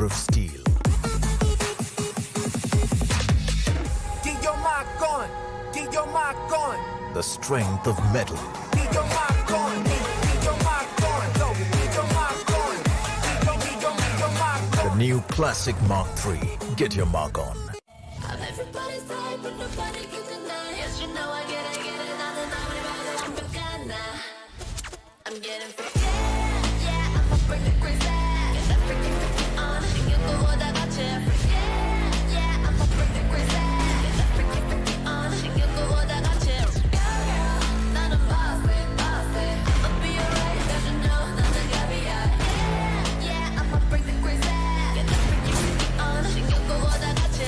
power of steel. Get your mark on. Get your mark on. The strength of metal. Get your mark on. Get your mark on. Go. Get your mark on. Get your mark on. The new Classic Mark III. Get your mark on. I'm everybody's type, but nobody can deny. Yes, you know I get it, I'm getting free. Yeah, I'ma bring the crazy. Get that freaky on. 생겼고 다 같이. Yeah, I'ma bring the crazy. Get that freaky on. 생겼고 다 같이. Girl, 나는 bossy. I'ma be alright, 'cause you know 나는 갑이야. Yeah, I'ma bring the crazy. Get that freaky on. 생겼고 다 같이.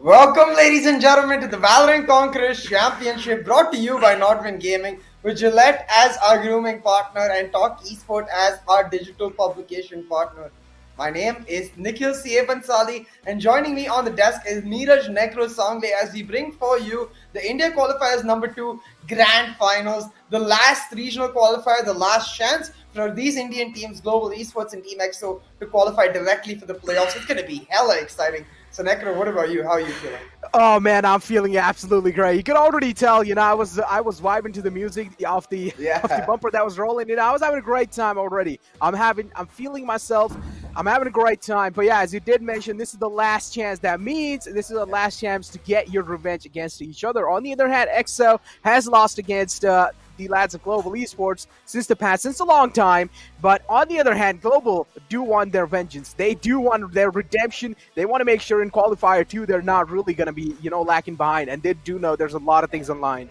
Welcome, ladies and gentlemen, to the Valorant Conquerors Championship, brought to you by NODWIN Gaming, with Gillette as our grooming partner and Talk Esports as our digital publication partner. My name is Nikhil C.A. Bansali, and joining me on the desk is Neeraj Necro Sangle as we bring for you the India Qualifiers #2 Grand Finals, the last regional qualifier, the last chance for these Indian teams, Global Esports and Team EXO, to qualify directly for the playoffs. It's going to be hella exciting. So, Necro, what about you? How are you feeling? Oh man, I'm feeling absolutely great. You can already tell, I was vibing to the music of the bumper that was rolling. I was having a great time already. I'm feeling myself. I'm having a great time. But yeah, as you did mention, this is the last chance. That means this is the last chance to get your revenge against each other. On the other hand, EXO has lost against the lads of Global Esports since a long time. But on the other hand, Global do want their vengeance. They do want their redemption. They want to make sure in Qualifier 2 they're not really going to be, lacking behind. And they do know there's a lot of things on line.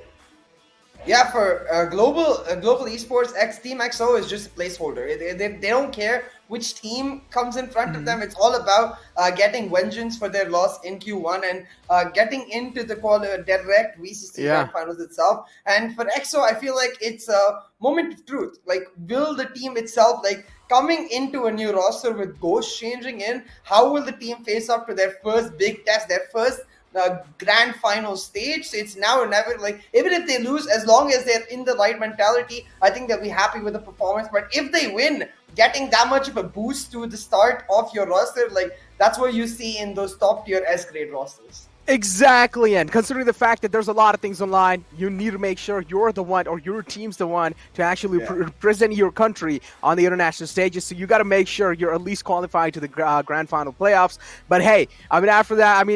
Yeah, for global esports, Team EXO is just a placeholder. They don't care which team comes in front of them. It's all about getting vengeance for their loss in Q1 and getting into the direct VCC Grand Finals itself. And for EXO, I feel like it's a moment of truth. Like, will the team itself, coming into a new roster with Ghost changing in, how will the team face up to their first big test, their first grand final stage? So it's now or never. Even if they lose, as long as they're in the right mentality, I think they'll be happy with the performance. But if they win, getting that much of a boost to the start of your roster, that's what you see in those top tier S grade rosters. Exactly, and considering the fact that there's a lot of things online, you need to make sure you're the one or your team's the one to actually represent your country on the international stages. So you got to make sure you're at least qualifying to the Grand Final Playoffs. But hey, after that,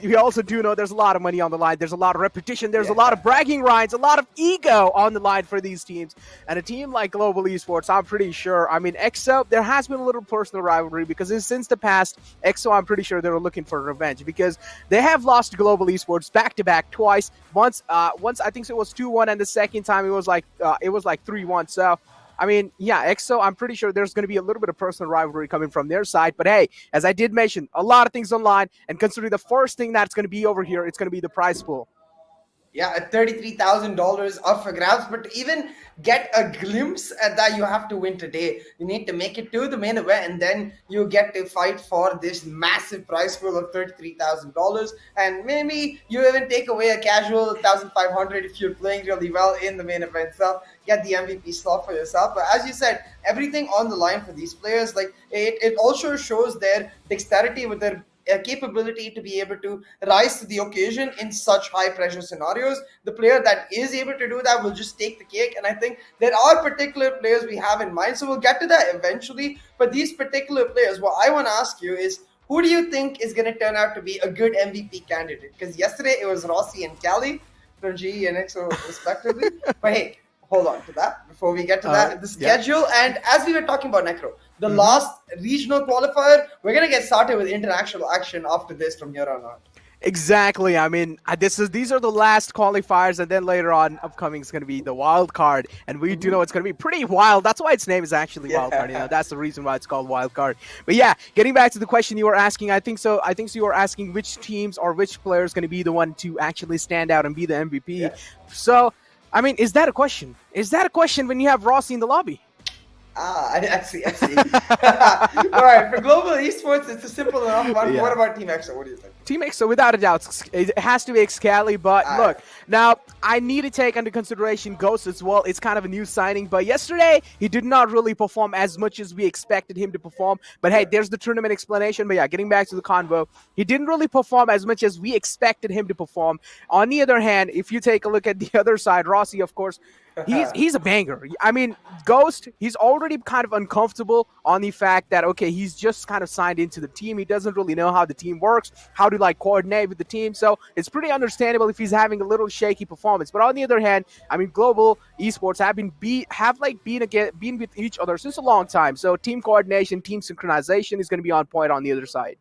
we also do know there's a lot of money on the line. There's a lot of repetition. There's a lot of bragging rights, a lot of ego on the line for these teams. And a team like Global Esports, I'm pretty sure. EXO, there has been a little personal rivalry because since the past, EXO, I'm pretty sure they were looking for revenge because they have lost to Global Esports back-to-back twice. Once I think it was 2-1, and the second time it was like 3-1. So EXO, I'm pretty sure there's going to be a little bit of personal rivalry coming from their side. But hey, as I did mention, a lot of things online, and considering the first thing that's going to be over here, it's going to be the prize pool. Yeah, $33,000 up for grabs, but to even get a glimpse at that, you have to win today. You need to make it to the main event, and then you get to fight for this massive prize pool of $33,000. And maybe you even take away a casual 1,500 if you're playing really well in the main event. So get the MVP slot for yourself. But as you said, everything on the line for these players, it also shows their dexterity with their capability to be able to rise to the occasion in such high pressure scenarios. The player that is able to do that will just take the cake. And I think there are particular players we have in mind. So we'll get to that eventually. But these particular players, what I want to ask you is, who do you think is going to turn out to be a good MVP candidate? Because yesterday it was Rossi and Cali from GE and EXO respectively. But hey, hold on to that before we get to that. The schedule, and as we were talking about Necro, the last regional qualifier, we're going to get started with international action after this from here on out. Exactly. These are the last qualifiers, and then later on, upcoming is going to be the wild card, and we do know it's going to be pretty wild. That's why its name is actually wild card. That's the reason why it's called wild card. But yeah, getting back to the question you were asking, I think so you were asking which teams or which player is going to be the one to actually stand out and be the MVP. Yeah. So, is that a question? Is that a question when you have Rossi in the lobby? I see. All right, for global esports, it's a simple enough one. Yeah. What about Team EXO? What do you think? Team X, so without a doubt, it has to be Excali. But look, now I need to take into consideration Ghost as well. It's kind of a new signing, but yesterday he did not really perform as much as we expected him to perform. But hey, there's the tournament explanation. But yeah, getting back to the convo, he didn't really perform as much as we expected him to perform. On the other hand, if you take a look at the other side, Rossi, of course, he's a banger. I mean, Ghost, he's already kind of uncomfortable on the fact that, okay, he's just kind of signed into the team. He doesn't really know how the team works, how to like coordinate with the team. So it's pretty understandable if he's having a little shaky performance. But on the other hand, I mean, global esports have been with each other since a long time. So team coordination, team synchronization is going to be on point on the other side.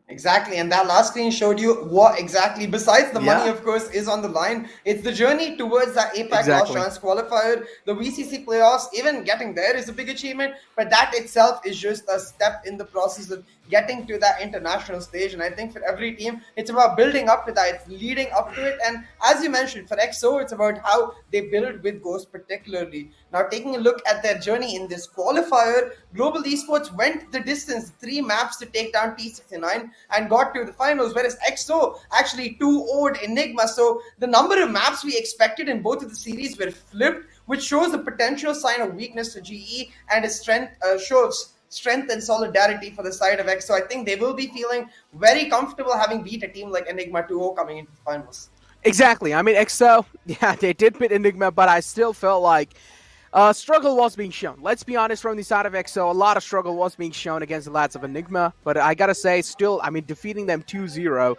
Exactly, and that last screen showed you what exactly, besides the money, of course, is on the line. It's the journey towards that APAC Last Chance qualifier, the VCC playoffs. Even getting there is a big achievement, but that itself is just a step in the process of getting to that international stage. And I think for every team, it's about building up to that. It's leading up to it. And as you mentioned, for EXO, it's about how they build with Ghost particularly. Now, taking a look at their journey in this qualifier, Global Esports went the distance, 3 maps to take down T69 and got to the finals, whereas EXO actually 2-0'd Enigma. So the number of maps we expected in both of the series were flipped, which shows the potential sign of weakness to GE and its strength shows strength and solidarity for the side of EXO. I think they will be feeling very comfortable having beat a team like Enigma 2-0 coming into the finals. Exactly. I mean, EXO, yeah, they did beat Enigma, but I still felt like struggle was being shown. Let's be honest, from the side of EXO, a lot of struggle was being shown against the lads of Enigma. But I gotta say, still, I mean, defeating them 2-0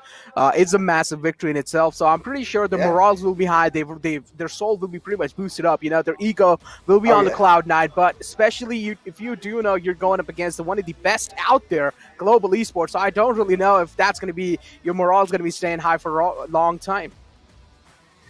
is a massive victory in itself. So I'm pretty sure the morals will be high. Their soul will be pretty much boosted up. You know, their ego will be on the cloud nine. But especially if you do know you're going up against one of the best out there, global esports. So I don't really know if that's going to be your morale is going to be staying high for a long time.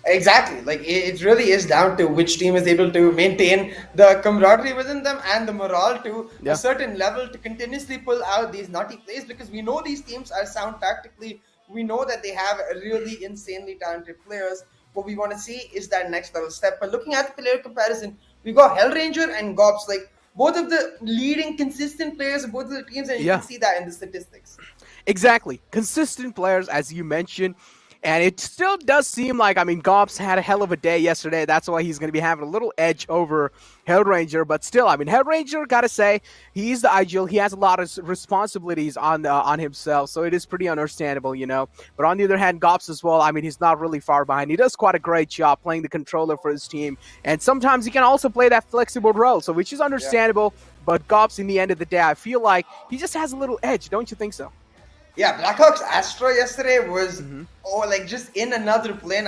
Exactly. Like it really is down to which team is able to maintain the camaraderie within them and the morale to a certain level to continuously pull out these nutty plays, because we know these teams are sound tactically. We know that they have really insanely talented players. What we want to see is that next level step. But looking at the player comparison, we got Hellranger and Gops, like both of the leading consistent players of both of the teams, and you can see that in the statistics. Exactly. Consistent players, as you mentioned. And it still does seem like, I mean, Gops had a hell of a day yesterday. That's why he's going to be having a little edge over Hellranger. But still, I mean, Hellranger, got to say, he's the ideal. He has a lot of responsibilities on himself. So it is pretty understandable, you know. But on the other hand, Gops as well, I mean, he's not really far behind. He does quite a great job playing the controller for his team. And sometimes he can also play that flexible role, so which is understandable. But Gops, in the end of the day, I feel like he just has a little edge. Don't you think so? Yeah, Blackhawk's Astra yesterday was like just in another plane.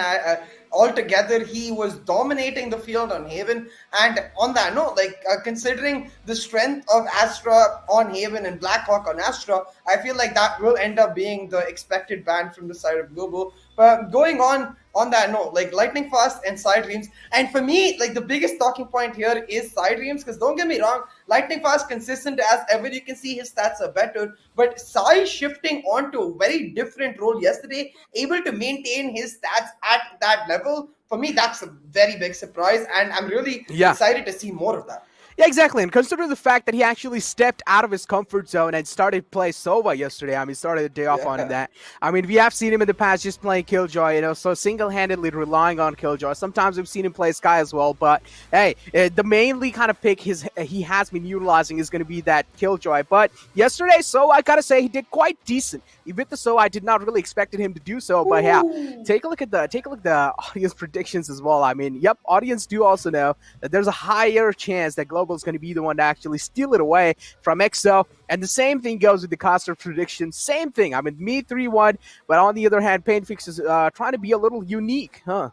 Altogether, he was dominating the field on Haven. And on that note, like considering the strength of Astra on Haven and Blackhawk on Astra, I feel like that will end up being the expected ban from the side of Global. But going on that note, like Lightning Fast and Side Dreams, and for me, like the biggest talking point here is Side Dreams, because don't get me wrong, Lightning Fast consistent as ever. You can see his stats are better, but Sai shifting onto a very different role yesterday, able to maintain his stats at that level. For me, that's a very big surprise, and I'm really excited to see more of that. Yeah, exactly. And considering the fact that he actually stepped out of his comfort zone and started play Sova yesterday, I mean, started the day off on that. I mean, we have seen him in the past just playing Killjoy, you know, so single-handedly relying on Killjoy. Sometimes we've seen him play Sky as well, but hey, the mainly kind of pick he has been utilizing is going to be that Killjoy. But yesterday, so I gotta say, he did quite decent. Even the so I did not really expected him to do so, but yeah, take a look at the audience predictions as well. I mean, yep, audience do also know that there's a higher chance that Global is going to be the one to actually steal it away from EXO. And the same thing goes with the caster prediction. Same thing. I mean, me 3-1, but on the other hand, Painfix is trying to be a little unique, huh?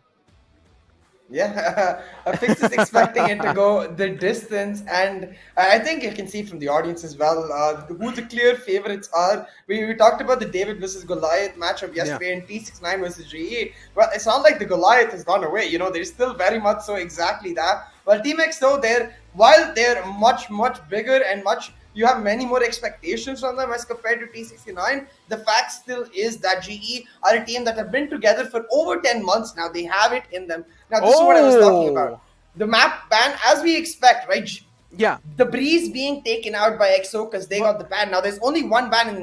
Yeah, Fix is expecting it to go the distance, and I think you can see from the audience as well who the clear favorites are. We talked about the David versus Goliath matchup yesterday and T69 versus GE. Well, it's not like the Goliath has gone away. You know, there's still very much so exactly that. Well, Team EXO, while they're much, much bigger and you have many more expectations from them as compared to T69. The fact still is that GE are a team that have been together for over 10 months now. They have it in them. Now, this is what I was talking about. The map ban, as we expect, right? Yeah. The Breeze being taken out by EXO because they got the ban. Now there's only one ban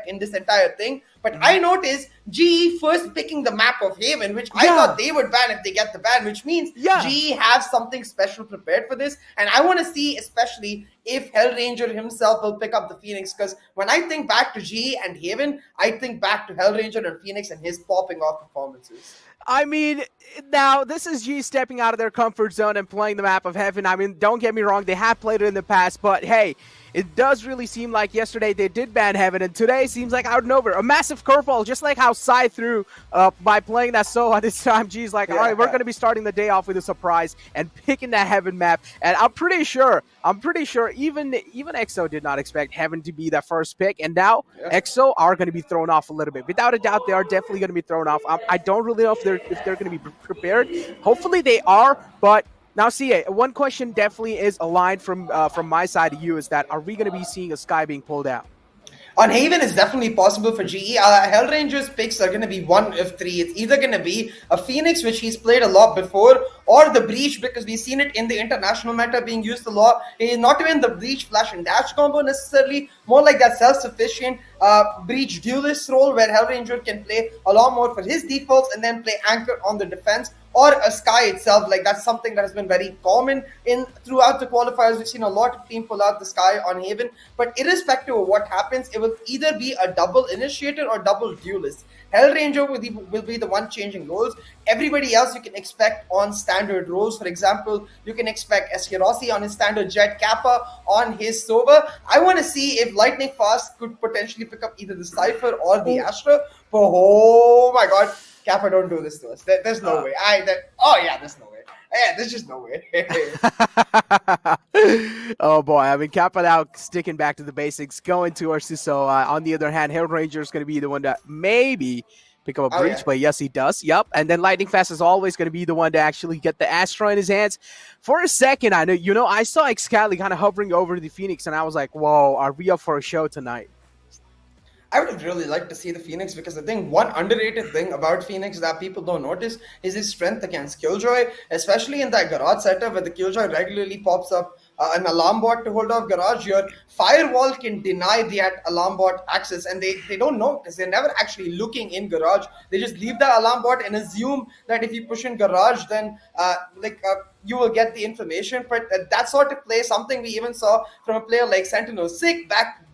in this entire thing. But I noticed GE first picking the map of Haven, which I thought they would ban if they get the ban, which means GE has something special prepared for this. And I want to see especially if Hellranger himself will pick up the Phoenix, because when I think back to GE and Haven, I think back to Hellranger and Phoenix and his popping off performances. I mean, now this is G stepping out of their comfort zone and playing the map of Heaven. I mean, don't get me wrong, they have played it in the past, but hey, it does really seem like yesterday they did ban Heaven, and today seems like out and over. A massive curveball, just like how Psy threw by playing that solo this time. G's like, all right, we're going to be starting the day off with a surprise and picking that Heaven map. And I'm pretty sure even EXO did not expect Heaven to be that first pick. And now EXO are going to be thrown off a little bit. Without a doubt, they are definitely going to be thrown off. I don't really know if they're going to be prepared. Hopefully they are, but now, CA, one question definitely is aligned from my side to you is that are we going to be seeing a Sky being pulled out? On Haven, it's definitely possible for GE. Hellranger's picks are going to be one of three. It's either going to be a Phoenix, which he's played a lot before, or the Breach, because we've seen it in the international meta being used a lot. Not even the Breach flash and dash combo necessarily, more like that self-sufficient Breach duelist role where Hellranger can play a lot more for his defaults and then play anchor on the defense. Or a Sky itself, like that's something that has been very common throughout the qualifiers. We've seen a lot of teams pull out the Sky on Haven, but irrespective of what happens, it will either be a double initiator or double duelist. Hellranger will be the one changing roles. Everybody else you can expect on standard roles. For example, you can expect SK Rossi on his standard Jet, Kappa on his Sova. I want to see if Lightning Fast could potentially pick up either the Cypher or the Astra. But oh my god, Kappa, don't do this to us. There's no way. There's no way. Yeah, there's just no way. Oh boy, I mean, Kappa now sticking back to the basics, going to Arciso. On the other hand, Hellranger is going to be the one that maybe pick up a Breach, but yes, he does. Yep. And then Lightning Fast is always going to be the one to actually get the Astra in his hands. For a second, I saw Excali kind of hovering over the Phoenix, and I was like, whoa, are we up for a show tonight? I would have really liked to see the Phoenix because I think one underrated thing about Phoenix that people don't notice is his strength against Killjoy, especially in that Garage setup where the Killjoy regularly pops up an alarm bot to hold off Garage. Your Firewall can deny that alarm bot access, and they don't know because they're never actually looking in Garage. They just leave the alarm bot and assume that if you push in Garage, then you will get the information. But that sort of play, something we even saw from a player like Sentinel Sick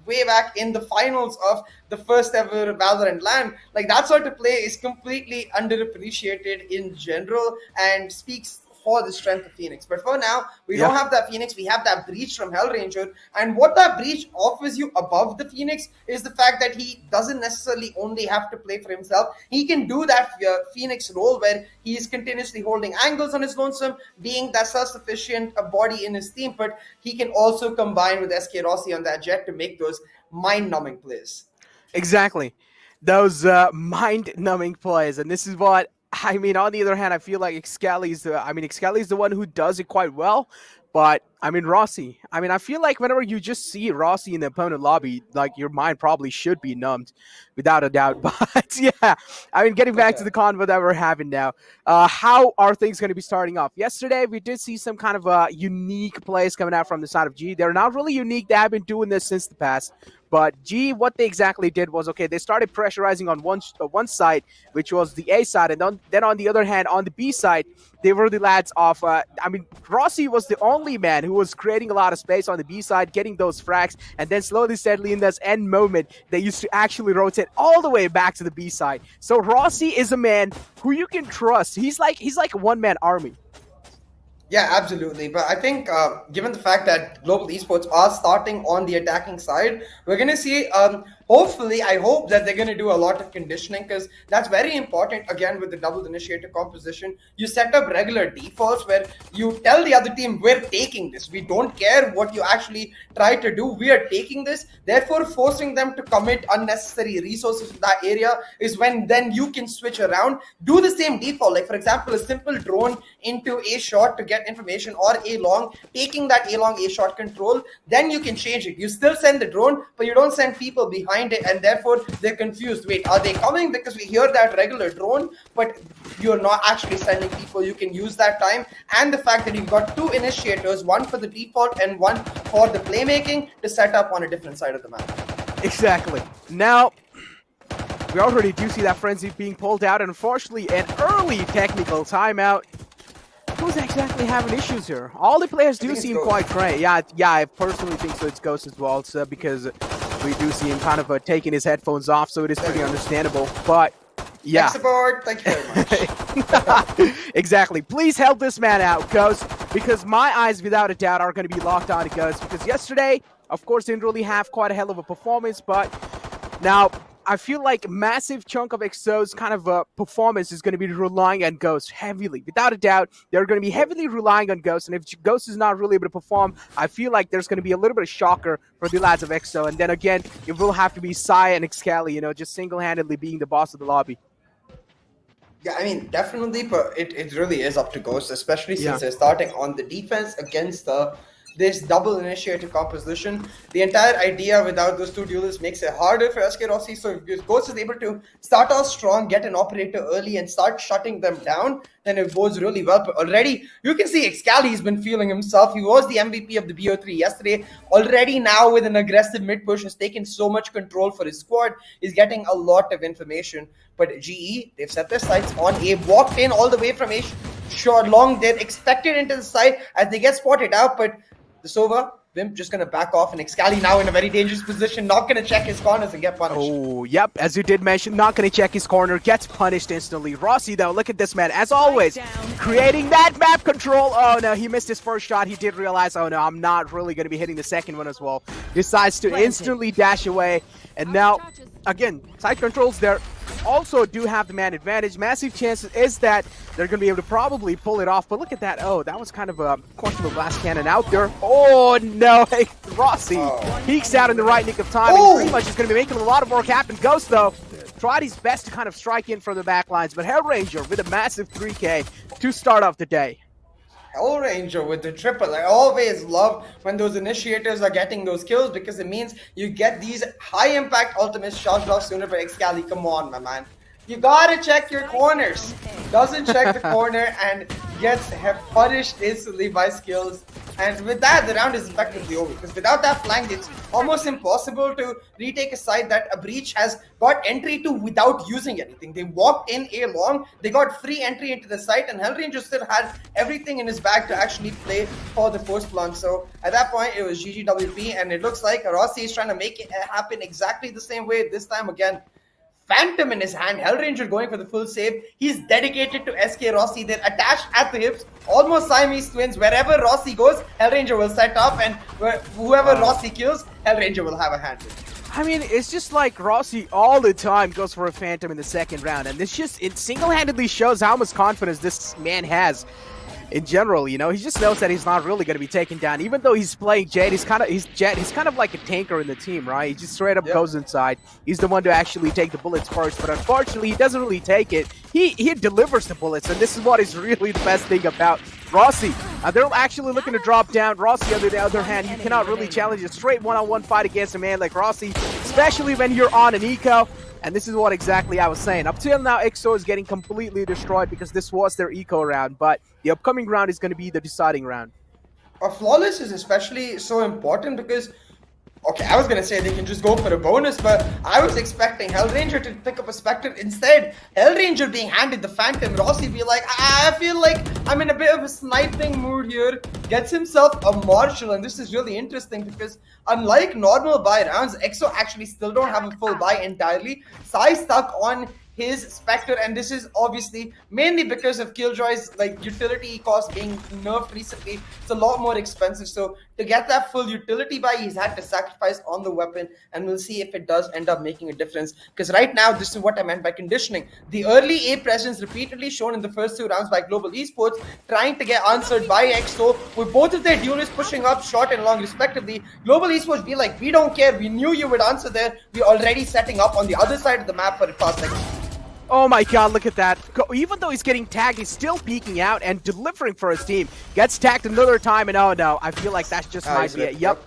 way back in the finals of the first ever Valorant LAN. Like that sort of play is completely underappreciated in general and speaks for the strength of Phoenix. But for now, we don't have that Phoenix. We have that Breach from Hellranger. And what that Breach offers you above the Phoenix is the fact that he doesn't necessarily only have to play for himself. He can do that Phoenix role where he is continuously holding angles on his lonesome, being that self-sufficient body in his team, but he can also combine with SK Rossi on that Jet to make those mind-numbing plays. Exactly. Those mind-numbing plays. And this is what I mean, on the other hand, I feel like Excali is the one who does it quite well. But, I mean, Rossi. I mean, I feel like whenever you just see Rossi in the opponent lobby, like, your mind probably should be numbed, without a doubt. But, yeah, I mean, getting back to the convo that we're having now, how are things going to be starting off? Yesterday, we did see some kind of unique plays coming out from the side of G. They're not really unique. They have been doing this since the past. But G, what they exactly did was, okay, they started pressurizing on one side, which was the A side, and then on the other hand, on the B side, they were the lads of, Rossi was the only man who was creating a lot of space on the B side, getting those frags, and then slowly, steadily in this end moment, they used to actually rotate all the way back to the B side. So Rossi is a man who you can trust. He's like a one-man army. Yeah, absolutely. But I think given the fact that global esports are starting on the attacking side, we're going to see, hopefully, I hope that they're going to do a lot of conditioning because that's very important, again, with the double initiator composition. You set up regular defaults where you tell the other team, we're taking this. We don't care what you actually try to do. We are taking this. Therefore, forcing them to commit unnecessary resources to that area is when then you can switch around. Do the same default. Like, for example, a simple drone into a shot to get information or a long, taking that a long a shot control, then you can change it. You still send the drone, but you don't send people behind find it, and therefore they're confused. Wait, are they coming? Because we hear that regular drone, but you're not actually sending people. You can use that time, and the fact that you've got 2 initiators, one for the default and one for the playmaking, to set up on a different side of the map. Exactly. Now, we already do see that frenzy being pulled out, and unfortunately, an early technical timeout. Who's exactly having issues here? All the players do seem quite great. Yeah, I personally think so. It's Ghost as well, so because we do see him kind of taking his headphones off, so it is pretty understandable. But yeah, support. Thank you very much. Exactly. Please help this man out, Ghost, because my eyes, without a doubt, are going to be locked on to Ghost. Because yesterday, of course, didn't really have quite a hell of a performance, but now I feel like a massive chunk of EXO's kind of performance is going to be relying on Ghost heavily. Without a doubt, they're going to be heavily relying on Ghost, and if Ghost is not really able to perform, I feel like there's going to be a little bit of shocker for the lads of EXO, and then again, it will have to be Sai and Excali, you know, just single-handedly being the boss of the lobby. Yeah, I mean, definitely, but it really is up to Ghost, especially since they're starting on the defense against this double initiative composition. The entire idea without those 2 duelists makes it harder for SK Rossi. So if Ghost is able to start off strong, get an operator early, and start shutting them down, then it goes really well. But already, you can see Excali's been feeling himself. He was the MVP of the BO3 yesterday. Already now, with an aggressive mid push, has taken so much control for his squad. He's getting a lot of information. But GE, they've set their sights on A, walked in all the way from A, short, long, they're expected into the side as they get spotted out, but the Sova, Wimp just going to back off, and Excali now in a very dangerous position, not going to check his corners and get punished. Oh, yep, as you did mention, not going to check his corner, gets punished instantly. Rossi, though, look at this man, as always, creating that map control. Oh, no, he missed his first shot. He did realize, oh, no, I'm not really going to be hitting the second one as well. Decides to instantly dash away, and now, again, side controls there also do have the man advantage. Massive chances is that they're going to be able to probably pull it off. But look at that. Oh, that was kind of a questionable blast cannon out there. Oh, no. Hey, Rossi peeks out in the right nick of time. And pretty much is going to be making a lot of work happen. Ghost, though, tried his best to kind of strike in from the back lines. But Hellranger with a massive 3K to start off the day. Hellranger with the triple. I always love when those initiators are getting those kills because it means you get these high impact ultimates charged off sooner. But Excali, come on, my man. You gotta check your corners. Doesn't check the corner and gets punished instantly by skills. And with that, the round is effectively over. Because without that flank, it's almost impossible to retake a side that a breach has got entry to without using anything. They walked in A long, they got free entry into the site, and Hellranger still had everything in his bag to actually play for the post plant. So at that point, it was GGWP, and it looks like Rossi is trying to make it happen exactly the same way this time again. Phantom in his hand, Hellranger going for the full save. He's dedicated to SK Rossi. They're attached at the hips, almost Siamese twins. Wherever Rossi goes, Hellranger will set up, and whoever Rossi kills, Hellranger will have a hand in. I mean, it's just like Rossi all the time goes for a Phantom in the second round, and it single-handedly shows how much confidence this man has. In general, you know, he just knows that he's not really going to be taken down. Even though he's playing Jet, he's kind of like a tanker in the team, right? He just straight up goes inside. He's the one to actually take the bullets first, but unfortunately, he doesn't really take it. He delivers the bullets, and this is what is really the best thing about Rossi. They're actually looking to drop down. Rossi, on the other hand, you cannot really challenge a straight one-on-one fight against a man like Rossi, especially when you're on an eco. And this is what exactly I was saying. Up till now, EXO is getting completely destroyed because this was their eco round, but the upcoming round is going to be the deciding round. Flawless is especially so important because, okay, I was going to say they can just go for a bonus, but I was expecting Hellranger to pick up a Spectre. Instead, Hellranger being handed the Phantom, Rossi be like, I feel like I'm in a bit of a sniping mood here. Gets himself a Marshal, and this is really interesting because unlike normal buy rounds, EXO actually still don't have a full buy entirely. Sai stuck on his Spectre, and this is obviously mainly because of Killjoy's utility cost being nerfed recently. It's a lot more expensive, so to get that full utility buy, he's had to sacrifice on the weapon, and we'll see if it does end up making a difference. Because right now, this is what I meant by conditioning. The early A presence repeatedly shown in the first 2 rounds by Global Esports, trying to get answered by EXO, with both of their duelists pushing up short and long respectively. Global Esports be like, we don't care, we knew you would answer there, we're already setting up on the other side of the map for a fast second. Oh my god, look at that. Even though he's getting tagged, he's still peeking out and delivering for his team. Gets tagged another time, and oh no, I feel like that's just might be it. Yep.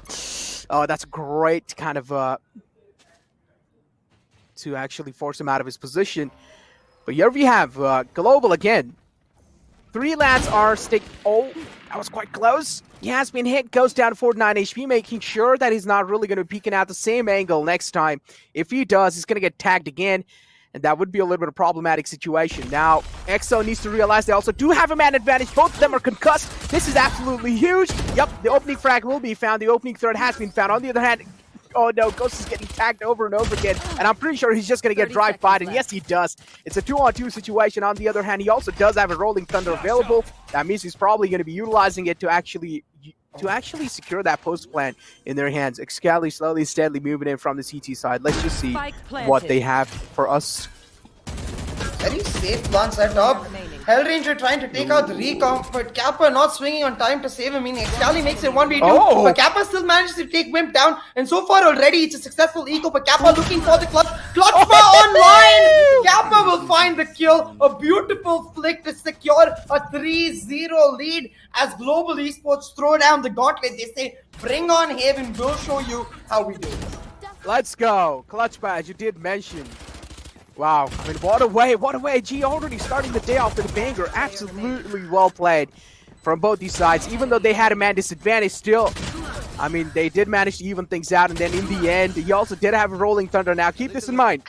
Oh, that's great kind of to actually force him out of his position. But here we have Global again. 3 lands are stick. Oh, that was quite close. He has been hit, goes down to 49 HP, making sure that he's not really going to be peeking out the same angle next time. If he does, he's going to get tagged again, and that would be a little bit of a problematic situation. Now, EXO needs to realize they also do have a man advantage. Both of them are concussed. This is absolutely huge. Yep, the opening frag will be found. The opening third has been found. On the other hand, oh no, Ghost is getting tagged over and over again, and I'm pretty sure he's just going to get drive-byed, and yes, he does. It's a 2-on-2 situation. On the other hand, he also does have a Rolling Thunder available. That means he's probably going to be utilizing it to actually secure that post plan in their hands. Excali slowly, steadily moving in from the CT side. Let's just see what they have for us. Very safe plan set up. Hellranger trying to take out the recon, but Kappa not swinging on time to save him. Meaning Excali makes it 1v2, but Kappa still manages to take Wimp down. And so far already it's a successful eco, but Kappa looking for the clutch. Clutchma online! Kappa will find the kill. A beautiful flick to secure a 3-0 lead as Global Esports throw down the gauntlet. They say, bring on Haven, we'll show you how we do it. Let's go. Clutchma, as you did mention. Wow, I mean, what a way. G already starting the day off with a banger. Absolutely well played from both these sides. Even though they had a man disadvantage still, I mean, they did manage to even things out. And then in the end, he also did have a Rolling Thunder. Now, keep this in mind.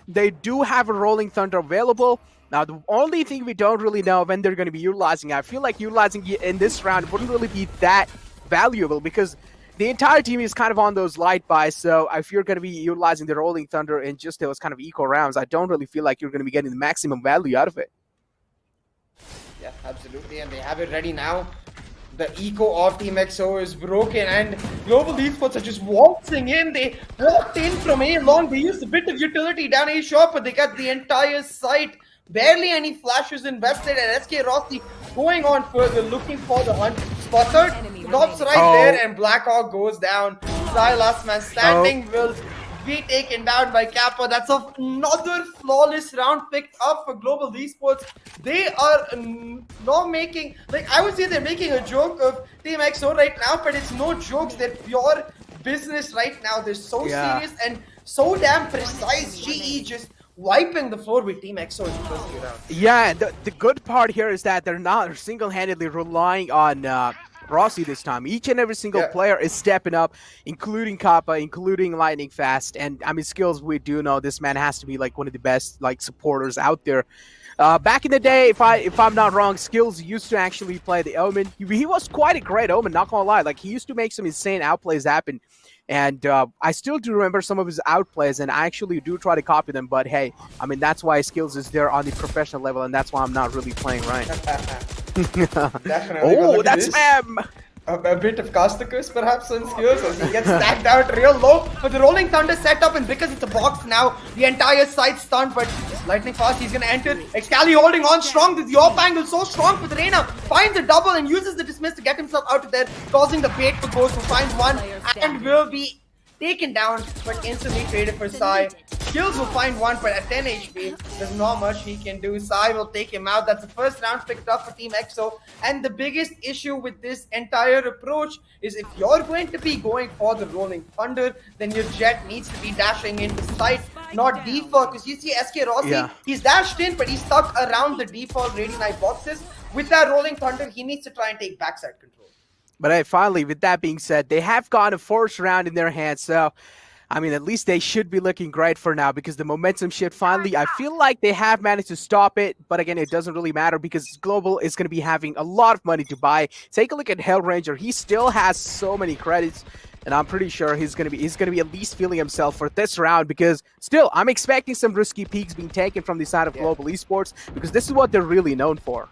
They do have a Rolling Thunder available. Now, the only thing we don't really know when they're going to be utilizing, I feel like utilizing it in this round wouldn't really be that valuable because the entire team is kind of on those light buys, so if you're going to be utilizing the Rolling Thunder in just those kind of eco rounds, I don't really feel like you're going to be getting the maximum value out of it. Yeah, absolutely, and they have it ready now. The eco of Team EXO is broken, and Global Esports are just waltzing in. They walked in from A long. They used a bit of utility down A short, but they got the entire site. Barely any flashes invested, and SK Rossi going on further, looking for the hunt. Spotted, drops right there, and Blackhawk goes down. Sai last man standing will be taken down by Kappa. That's another flawless round picked up for Global Esports. They are not making, like, I would say they're making a joke of Team EXO right now, but it's no jokes. They're pure business right now. They're so serious and so damn precise. GE just wiping the floor with Team EXO in the first few rounds. Yeah, the good part here is that they're not single-handedly relying on Rossi this time. Each and every single player is stepping up, including Kappa, including Lightning Fast, and I mean, skills, we do know this man has to be like one of the best like supporters out there. Back in the day, if I'm not wrong, Skills used to actually play the Omen. He was quite a great Omen, not gonna lie. Like, he used to make some insane outplays happen. And I still do remember some of his outplays, and I actually do try to copy them. But hey, I mean, that's why Skills is there on the professional level, and that's why I'm not really playing right. Definitely. Oh, that's spam! A bit of Casticus perhaps on Skills as he gets stacked out real low. But the Rolling Thunder set up, and because it's a box now, the entire side stunned. But Lightning Fast, he's gonna enter. Excali holding on strong. The op angle so strong for the Reina. Finds a double and uses the dismiss to get himself out of there, causing the bait for Ghost, who finds one and will be taken down, but instantly traded for Sai. Skills will find one, but at 10 HP, there's not much he can do. Sai will take him out. That's the first round picked up for Team EXO. And the biggest issue with this entire approach is if you're going to be going for the Rolling Thunder, then your Jet needs to be dashing into sight, not default. Because you see SK Rossi, he's dashed in, but he's stuck around the default Radiant Knight boxes. With that Rolling Thunder, he needs to try and take backside control. But hey, finally, with that being said, they have got a first round in their hands, so I mean, at least they should be looking great for now because the momentum shift finally, I feel like they have managed to stop it, but again, it doesn't really matter because Global is going to be having a lot of money to buy. Take a look at Hellranger. He still has so many credits, and I'm pretty sure he's going to be at least feeling himself for this round because still, I'm expecting some risky peaks being taken from the side of Global Esports because this is what they're really known for.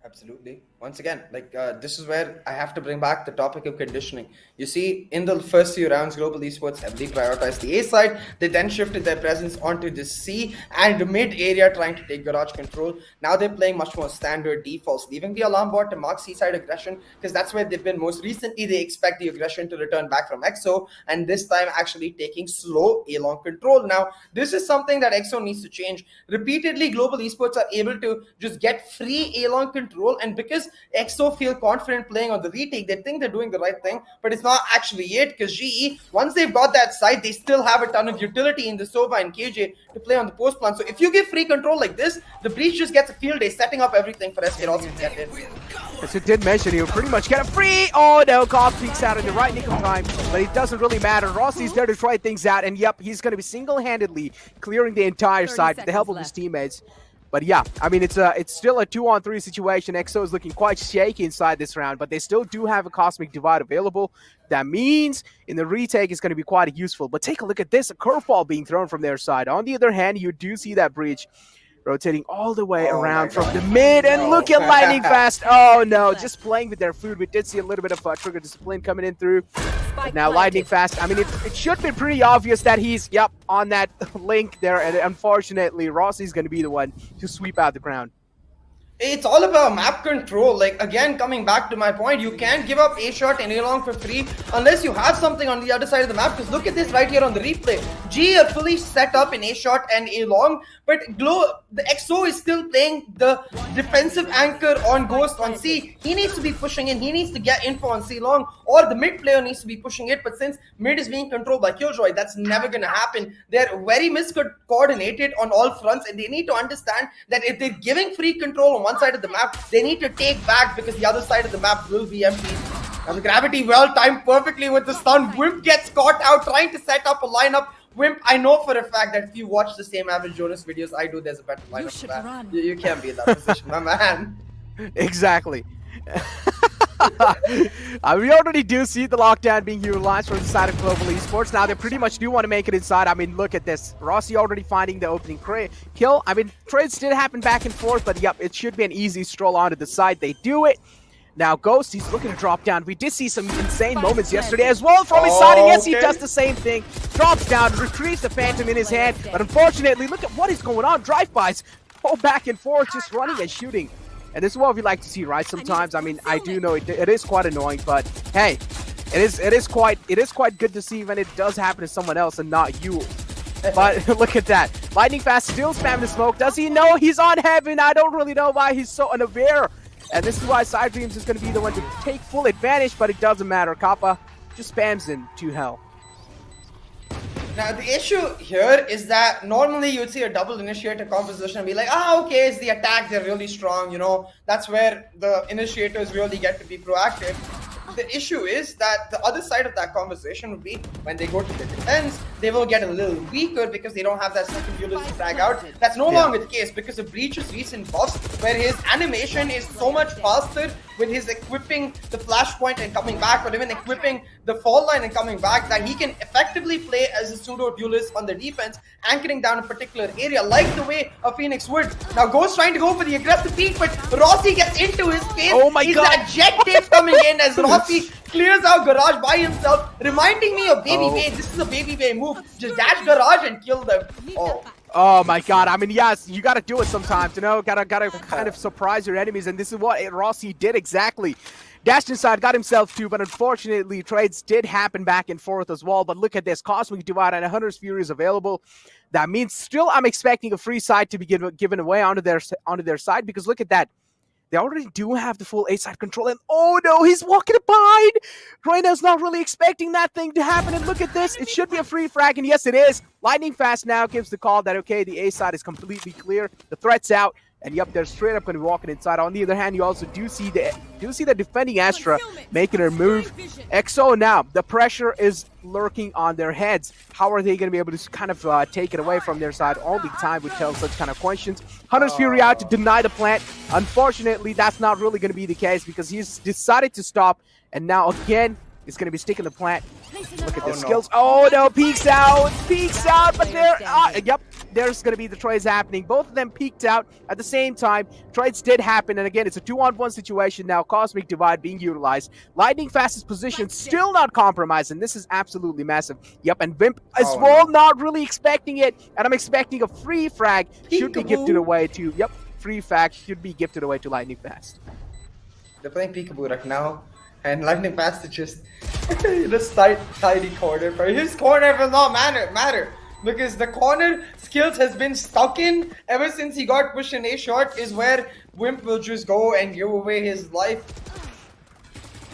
Absolutely. Once again, like this is where I have to bring back the topic of conditioning. You see, in the first few rounds, Global Esports heavily prioritized the A side. They then shifted their presence onto the C and the mid area, trying to take garage control. Now they're playing much more standard defaults, leaving the alarm bot to mark C side aggression because that's where they've been most recently. They expect the aggression to return back from EXO, and this time actually taking slow A long control. Now, this is something that EXO needs to change. Repeatedly, Global Esports are able to just get free A long control, and because EXO feel confident playing on the retake. They think they're doing the right thing, but it's not actually it, because GE, once they've got that side, they still have a ton of utility in the Sova and KJ to play on the post plan. So if you give free control like this, the Breach just gets a field day, setting up everything for SK also to get in. As it did mention, he'll pretty much get a free. Oh no, Goff peeks out in the right nick of time, but it doesn't really matter. Rossi's there to try things out, and yep, he's going to be single-handedly clearing the entire side with the help of his teammates. But yeah, I mean, it's still a 2-on-3 situation. EXO is looking quite shaky inside this round, but they still do have a Cosmic Divide available. That means in the retake, it's going to be quite useful. But take a look at this, a curveball being thrown from their side. On the other hand, you do see that Breach rotating all the way around from the mid, and look at Lightning Fast. Oh no, just playing with their food. We did see a little bit of trigger discipline coming in through. But now Lightning Fast, I mean, it should be pretty obvious that he's, on that link there, and unfortunately, Rossi's going to be the one to sweep out the ground. It's all about map control. Like, again, coming back to my point, you can't give up A short and A long for free unless you have something on the other side of the map. Because look at this right here on the replay. G are fully set up in A short and A long, but the EXO is still playing the defensive anchor on Ghost on C. He needs to be pushing in. He needs to get info on C long, or the mid player needs to be pushing it. But since mid is being controlled by Killjoy, that's never going to happen. They're very miscoordinated on all fronts, and they need to understand that if they're giving free control on one side of the map, they need to take back, because the other side of the map will be empty. Now the gravity well timed perfectly with the stun. Wimp gets caught out trying to set up a lineup. Wimp, I know for a fact that if you watch the same average Jonas videos I do, there's a better lineup for that. You can't be in that position, my man. Exactly. We already do see the lockdown being utilized from the side of Global Esports. Now they pretty much do want to make it inside. I mean, look at this. Rossi already finding the opening kill. I mean, trades did happen back and forth, but yep, it should be an easy stroll onto the side. They do it. Now Ghost, he's looking to drop down. We did see some insane moments yesterday as well from his side, and yes, he does the same thing. Drops down, retrieves the Phantom in his hand, but unfortunately, look at what is going on. Drive-bys, all back and forth, just running and shooting. And this is what we like to see, right? Sometimes, I mean, I do know it is quite annoying, but hey, it is quite good to see when it does happen to someone else and not you. But look at that. Lightning Fast still spamming the smoke. Does he know he's on heaven? I don't really know why he's so unaware. And this is why Side Dreams is going to be the one to take full advantage, but it doesn't matter. Kappa just spams him to hell. Now, the issue here is that normally you would see a double initiator composition and be like, okay, it's the attack, they're really strong, you know, that's where the initiators really get to be proactive. The issue is that the other side of that conversation would be when they go to the defense, they will get a little weaker because they don't have that second duelist to frag out. That's no longer the case because of Breach's recent buffs, where his animation is so much faster with his equipping the flashpoint and coming back, or even equipping the fall line and coming back, that he can effectively play as a pseudo duelist on the defense, anchoring down a particular area like the way a Phoenix would. Now Ghost trying to go for the aggressive peek, but Rossi gets into his face. Oh my He's god! That jet tape coming in as Rossi clears out Garage by himself, reminding me of Baby Bay. This is a Baby Bay move. Just dash Garage and kill them. Oh my god, I mean, yes, you gotta do it sometimes, you know, gotta kind of surprise your enemies, and this is what Rossi did exactly. Dashed inside, got himself too, but unfortunately, trades did happen back and forth as well. But look at this, Cosmic Divide and Hunter's Fury is available. That means still I'm expecting a free side to be given away onto their side, because look at that. They already do have the full A-side control, and oh no, he's walking behind! Reina's not really expecting that thing to happen, and look at this, it should be a free frag, and yes it is. Lightning Fast now gives the call that, okay, the A-side is completely clear, the threat's out, and yep, they're straight up going to be walking inside. On the other hand, you also do see the defending Astra making her move. EXO now, the pressure is lurking on their heads. How are they going to be able to kind of take it away from their side? Only time would tell such kind of questions. Hunter's Fury out to deny the plant. Unfortunately, that's not really going to be the case because he's decided to stop, and now again, it's going to be sticking the plant. Look at the skills. Oh no, peeks out, but there, yep, there's going to be the trades happening. Both of them peeked out at the same time. Trades did happen, and again, it's a 2-on-1 situation now. Cosmic Divide being utilized. Lightning Fast's position still not compromised, and this is absolutely massive. Yep, and Vimp as well, not really expecting it, and I'm expecting a free frag should be gifted away to, yep, free frag should be gifted away to Lightning Fast. They're playing peekaboo right now. And Lightning Fast is just this tidy corner. For his corner will not matter because the corner skills has been stuck in ever since he got pushed in A short, is where Wimp will just go and give away his life.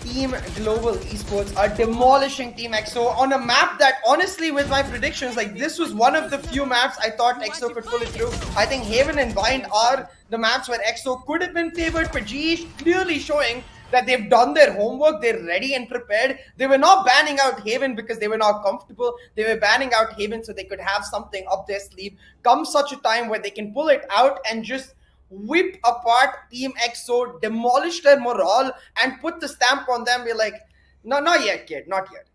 Team Global Esports are demolishing Team EXO on a map that, honestly, with my predictions, like, this was one of the few maps I thought EXO could pull it through. I think Haven and Bind are the maps where EXO could have been favored, but GE is clearly showing that they've done their homework, they're ready and prepared. They were not banning out Haven because they were not comfortable. They were banning out Haven so they could have something up their sleeve come such a time where they can pull it out and just whip apart Team EXO, demolish their morale, and put the stamp on them. We're like, no, not yet, kid, not yet.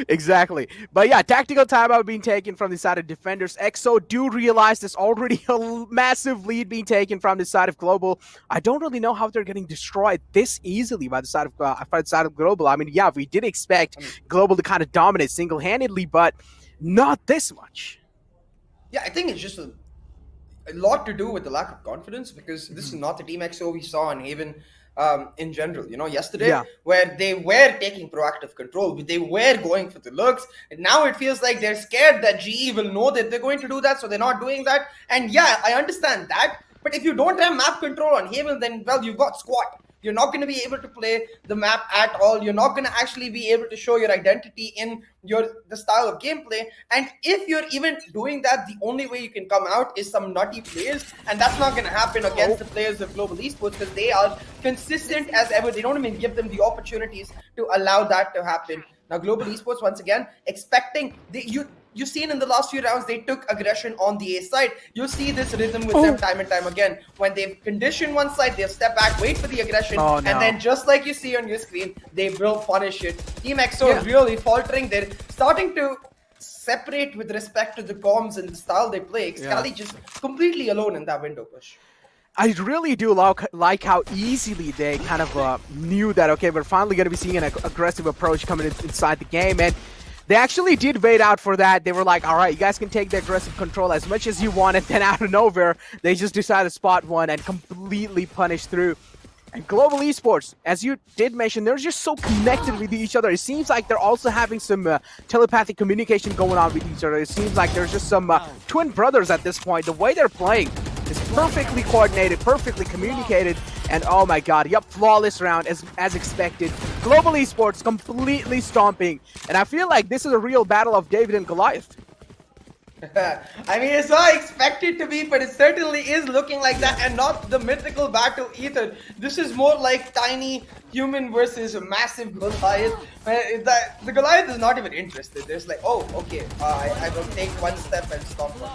Exactly. But yeah, tactical timeout being taken from the side of defenders. EXO do realize there's already a massive lead being taken from the side of Global. I don't really know how they're getting destroyed this easily by the side of Global. I mean, yeah, we did expect Global to kind of dominate single-handedly, but not this much. Yeah, I think it's just a lot to do with the lack of confidence, because this is not the Team EXO we saw in Haven in general. You know, yesterday, where they were taking proactive control, they were going for the looks, and now it feels like they're scared that GE will know that they're going to do that, so they're not doing that. And yeah, I understand that, but if you don't have map control on Haven, then, well, you've got squat. You're not going to be able to play the map at all. You're not going to actually be able to show your identity in the style of gameplay. And if you're even doing that, the only way you can come out is some nutty players. And that's not going to happen against the players of Global Esports, because they are consistent as ever. They don't even give them the opportunities to allow that to happen. Now, Global Esports, once again, expecting... You've seen in the last few rounds, they took aggression on the A side. You see this rhythm with them time and time again. When they've conditioned one side, they'll step back, wait for the aggression, and then just like you see on your screen, they will punish it. Team EXO really faltering. They're starting to separate with respect to the comms and the style they play. Excali just completely alone in that window push. I really do like how easily they kind of knew that, okay, we're finally going to be seeing an aggressive approach coming inside the game, and they actually did wait out for that. They were like, all right, you guys can take the aggressive control as much as you want, and then out of nowhere, they just decided to spot one and completely punish through. And Global Esports, as you did mention, they're just so connected with each other. It seems like they're also having some telepathic communication going on with each other. It seems like there's just some twin brothers at this point. The way they're playing is perfectly coordinated, perfectly communicated, and oh my god, yep, flawless round as expected. Global Esports completely stomping, and I feel like this is a real battle of David and Goliath. I mean, it's not expected to be, but it certainly is looking like that, and not the mythical battle either. This is more like tiny human versus a massive Goliath. The Goliath is not even interested. There's like, oh, okay, I will take one step and stop them.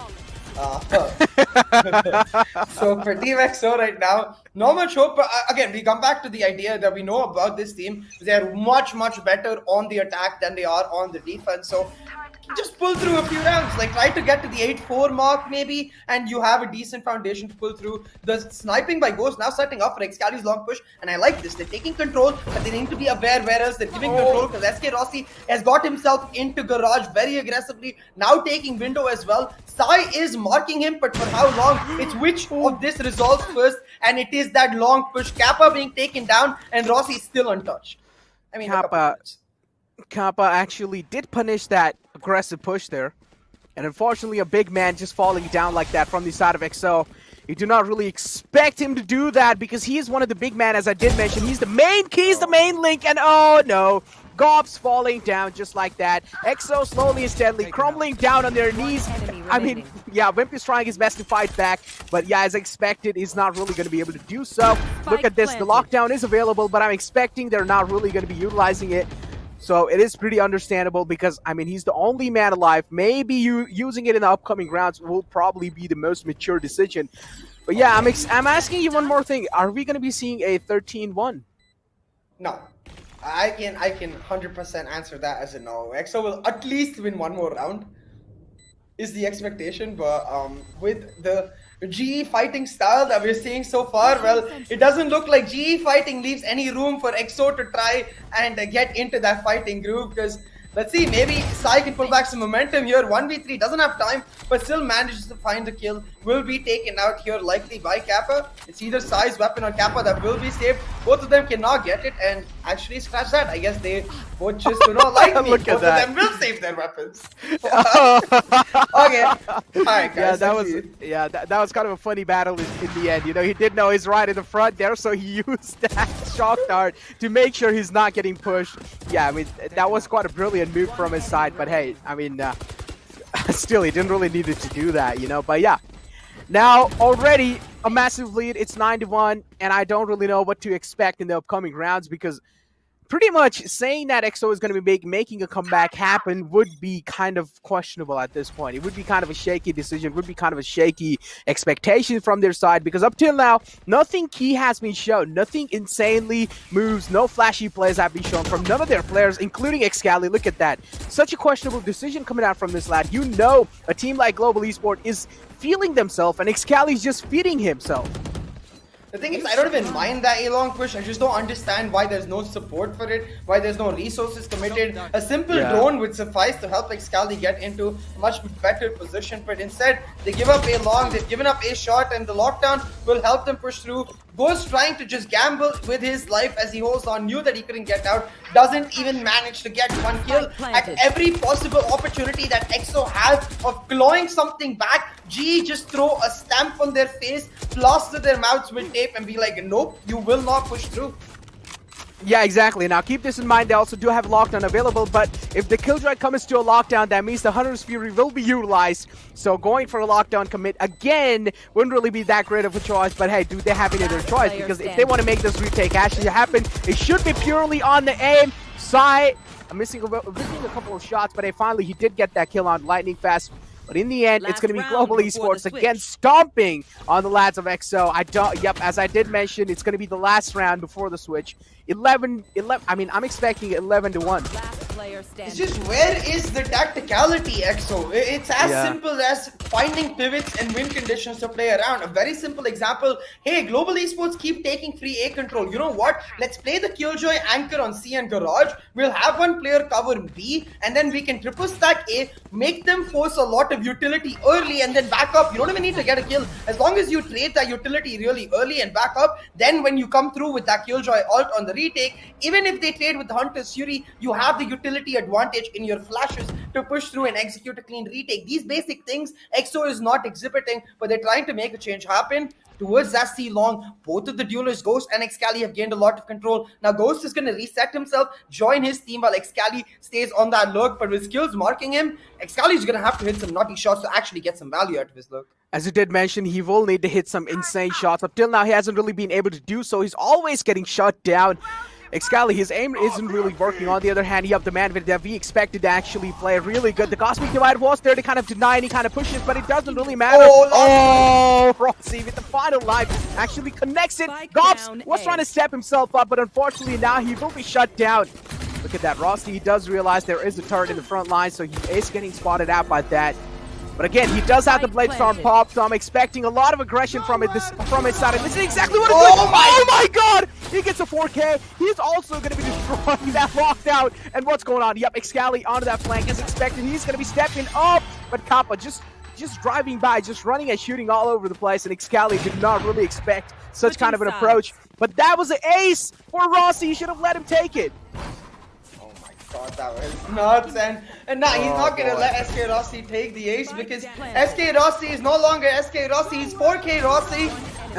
So for Team EXO right now, not much hope. Again, we come back to the idea that we know about this team. They're much, much better on the attack than they are on the defense. So just pull through a few rounds, like try to get to the 8-4 mark maybe, and you have a decent foundation to pull through. The sniping by Ghost now setting up for Excali's long push, and I like this. They're taking control, but they need to be aware where else they're giving control, because SK Rossi has got himself into Garage very aggressively, now taking window as well. Sai is marking him, but for how long? It's which of this resolves first, and it is that long push. Kappa being taken down, and Rossi is still untouched. I mean, Kappa actually did punish that aggressive push there, and unfortunately a big man just falling down like that from the side of EXO. You do not really expect him to do that, because he is one of the big men, as I did mention. He's the main key, he's the main link, and oh no, Gobs falling down just like that. EXO slowly and steadily crumbling down on their knees. I mean, yeah, Wimp is trying his best to fight back, but yeah, as expected, he's not really going to be able to do so. Look at this, the lockdown is available, but I'm expecting they're not really going to be utilizing it. So it is pretty understandable, because, I mean, he's the only man alive. Maybe using it in the upcoming rounds will probably be the most mature decision. But yeah, I'm asking you one more thing. Are we going to be seeing a 13-1? No. I can 100% answer that as a no. EXO will at least win one more round, is the expectation. But with the GE fighting style that we're seeing so far, well, it doesn't look like GE fighting leaves any room for EXO to try and get into that fighting groove, because let's see, maybe Sai can pull back some momentum here. 1v3, doesn't have time, but still manages to find the kill. Will be taken out here likely by Kappa. It's either Sai's weapon or Kappa that will be saved. both of them cannot get it, and actually scratch that. I guess they both just do not like me. Look at Both that. of them will save their weapons. Okay, all right, Yeah, guys. that let's was see. that was kind of a funny battle in the end. You know, he did know he's right in the front there, so he used that shock dart to make sure he's not getting pushed. Yeah, I mean that was quite a brilliant move from his side. But hey, I mean, still he didn't really need to do that, you know. But yeah, now already a massive lead. It's 9-1, and I don't really know what to expect in the upcoming rounds because pretty much saying that EXO is going to be making a comeback happen would be kind of questionable at this point. It would be kind of a shaky decision, would be kind of a shaky expectation from their side because up till now, nothing key has been shown. Nothing insanely moves, no flashy plays have been shown from none of their players, including Excali. Look at that. Such a questionable decision coming out from this lad. You know a team like Global Esport is feeling themselves and Excali is just feeding himself. The thing is, I don't even mind that A-long push. I just don't understand why there's no support for it, why there's no resources committed. A simple drone would suffice to help Excali get into a much better position, but instead, they give up A-long, they've given up A-short, and the lockdown will help them push through. Ghost trying to just gamble with his life as he holds on, knew that he couldn't get out, doesn't even manage to get one kill. At every possible opportunity that EXO has of clawing something back, G just throw a stamp on their face, plaster their mouths with tape and be like, nope, you will not push through. Yeah, exactly. Now, keep this in mind. They also do have lockdown available, but if the Killjoy comes to a lockdown, that means the Hunter's Fury will be utilized. So going for a lockdown commit again wouldn't really be that great of a choice, but hey, do they have any other choice? Because if they want to make this retake actually happen, it should be purely on the aim. Sai, missing a couple of shots, but hey, finally he did get that kill on Lightning Fast. But in the end, it's going to be Global Esports again stomping on the lads of EXO. As I did mention, it's going to be the last round before the switch. 11, I mean, I'm expecting 11-1. It's just, where is the tacticality, EXO? It's as simple as finding pivots and win conditions to play around. A very simple example, hey, Global Esports keep taking free A control. You know what? Let's play the Killjoy anchor on C and Garage. We'll have one player cover B, and then we can triple stack A, make them force a lot of utility early, and then back up. You don't even need to get a kill. As long as you trade that utility really early and back up, then when you come through with that Killjoy ult on the retake, even if they trade with the Hunter's Fury, you have the utility advantage in your flashes to push through and execute a clean retake. These basic things EXO is not exhibiting, but they're trying to make a change happen. Towards that C-long, both of the duelists, Ghost and Excali, have gained a lot of control. Now Ghost is going to reset himself, join his team while Excali stays on that lurk, but with skills marking him, Excali is going to have to hit some naughty shots to actually get some value out of his lurk. As you did mention, he will need to hit some insane shots. Up till now, he hasn't really been able to do so. He's always getting shut down. Excali, his aim isn't really working. On the other hand, he have the man that we expected to actually play really good. The Cosmic Divide was there to kind of deny any kind of pushes, but it doesn't really matter. Oh, Rossi with the final life actually connects it. Gops was trying to step himself up, but unfortunately now he will be shut down. Look at that, Rossi, he does realize there is a turret in the front line, so he is getting spotted out by that. But again, he does have the Blade Storm pop, so I'm expecting a lot of aggression from his side. And this is exactly what it's doing. Oh my god! He gets a 4K. He's also going to be destroying that lockdown. And what's going on? Yep, Excali onto that flank as expected. He's going to be stepping up. But Kappa just driving by, just running and shooting all over the place. And Excali did not really expect such kind of an approach. But that was an ace for Rossi. You should have let him take it. God, that was nuts, and now he's not gonna let SK Rossi take the ace because SK Rossi is no longer SK Rossi, he's 4K Rossi.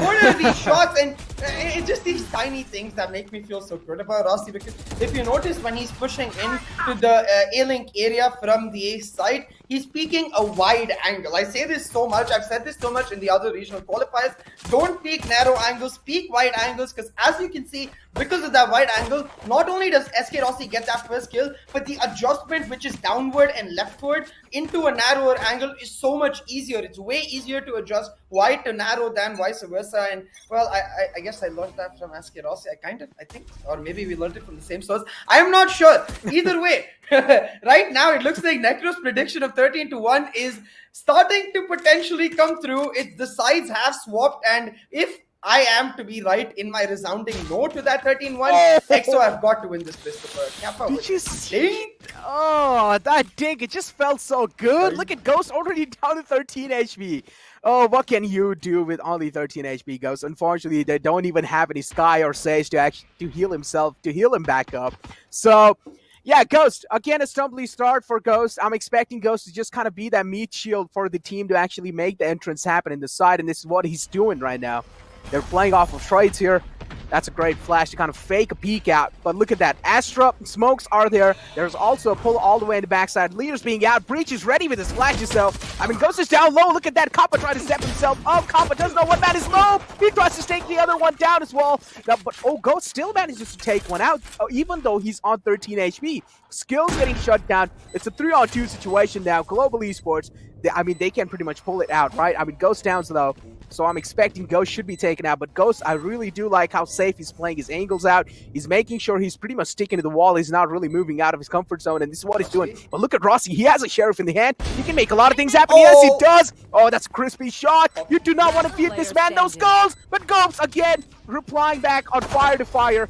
What are these shots? And it's just these tiny things that make me feel so good about Rossi, because if you notice when he's pushing into the A-Link area from the ace side, he's peeking a wide angle. I say this so much, I've said this so much in the other regional qualifiers. Don't peek narrow angles, peek wide angles, because as you can see, because of that wide angle, not only does SK Rossi get that first kill, but the adjustment which is downward and leftward into a narrower angle is so much easier. It's way easier to adjust wide to narrow than vice versa. And well, I guess I learned that from SK Rossi. I think, or maybe we learned it from the same source. I'm not sure. Either way, right now it looks like Necro's prediction of 13-1 is starting to potentially come through. The sides have swapped, and if I am to be right in my resounding no to that 13-1. EXO have got to win this pistol first. Kappa Did with you the see? dink. Oh, that dink, it just felt so good. Look at Ghost already down to 13 HP. Oh, what can you do with only 13 HP, Ghost? Unfortunately, they don't even have any Sky or Sage to actually heal him back up. So, yeah, Ghost, again, a stumbly start for Ghost. I'm expecting Ghost to just kind of be that meat shield for the team to actually make the entrance happen in the side, and this is what he's doing right now. They're playing off of trades here. That's a great flash to kind of fake a peek out. But look at that. Astra, smokes are there. There's also a pull all the way in the backside. Leaders being out. Breach is ready with his flashes, though. I mean, Ghost is down low. Look at that. Kappa trying to step himself up. Kappa doesn't know what man is low. He tries to take the other one down as well. Now, but, Ghost still manages to take one out, even though he's on 13 HP. Skills getting shut down. It's a 3-on-2 situation now. Global Esports, they can pretty much pull it out, right? I mean, Ghost downs, though. So I'm expecting Ghost should be taken out. But Ghost, I really do like how safe he's playing his angles out. He's making sure he's pretty much sticking to the wall. He's not really moving out of his comfort zone. And this is what he's doing. But look at Rossi. He has a Sheriff in the hand. He can make a lot of things happen. Yes, he does. Oh, that's a crispy shot. You do not want to feed this man those goals. But Ghost, again, replying back on fire to fire.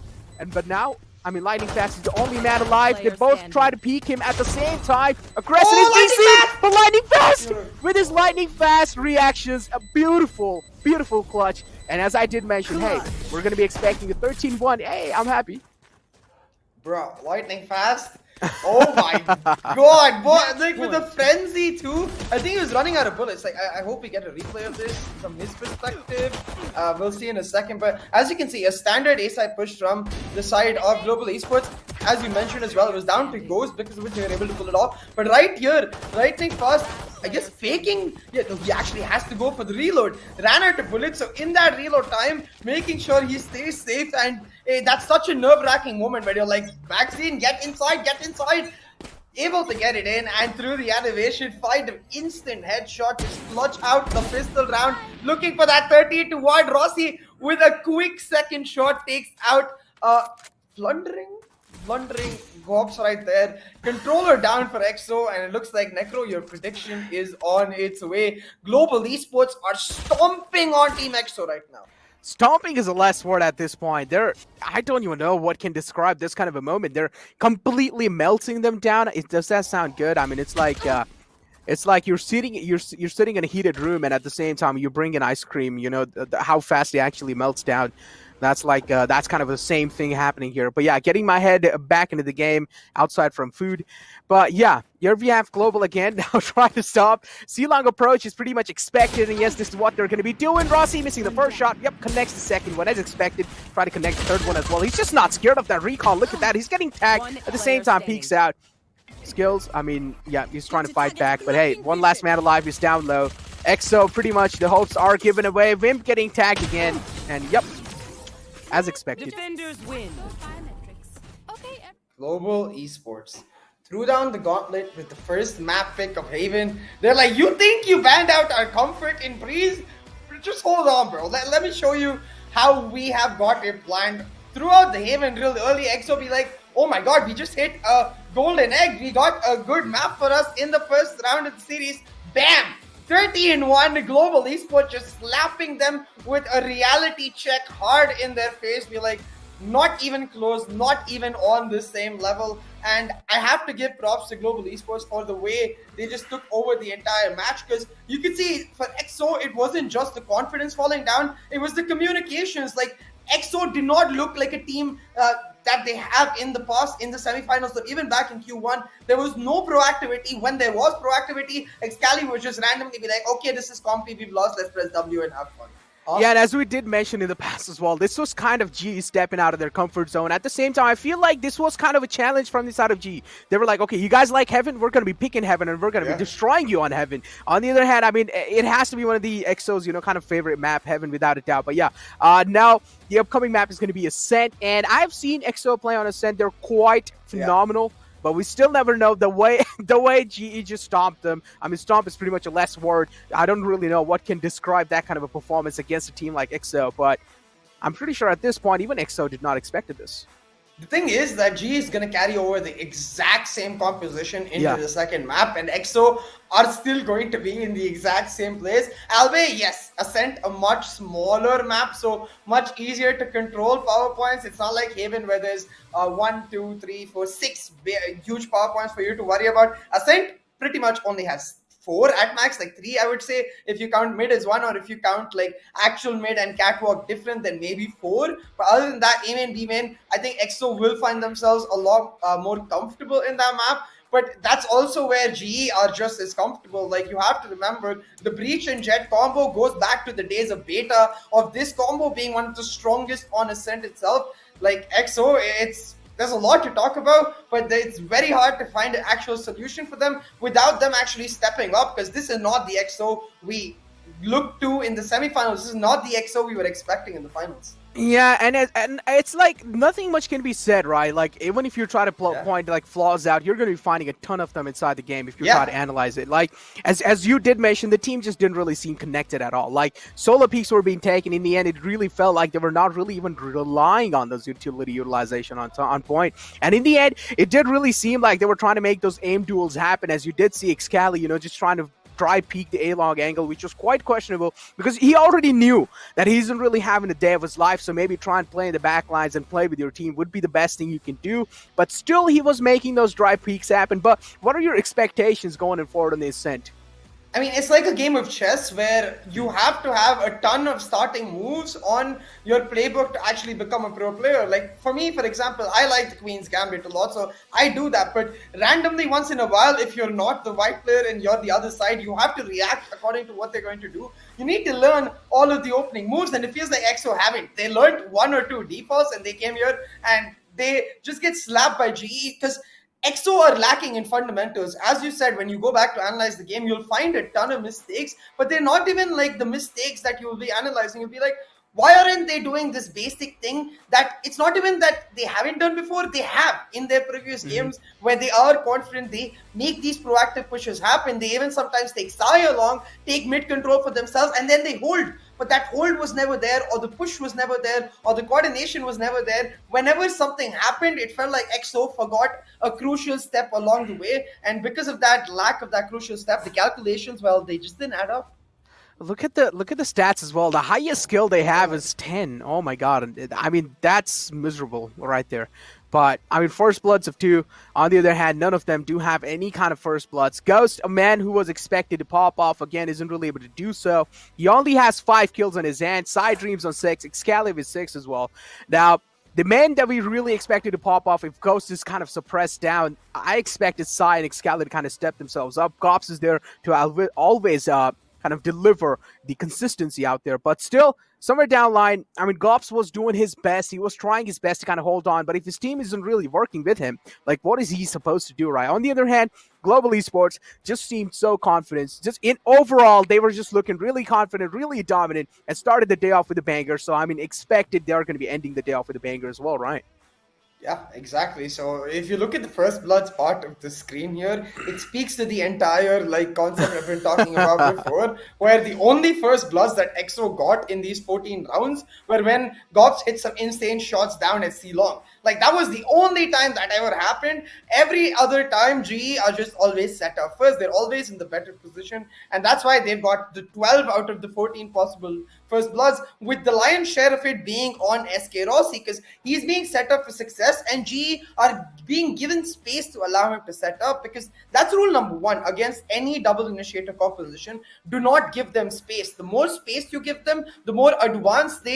But now, I mean, Lightning Fast is the only man alive. They both try to peek him at the same time. Aggressive is DC, but Lightning Fast with his Lightning Fast reactions. A beautiful, beautiful clutch. And as I did mention, hey, we're going to be expecting a 13-1. Hey, I'm happy. Bro, Lightning Fast. Oh my god, boy, like with the frenzy too. I think he was running out of bullets. Like, I hope we get a replay of this from his perspective. We'll see in a second. But as you can see, a standard A-side push from the side of Global Esports. As you mentioned as well, it was down to Ghost because of which they were able to pull it off. But right here, Lightning Fast, I guess faking. Yeah, no, he actually has to go for the reload. Ran out of bullets, so in that reload time, making sure he stays safe. And that's such a nerve-wracking moment where you're like, vaccine, get inside, get inside. Able to get it in, and through the animation, find an instant headshot, just clutch out the pistol round, looking for that 30 to wide. Rossi with a quick second shot takes out blundering Gops right there. Controller down for EXO, and it looks like Necro, your prediction is on its way. Global Esports are stomping on Team EXO right now. Stomping is a less word at this point. I don't even know what can describe this kind of a moment. They're completely melting them down. Does that sound good? I mean, it's like you're sitting in a heated room, and at the same time you bring in ice cream. You know how fast it actually melts down. That's like that's kind of the same thing happening here. But yeah, getting my head back into the game outside from food. But yeah, here we have Global again. Now trying to stop. C-Long approach is pretty much expected, and yes, this is what they're going to be doing. Rossi missing the first shot. Yep, connects the second one as expected. Try to connect the third one as well. He's just not scared of that recall. Look at that. He's getting tagged at the same time. Peeks out. Skills, I mean, yeah, he's trying to fight back. But hey, one last man alive is down low. EXO, pretty much the hopes are given away. Wimp getting tagged again. And yep, as expected. Defenders win. Global Esports threw down the gauntlet with the first map pick of Haven. They're like, you think you banned out our comfort in Breeze? Just hold on, bro. Let me show you how we have got it planned. Throughout the Haven real early, EXO be like, oh my god, we just hit a golden egg. We got a good map for us in the first round of the series. Bam! 30-1, Global Esports just slapping them with a reality check hard in their face. Be like, not even close, not even on the same level. And I have to give props to Global Esports for the way they just took over the entire match, because you can see for EXO, it wasn't just the confidence falling down, it was the communications. Like, EXO did not look like a team that they have in the past in the semifinals, or even back in Q1. There was no proactivity. When there was proactivity, Excalibur would just randomly be like, okay, this is compy, we've lost, let's press W and have fun. Yeah, and as we did mention in the past as well, this was kind of G stepping out of their comfort zone. At the same time, I feel like this was kind of a challenge from the side of G. They were like, okay, you guys like Heaven? We're going to be picking Heaven, and we're going to be destroying you on Heaven. On the other hand, I mean, it has to be one of the EXO's, kind of favorite map, Heaven, without a doubt. But yeah, now the upcoming map is going to be Ascent, and I've seen EXO play on Ascent. They're quite phenomenal. But we still never know the way GE just stomped them. I mean, stomp is pretty much a less word. I don't really know what can describe that kind of a performance against a team like EXO. But I'm pretty sure at this point, even EXO did not expect this. The thing is that G is going to carry over the exact same composition into the second map, and EXO are still going to be in the exact same place. Albeit, yes, Ascent, a much smaller map, so much easier to control power points. It's not like Haven where there's 1, 2, 3, 4, 6 huge power points for you to worry about. Ascent pretty much only has 4 at max, like 3 I would say, if you count mid as 1, or if you count like actual mid and catwalk different, then maybe 4. But other than that, A main, B main, I think EXO will find themselves a lot more comfortable in that map. But that's also where GE are just as comfortable. Like, you have to remember, the Breach and Jet combo goes back to the days of beta, of this combo being one of the strongest on Ascent itself. Like, EXO, there's a lot to talk about, but it's very hard to find an actual solution for them without them actually stepping up, because this is not the EXO we looked to in the semifinals. This is not the EXO we were expecting in the finals. Yeah, and it's like nothing much can be said, right? Like, even if you try to point like flaws out, you're going to be finding a ton of them inside the game if you try to analyze it. Like, as you did mention, the team just didn't really seem connected at all. Like, solo peaks were being taken. In the end, it really felt like they were not really even relying on those utility utilization on point. And in the end, it did really seem like they were trying to make those aim duels happen, as you did see Excali, just trying to try peek the A-long angle, which was quite questionable because he already knew that he isn't really having the day of his life, so maybe try and play in the back lines and play with your team would be the best thing you can do. But still, he was making those dry peaks happen. But what are your expectations going forward on the Ascent? I mean, it's like a game of chess where you have to have a ton of starting moves on your playbook to actually become a pro player. Like, for me, for example, I like the Queen's Gambit a lot, so I do that. But randomly, once in a while, if you're not the white player and you're the other side, you have to react according to what they're going to do. You need to learn all of the opening moves, and it feels like EXO haven't. They learned 1 or 2 defaults, and they came here, and they just get slapped by GE, because EXO are lacking in fundamentals. As you said, when you go back to analyze the game, you'll find a ton of mistakes, but they're not even like the mistakes that you'll be analyzing. You'll be like, why aren't they doing this basic thing that it's not even that they haven't done before? They have in their previous games where they are confident. They make these proactive pushes happen. They even sometimes take Sai along, take mid control for themselves, and then they hold. But that hold was never there, or the push was never there, or the coordination was never there. Whenever something happened, it felt like EXO forgot a crucial step along the way. And because of that lack of that crucial step, the calculations, well, they just didn't add up. Look at the stats as well. The highest skill they have is 10. Oh my god. I mean, that's miserable right there. But, I mean, first bloods of 2. On the other hand, none of them do have any kind of first bloods. Ghost, a man who was expected to pop off again, isn't really able to do so. He only has 5 kills on his hand. Side Dreams on 6. Excalibur is 6 as well. Now, the man that we really expected to pop off, if Ghost is kind of suppressed down, I expected Sai and Excalibur to kind of step themselves up. Gops is there to always kind of deliver the consistency out there. But still, somewhere down line, I mean, Gops was doing his best. He was trying his best to kind of hold on. But if his team isn't really working with him, like, what is he supposed to do, right? On the other hand, Global Esports just seemed so confident. Just in overall, they were just looking really confident, really dominant, and started the day off with a banger. So, I mean, expected they're going to be ending the day off with a banger as well, right? Yeah, exactly. So if you look at the first bloods part of the screen here, it speaks to the entire like concept I've been talking about before, where the only first bloods that EXO got in these 14 rounds were when Gops hit some insane shots down at C-Long. Like, that was the only time that ever happened. Every other time, GE are just always set up first. They're always in the better position. And that's why they've got the 12 out of the 14 possible first bloods, with the lion's share of it being on SK Rossi, because he's being set up for success, and GE are being given space to allow him to set up, because that's rule number 1 against any double initiator composition. Do not give them space. The more space you give them, the more advanced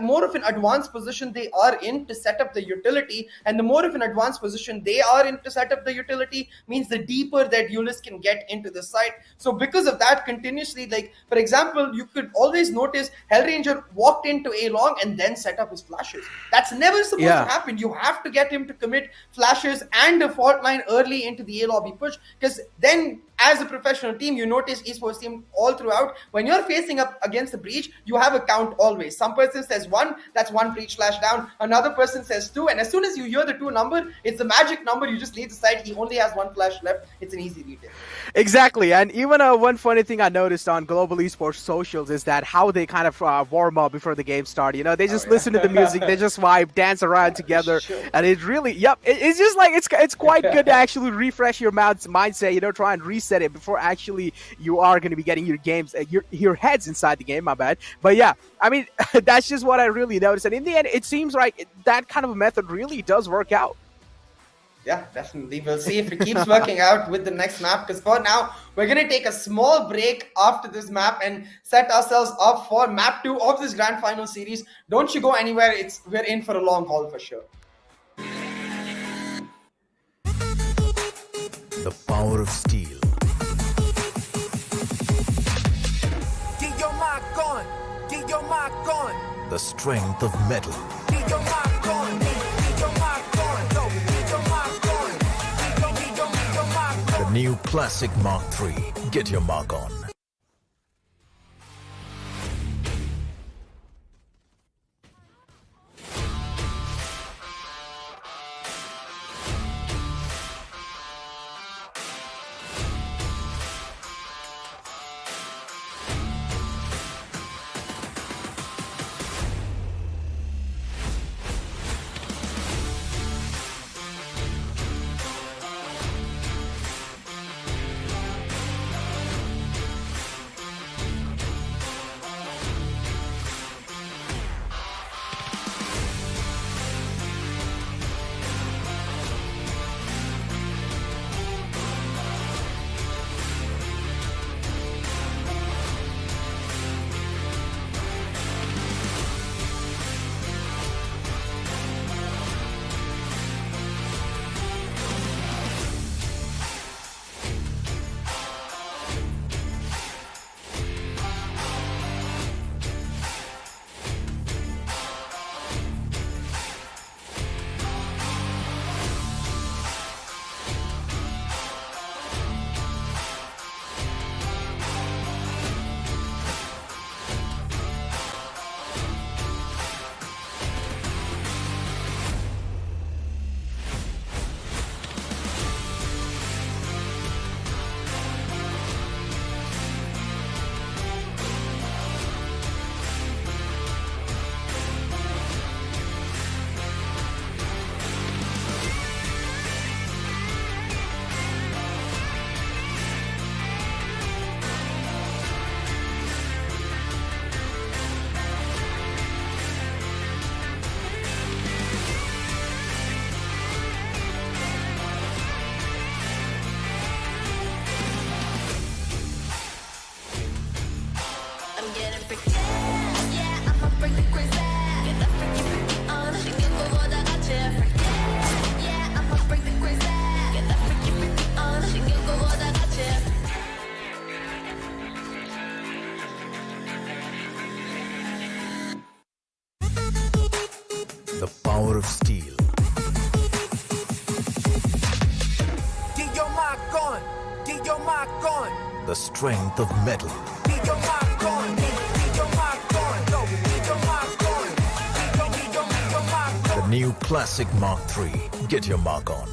more of an advanced position they are in to set up the utility, and the more of an advanced position they are in to set up the utility means the deeper that Ulyss can get into the site. So because of that, continuously, like, for example, you could always notice Hellranger walked into A-Long and then set up his flashes. That's never supposed to happen. You have to get him to commit flashes and a fault line early into the A-lobby push, because then as a professional team, you notice esports team all throughout, when you're facing up against the breach, you have a count always. Some person says 1, that's 1 breach flash down. Another person says 2, and as soon as you hear the 2 number, it's the magic number. You just leave the side. He only has 1 flash left. It's an easy retake. Exactly, and even one funny thing I noticed on Global Esports socials is that how they kind of warm up before the game start. You know, they just listen to the music, they just vibe, dance around together, and it really, it's just like it's quite good to actually refresh your mindset. You know, try and reset it before actually you are going to be getting your games, your heads inside the game. My bad, but yeah, I mean that's just what I really noticed, and in the end, it seems like that kind of a method really does work out. Yeah, definitely. We'll see if it keeps working out with the next map, because for now, we're going to take a small break after this map and set ourselves up for map 2 of this Grand Final series. Don't you go anywhere. We're in for a long haul for sure. The power of steel. Get your mark on. Get your mark on. The strength of metal. Get your mark on. Get your mark on. Go. Get your mark on. Get your mark on. The new Classic Mark III. Get your mark on. The power of steel. Get your mark on. Get your mark on. The strength of metal. Get your mark on. Get your mark on. Go. Get your mark on. Get your mark on. The new Classic Mark III. Get your mark on.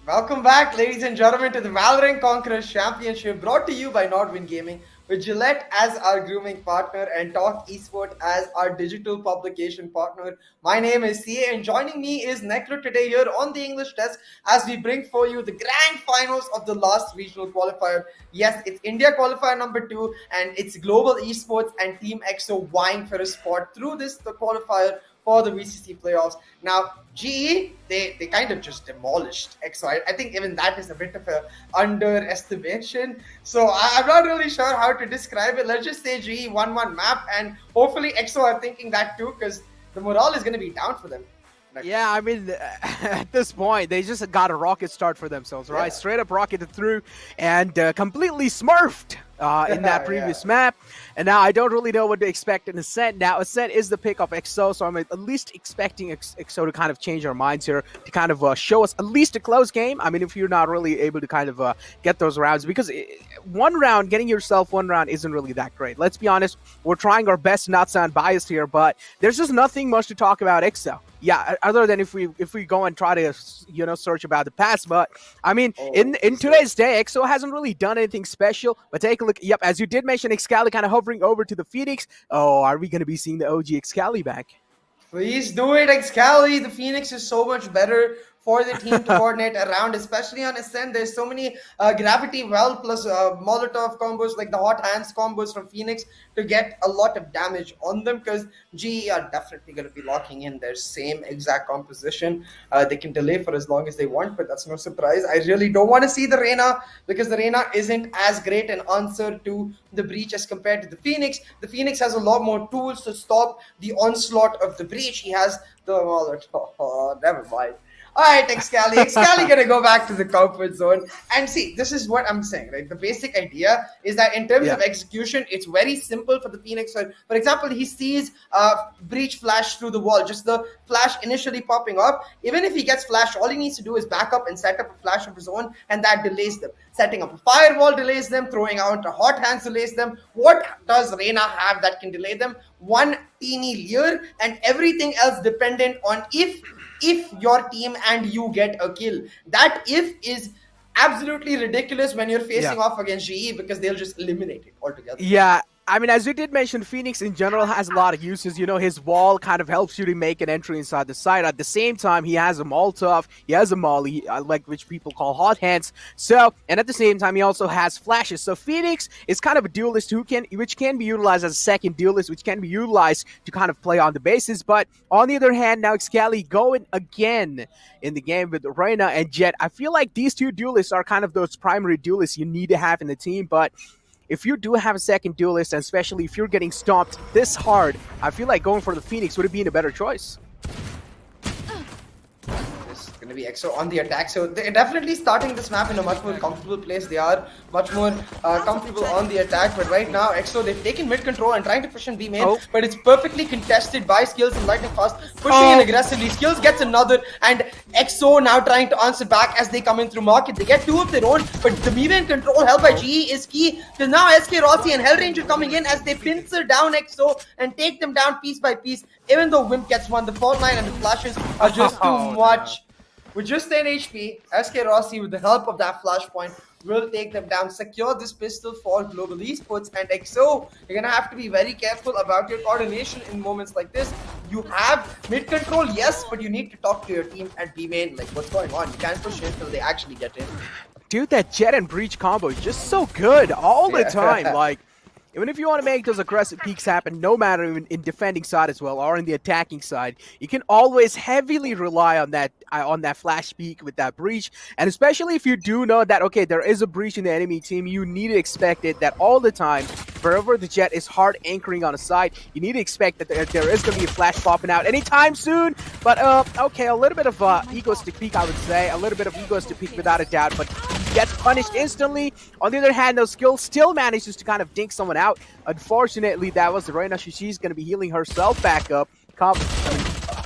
Welcome back, ladies and gentlemen, to the Valorant Conquerors Championship, brought to you by NODWIN Gaming, with Gillette as our grooming partner and Talk Esports as our digital publication partner. My name is CA, and joining me is Necro today here on the English test as we bring for you the grand finals of the last regional qualifier. Yes, it's India Qualifier number 2, and it's Global Esports and Team EXO vying for a spot through the qualifier for the VCC playoffs. Now, GE, they kind of just demolished EXO. I think even that is a bit of an underestimation. So I'm not really sure how to describe it. Let's just say GE won one map, and hopefully EXO are thinking that too, because the morale is going to be down for them. Yeah, I mean, at this point, they just got a rocket start for themselves, right? Yeah. Straight up rocketed through and completely smurfed in that previous map. And now I don't really know what to expect in Ascent. Now, Ascent is the pick of EXO, so I'm at least expecting EXO to kind of change our minds here, to kind of show us at least a close game. I mean, if you're not really able to kind of get those rounds, because getting yourself one round isn't really that great. Let's be honest, we're trying our best to not sound biased here, but there's just nothing much to talk about EXO. yeah, other than if we go and try to search about the past, but I mean in today's day, EXO hasn't really done anything special. But take a look. Yep, as you did mention, Excali kind of hovering over to the Phoenix. Oh, are we going to be seeing the OG Excali back? Please do it, Excali. The Phoenix is so much better for the team to coordinate around, especially on Ascent. There's so many gravity well plus Molotov combos, like the hot hands combos from Phoenix, to get a lot of damage on them, because GE are definitely going to be locking in their same exact composition. They can delay for as long as they want, but that's no surprise. I really don't want to see the Reyna, because the Reyna isn't as great an answer to the Breach as compared to the Phoenix. The Phoenix has a lot more tools to stop the onslaught of the Breach. He has the Molotov. Oh, never mind. All right, Excali. Excali gonna go back to the comfort zone. And see, this is what I'm saying, right? The basic idea is that in terms of execution, it's very simple for the Phoenix. So, for example, he sees Breach flash through the wall, just the flash initially popping up. Even if he gets flashed, all he needs to do is back up and set up a flash of his own, and that delays them. Setting up a firewall delays them. Throwing out a hot hands delays them. What does Reyna have that can delay them? One teeny leer, and everything else dependent on if your team and you get a kill. That if is absolutely ridiculous when you're facing off against GE, because they'll just eliminate it altogether. Yeah, I mean, as you did mention, Phoenix in general has a lot of uses. His wall kind of helps you to make an entry inside the site. At the same time, he has a Molotov, he has a Molly, like which people call hot hands. So, and at the same time, he also has flashes. So Phoenix is kind of a duelist which can be utilized as a second duelist, which can be utilized to kind of play on the bases. But on the other hand, now Excali going again in the game with Reyna and Jet. I feel like these two duelists are kind of those primary duelists you need to have in the team, but if you do have a second duelist, and especially if you're getting stomped this hard, I feel like going for the Phoenix would have been a better choice. This is going to be EXO on the attack. So they're definitely starting this map in a much more comfortable place. They are much more comfortable on the attack. But right now, EXO, they've taken mid control and trying to push in B main. But it's perfectly contested by Skills and Lightning Fast. Pushing in aggressively. Skills gets another. And EXO now trying to answer back as they come in through market. They get two of their own. But the B main control held by GE is key. Because now SK Rossi and Hellranger coming in as they pincer down EXO and take them down piece by piece. Even though Wimp gets one, the fault line and the flashes are just too much. With just 10 HP, SK Rossi, with the help of that flashpoint, will take them down. Secure this pistol for Global Esports. And EXO, you're going to have to be very careful about your coordination in moments like this. You have mid control, yes, but you need to talk to your team at B main. Like, what's going on? You can't push in until they actually get in. Dude, that Jet and Breach combo is just so good all the time. Like, even if you want to make those aggressive peaks happen, no matter in defending side as well or in the attacking side, you can always heavily rely on that flash peak with that Breach. And especially if you do know that, okay, there is a Breach in the enemy team, you need to expect it that all the time, wherever the Jet is hard anchoring on a side, you need to expect that there is going to be a flash popping out anytime soon. But, okay, a little bit of egoistic peak, I would say. A little bit of egoistic peak without a doubt, but gets punished instantly. On the other hand, those skills still manages to kind of dink someone out. Unfortunately, that was the Reyna. She's going to be healing herself back up.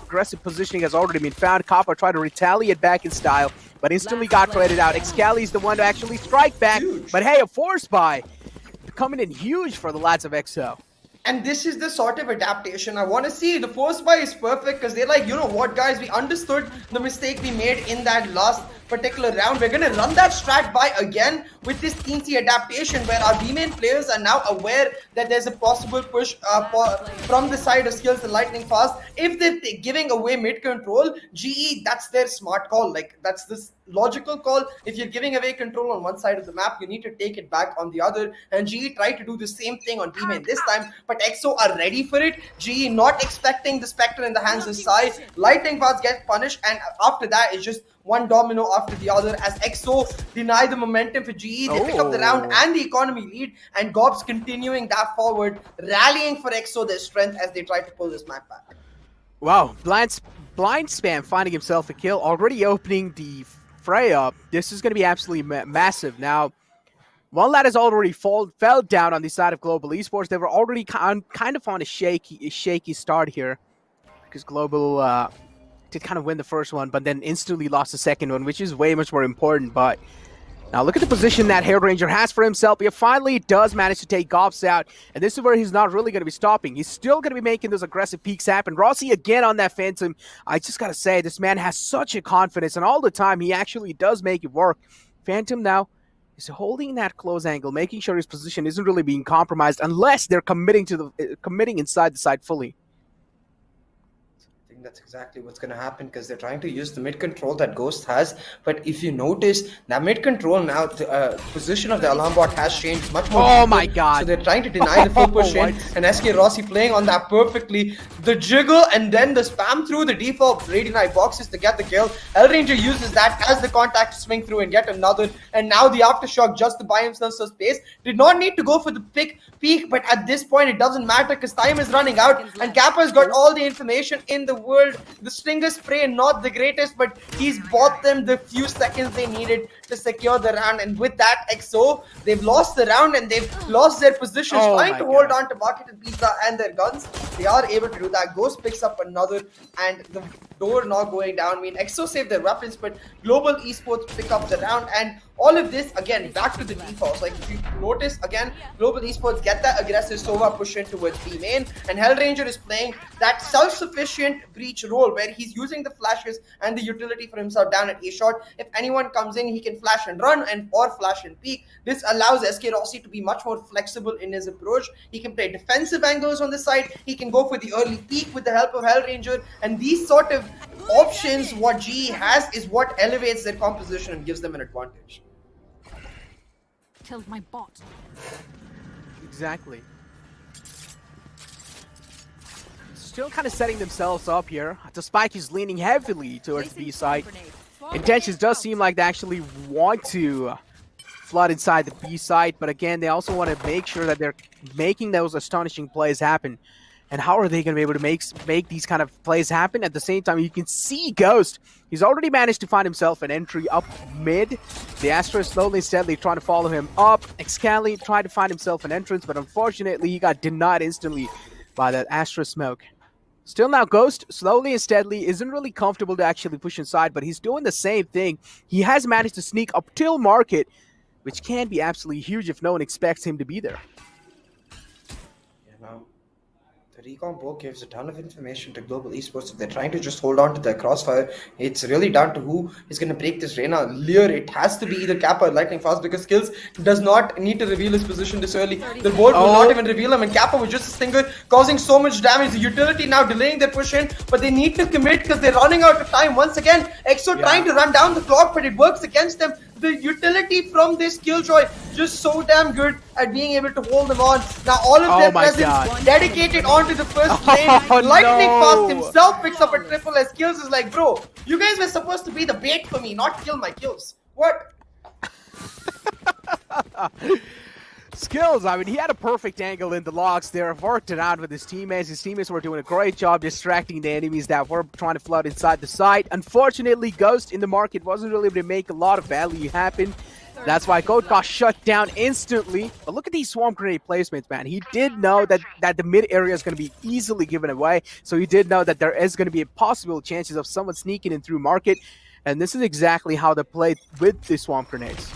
Aggressive positioning has already been found. Kappa tried to retaliate back in style, but instantly got traded out. Excali is the one to actually strike back. But hey, a force buy coming in huge for the lads of EXO. And this is the sort of adaptation I want to see. The force buy is perfect because they're like, you know what, guys, we understood the mistake we made in that last particular round. We're going to run that strat by again with this teensy adaptation where our B-main players are now aware that there's a possible push from the side of Skills and Lightning Fast. If they're giving away mid control, GE, that's their smart call. Like, that's this logical call. If you're giving away control on one side of the map, you need to take it back on the other. And GE tried to do the same thing on B-main this time, but EXO are ready for it. GE not expecting the Spectre in the hands of Sai. Lightning Fast get punished, and after that, it's just one domino after the other as EXO deny the momentum for GE. They pick up the round and the economy lead, and Gobs continuing that forward, rallying for EXO their strength as they try to pull this map back. Wow, blind spam finding himself a kill, already opening the fray up. This is going to be absolutely massive. Now, one lad has already fell down on the side of Global Esports. They were already kind of on a shaky start here because Global did kind of win the first one, but then instantly lost the second one, which is way much more important. But Now look at the position that Hair Ranger has for himself. He finally does manage to take Gops out, and this is where he's not really going to be stopping. He's still going to be making those aggressive peeks happen. Rossi again on that Phantom. I just got to say, this man has such a confidence, and all the time he actually does make it work. Phantom now is holding that close angle, making sure his position isn't really being compromised unless they're committing inside the side fully. That's exactly what's going to happen, because they're trying to use the mid control that Ghost has. But if you notice, that mid control now, the position of the alarm bot has changed much more. Oh my god. So they're trying to deny the full push in, and SK Rossi playing on that perfectly. The jiggle and then the spam through the default Radiant Eye boxes to get the kill. Hellranger uses that as the contact to swing through and get another. And now the aftershock just to buy himself some space. Did not need to go for the peak, but at this point it doesn't matter because time is running out, and Kappa has got all the information in the world. The Stinger Spray, not the greatest, but he's bought them the few seconds they needed to secure the round. And with that, XO, they've lost the round and they've lost their positions, trying to hold on to Market and Pizza and their guns. They are able to do that. Ghost picks up another, and the door not going down. I mean, XO saved their weapons, but Global Esports pick up the round. And all of this, again, back to the defaults. Like, if you notice, again, Global Esports get that aggressive Sova push in towards B main, and Hellranger is playing that self-sufficient breach role where he's using the flashes and the utility for himself down at A shot. If anyone comes in, he can flash and run or flash and peek. This allows SK Rossi to be much more flexible in his approach. He can play defensive angles on the side. He can go for the early peek with the help of Hellranger, and these sort of options what GE has is what elevates their composition and gives them an advantage. Killed my bot. Exactly. Still kind of setting themselves up here. The Spike is leaning heavily towards B side. Intentions does seem like they actually want to flood inside the B side, but again, they also want to make sure that they're making those astonishing plays happen. And how are they going to be able to make these kind of plays happen? At the same time, you can see Ghost. He's already managed to find himself an entry up mid. The Astra is slowly and steadily trying to follow him up. Excali tried to find himself an entrance, but unfortunately, he got denied instantly by that Astra smoke. Still now, Ghost, slowly and steadily, isn't really comfortable to actually push inside, but he's doing the same thing. He has managed to sneak up till Market, which can be absolutely huge if no one expects him to be there. The recon poke gives a ton of information to Global Esports. If they're trying to just hold on to their crossfire, it's really down to who is going to break this Reyna. Lear, it has to be either Kappa or Lightning Fast, because Skills does not need to reveal his position this early. The board will not even reveal him, and Kappa with just a stinger causing so much damage. The utility now delaying their push in, but they need to commit because they're running out of time. Once again, EXO trying to run down the clock, but it works against them. The utility from this Killjoy just so damn good at being able to hold them on. Now all of their presence dedicated onto the first lane. Lightning Fast himself picks up a triple as Kills is like, bro, you guys were supposed to be the bait for me, not kill my kills. What? Skills, I mean, he had a perfect angle in the logs there, worked it out with his teammates. His teammates were doing a great job distracting the enemies that were trying to flood inside the site. Unfortunately, Ghost in the Market wasn't really able to make a lot of value happen. That's why Goat got shut down instantly. But look at these swarm grenade placements, man. He did know that the mid area is going to be easily given away. So he did know that there is going to be possible chances of someone sneaking in through Market. And this is exactly how they played with the swarm grenades.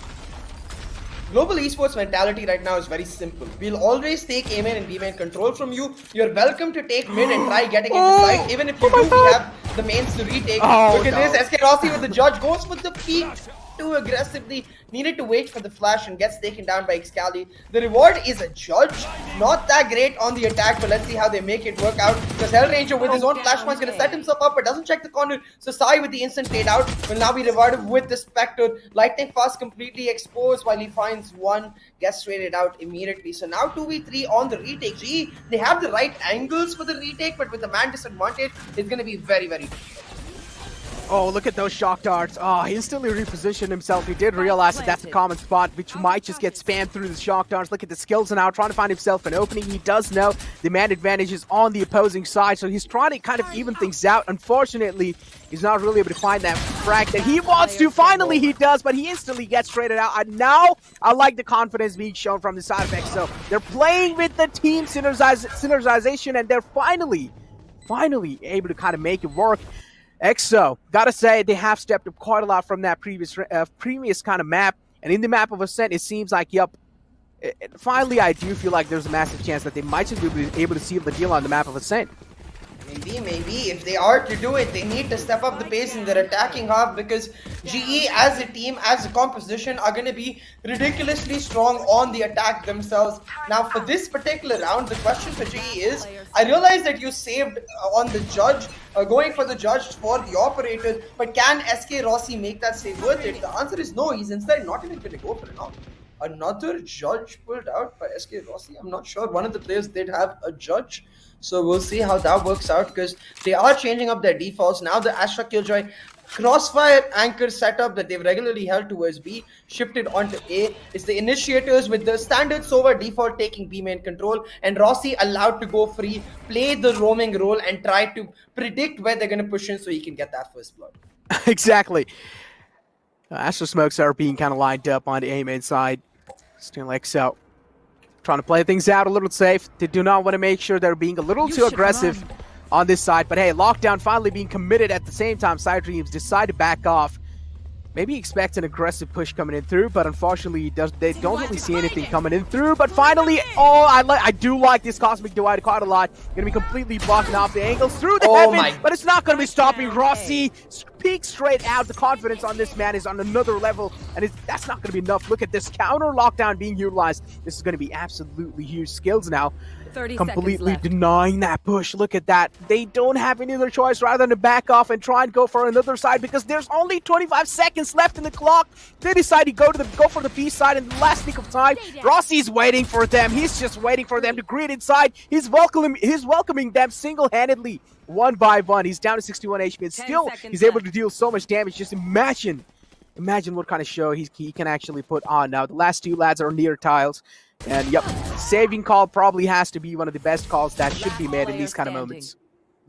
Global Esports mentality right now is very simple. We'll always take A main and B main control from you. You're welcome to take mid and try getting into side. Even if you do, we have the mains to retake. Look at this, SK Rossi with the judge goes for the peak too aggressively. Needed to wait for the flash and gets taken down by Excali. The reward is a judge. Not that great on the attack, but let's see how they make it work out. Because Hellranger with his own flash point is going to set himself up, but doesn't check the corner. So Sai with the instant fade out will now be rewarded with the Spectre. Lightning Fast completely exposed while he finds one, gets traded out immediately. So now 2v3 on the retake. Gee, they have the right angles for the retake, but with the man disadvantage, it's going to be very, very difficult. Oh, look at those shock darts. Oh, he instantly repositioned himself. He did realize that that's a common spot, which might just get spammed through the shock darts. Look at the skills now, trying to find himself an opening. He does know the man advantage is on the opposing side, so he's trying to kind of even things out. Unfortunately, he's not really able to find that frag that he wants to. Finally, he does, but he instantly gets traded out. And now, I like the confidence being shown from the side of EXO. They're playing with the team synergization, and they're finally able to kind of make it work. EXO, gotta say, they have stepped up quite a lot from that previous kind of map. And in the map of Ascent, it seems like, finally I do feel like there's a massive chance that they might just be able to seal the deal on the map of Ascent. Maybe. If they are to do it, they need to step up the pace in their attacking half because GE as a team, as a composition, are going to be ridiculously strong on the attack themselves. Now, for this particular round, the question for GE is, I realize that you saved on the judge, going for the judge for the operator, but can SK Rossi make that save worth it? The answer is no. He's instead not even going to go for it now. Another judge pulled out by SK Rossi. I'm not sure. One of the players did have a judge. So we'll see how that works out because they are changing up their defaults. Now the Astra Killjoy crossfire anchor setup that they've regularly held towards B shifted onto A. It's the initiators with the standard Sova default taking B main control and Rossi allowed to go free, play the roaming role and try to predict where they're going to push in so he can get that first blood. Exactly. Astra smokes are being kind of lined up on the A main side. Still like so. Trying to play things out a little safe. They do not want to make sure they're being a little too aggressive on this side. But hey, Lockdown finally being committed at the same time. Side Dreams decide to back off. Maybe expect an aggressive push coming in through, but unfortunately they don't really see anything coming in through. But finally, I do like this Cosmic Divide quite a lot. Going to be completely blocking off the angles through the heaven, but it's not going to be stopping Rossi. Peek straight out. The confidence on this man is on another level, and that's not going to be enough. Look at this counter lockdown being utilized. This is going to be absolutely huge skills now. 30 completely denying that push. Look at that. They don't have any other choice rather than to back off and try and go for another side because there's only 25 seconds left in the clock. They decide to go for the B side in the last nick of time. Rossi's waiting for them. He's just waiting for them to greet inside. He's welcoming them single-handedly, one by one. He's down to 61 HP and still he's able to deal so much damage. Just imagine what kind of show he can actually put on. Now the last two lads are near tiles. And yep, saving call probably has to be one of the best calls that should be made in these kind of moments.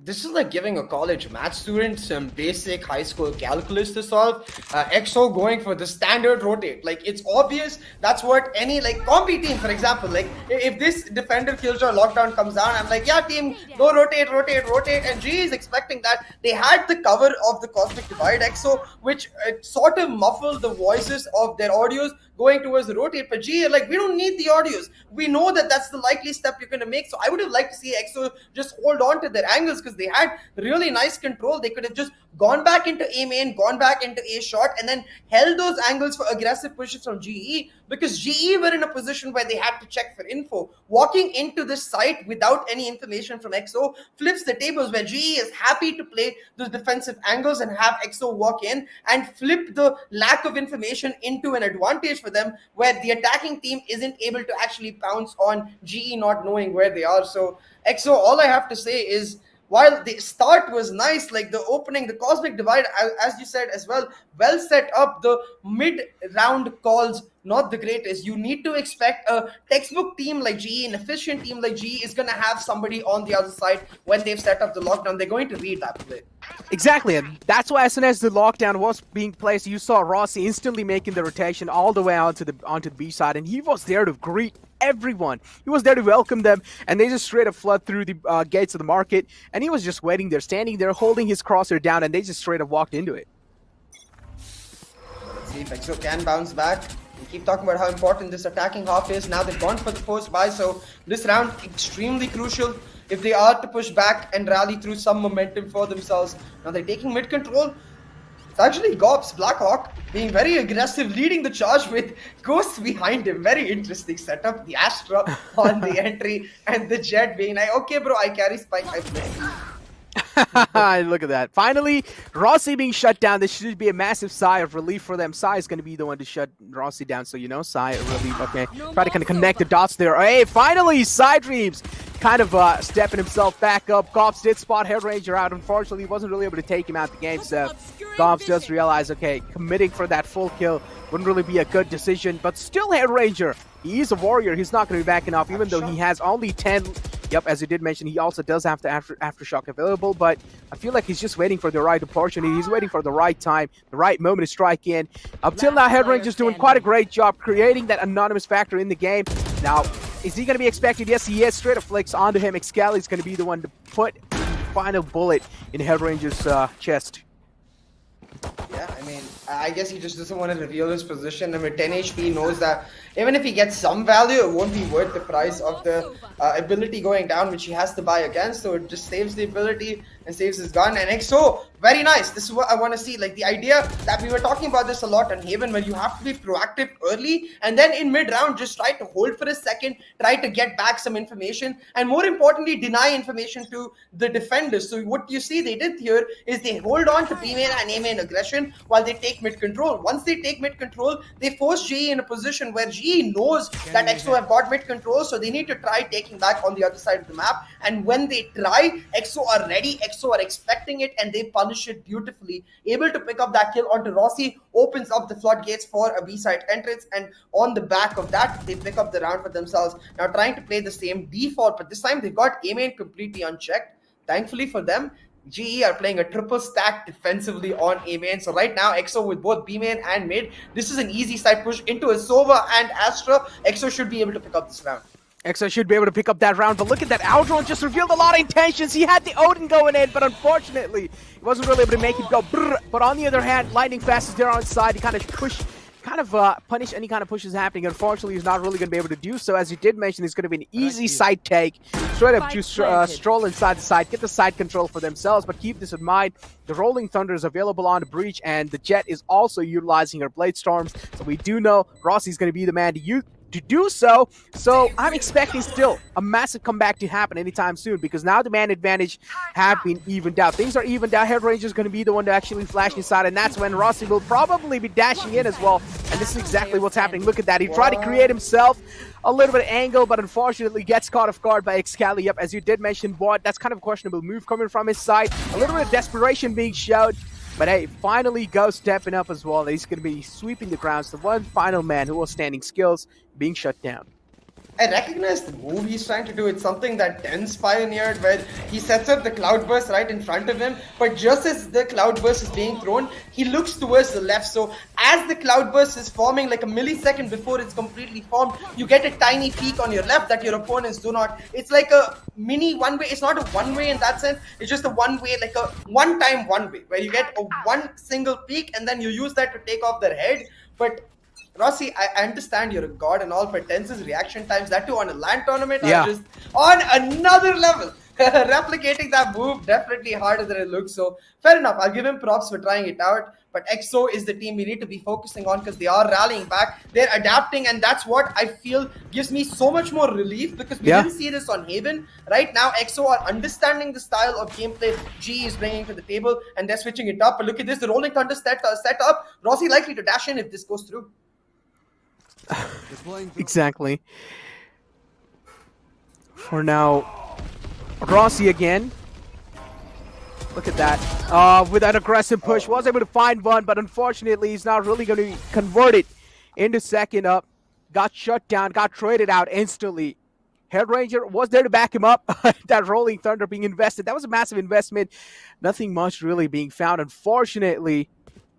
This is like giving a college math student some basic high school calculus to solve. EXO going for the standard rotate. Like, it's obvious that's what any, like, compy team, for example, like, if this defender Killjoy lockdown comes down, I'm like, yeah, team, go rotate. And G is expecting that. They had the cover of the Cosmic Divide EXO, which sort of muffled the voices of their audios going towards the rotate. But G, like, we don't need the audios. We know that that's the likely step you're going to make. So I would have liked to see EXO just hold on to their angles because they had really nice control. They could have just gone back into A main, gone back into A short, and then held those angles for aggressive pushes from GE, because GE were in a position where they had to check for info. Walking into this site without any information from EXO flips the tables, where GE is happy to play those defensive angles and have EXO walk in and flip the lack of information into an advantage for them, where the attacking team isn't able to actually pounce on GE not knowing where they are. So EXO, all I have to say is, while the start was nice, like the opening, the Cosmic Divide, as you said as well set up. The mid-round calls, not the greatest. You need to expect a textbook team like GE, an efficient team like GE is going to have somebody on the other side when they've set up the lockdown. They're going to read that play. Exactly, and that's why as soon as the lockdown was being placed, you saw Rossi instantly making the rotation all the way onto the B side, and he was there to greet everyone. He was there to welcome them, and they just straight up flood through the gates of the market, and he was just waiting there, standing there, holding his crosshair down, and they just straight up walked into it. Let's see if EXO can bounce back. We keep talking about how important this attacking half is. Now they've gone for the first buy, so this round extremely crucial if they are to push back and rally through some momentum for themselves. Now they're taking mid control. It's actually Gops, Blackhawk, being very aggressive, leading the charge with Ghosts behind him. Very interesting setup. The Astra on the entry and the Jet being like, okay bro, I carry Spike, I play. Look at that. Finally, Rossi being shut down. This should be a massive sigh of relief for them. Sai is going to be the one to shut Rossi down. So, sigh of relief. Okay. Try to kind of connect the dots there. Hey, finally, Side Dreams kind of stepping himself back up. Gops did spot Head Ranger out. Unfortunately, he wasn't really able to take him out the game. So, Gops does realize, okay, committing for that full kill wouldn't really be a good decision. But still, Head Ranger, he is a warrior. He's not going to be backing off, even though he has only 10. Yep, as you did mention, he also does have the Aftershock available, but I feel like he's just waiting for the right opportunity. He's waiting for the right time, the right moment to strike in. Up till now, Head Ranger's doing quite a great job creating that anonymous factor in the game. Now, is he going to be expected? Yes, he is. Straight up flicks onto him. Excali's going to be the one to put the final bullet in Head Ranger's chest. Yeah, I mean, I guess he just doesn't want to reveal his position. And with 10 HP, he knows that even if he gets some value, it won't be worth the price of the ability going down, which he has to buy again. So it just saves the ability and saves his gun. And XO, very nice. This is what I want to see. Like the idea that we were talking about this a lot on Haven, where you have to be proactive early and then in mid-round, just try to hold for a second, try to get back some information, and more importantly, deny information to the defenders. So what you see they did here is they hold on to B main and A main aggression while they take mid control. Once they take mid control, they force GE in a position where GE knows that XO have got mid control, so they need to try taking back on the other side of the map. And when they try, XO are ready, XO are expecting it, and they punish it beautifully. Able to pick up that kill onto Rossi, opens up the floodgates for a B-side entrance, and on the back of that, they pick up the round for themselves. Now trying to play the same default, but this time they got A main completely unchecked. Thankfully for them, GE are playing a triple stack defensively on A main. So right now, XO with both B main and mid, this is an easy side push into a Sova and Astra. XO should be able to pick up this round. XO should be able to pick up that round, but look at that. Aldron just revealed a lot of intentions. He had the Odin going in, but unfortunately, he wasn't really able to make it go brrr. But on the other hand, Lightning Fast is there on side. He kind of punish any kind of pushes happening. Unfortunately, he's not really going to be able to do so. As you did mention, it's going to be an easy side take. Straight up just stroll inside the side, get the side control for themselves. But keep this in mind, the Rolling Thunder is available on the breach, and the Jet is also utilizing her Blade Storms. So we do know Rossi's going to be the man to do so. So I'm expecting still a massive comeback to happen anytime soon, because now the man advantage have been evened out. Things are evened out. Head Ranger is going to be the one to actually flash inside, and that's when Rossi will probably be dashing in as well. And this is exactly what's happening. Look at that. He tried to create himself a little bit of angle, but unfortunately gets caught off guard by Excali. Yep, as you did mention, Bot, that's kind of a questionable move coming from his side. A little bit of desperation being showed. But hey, finally Ghost stepping up as well. He's going to be sweeping the grounds. The one final man who was standing skills being shut down. I recognize the move he's trying to do. It's something that Den's pioneered, where he sets up the cloudburst right in front of him, but just as the cloudburst is being thrown, he looks towards the left. So as the cloudburst is forming, like a millisecond before it's completely formed, you get a tiny peak on your left that your opponents do not. It's like a mini one-way. It's not a one-way in that sense. It's just a one-way, like a one-time one-way, where you get a one single peak and then you use that to take off their head. But Rossi, I understand you're a god and all, but Tense's reaction times, that too on a LAN tournament, are just on another level. Replicating that move, definitely harder than it looks. So fair enough, I'll give him props for trying it out. But XO is the team we need to be focusing on, because they are rallying back. They're adapting, and that's what I feel gives me so much more relief, because we didn't see this on Haven. Right now, XO are understanding the style of gameplay G is bringing to the table, and they're switching it up. But look at this, the Rolling Thunder set up. Rossi likely to dash in if this goes through. Exactly. For now, Rossi again. Look at that. With that aggressive push, was able to find one, but unfortunately, he's not really going to be converted into second up. Got shut down, got traded out instantly. Head Ranger was there to back him up. That Rolling Thunder being invested, that was a massive investment. Nothing much really being found. Unfortunately,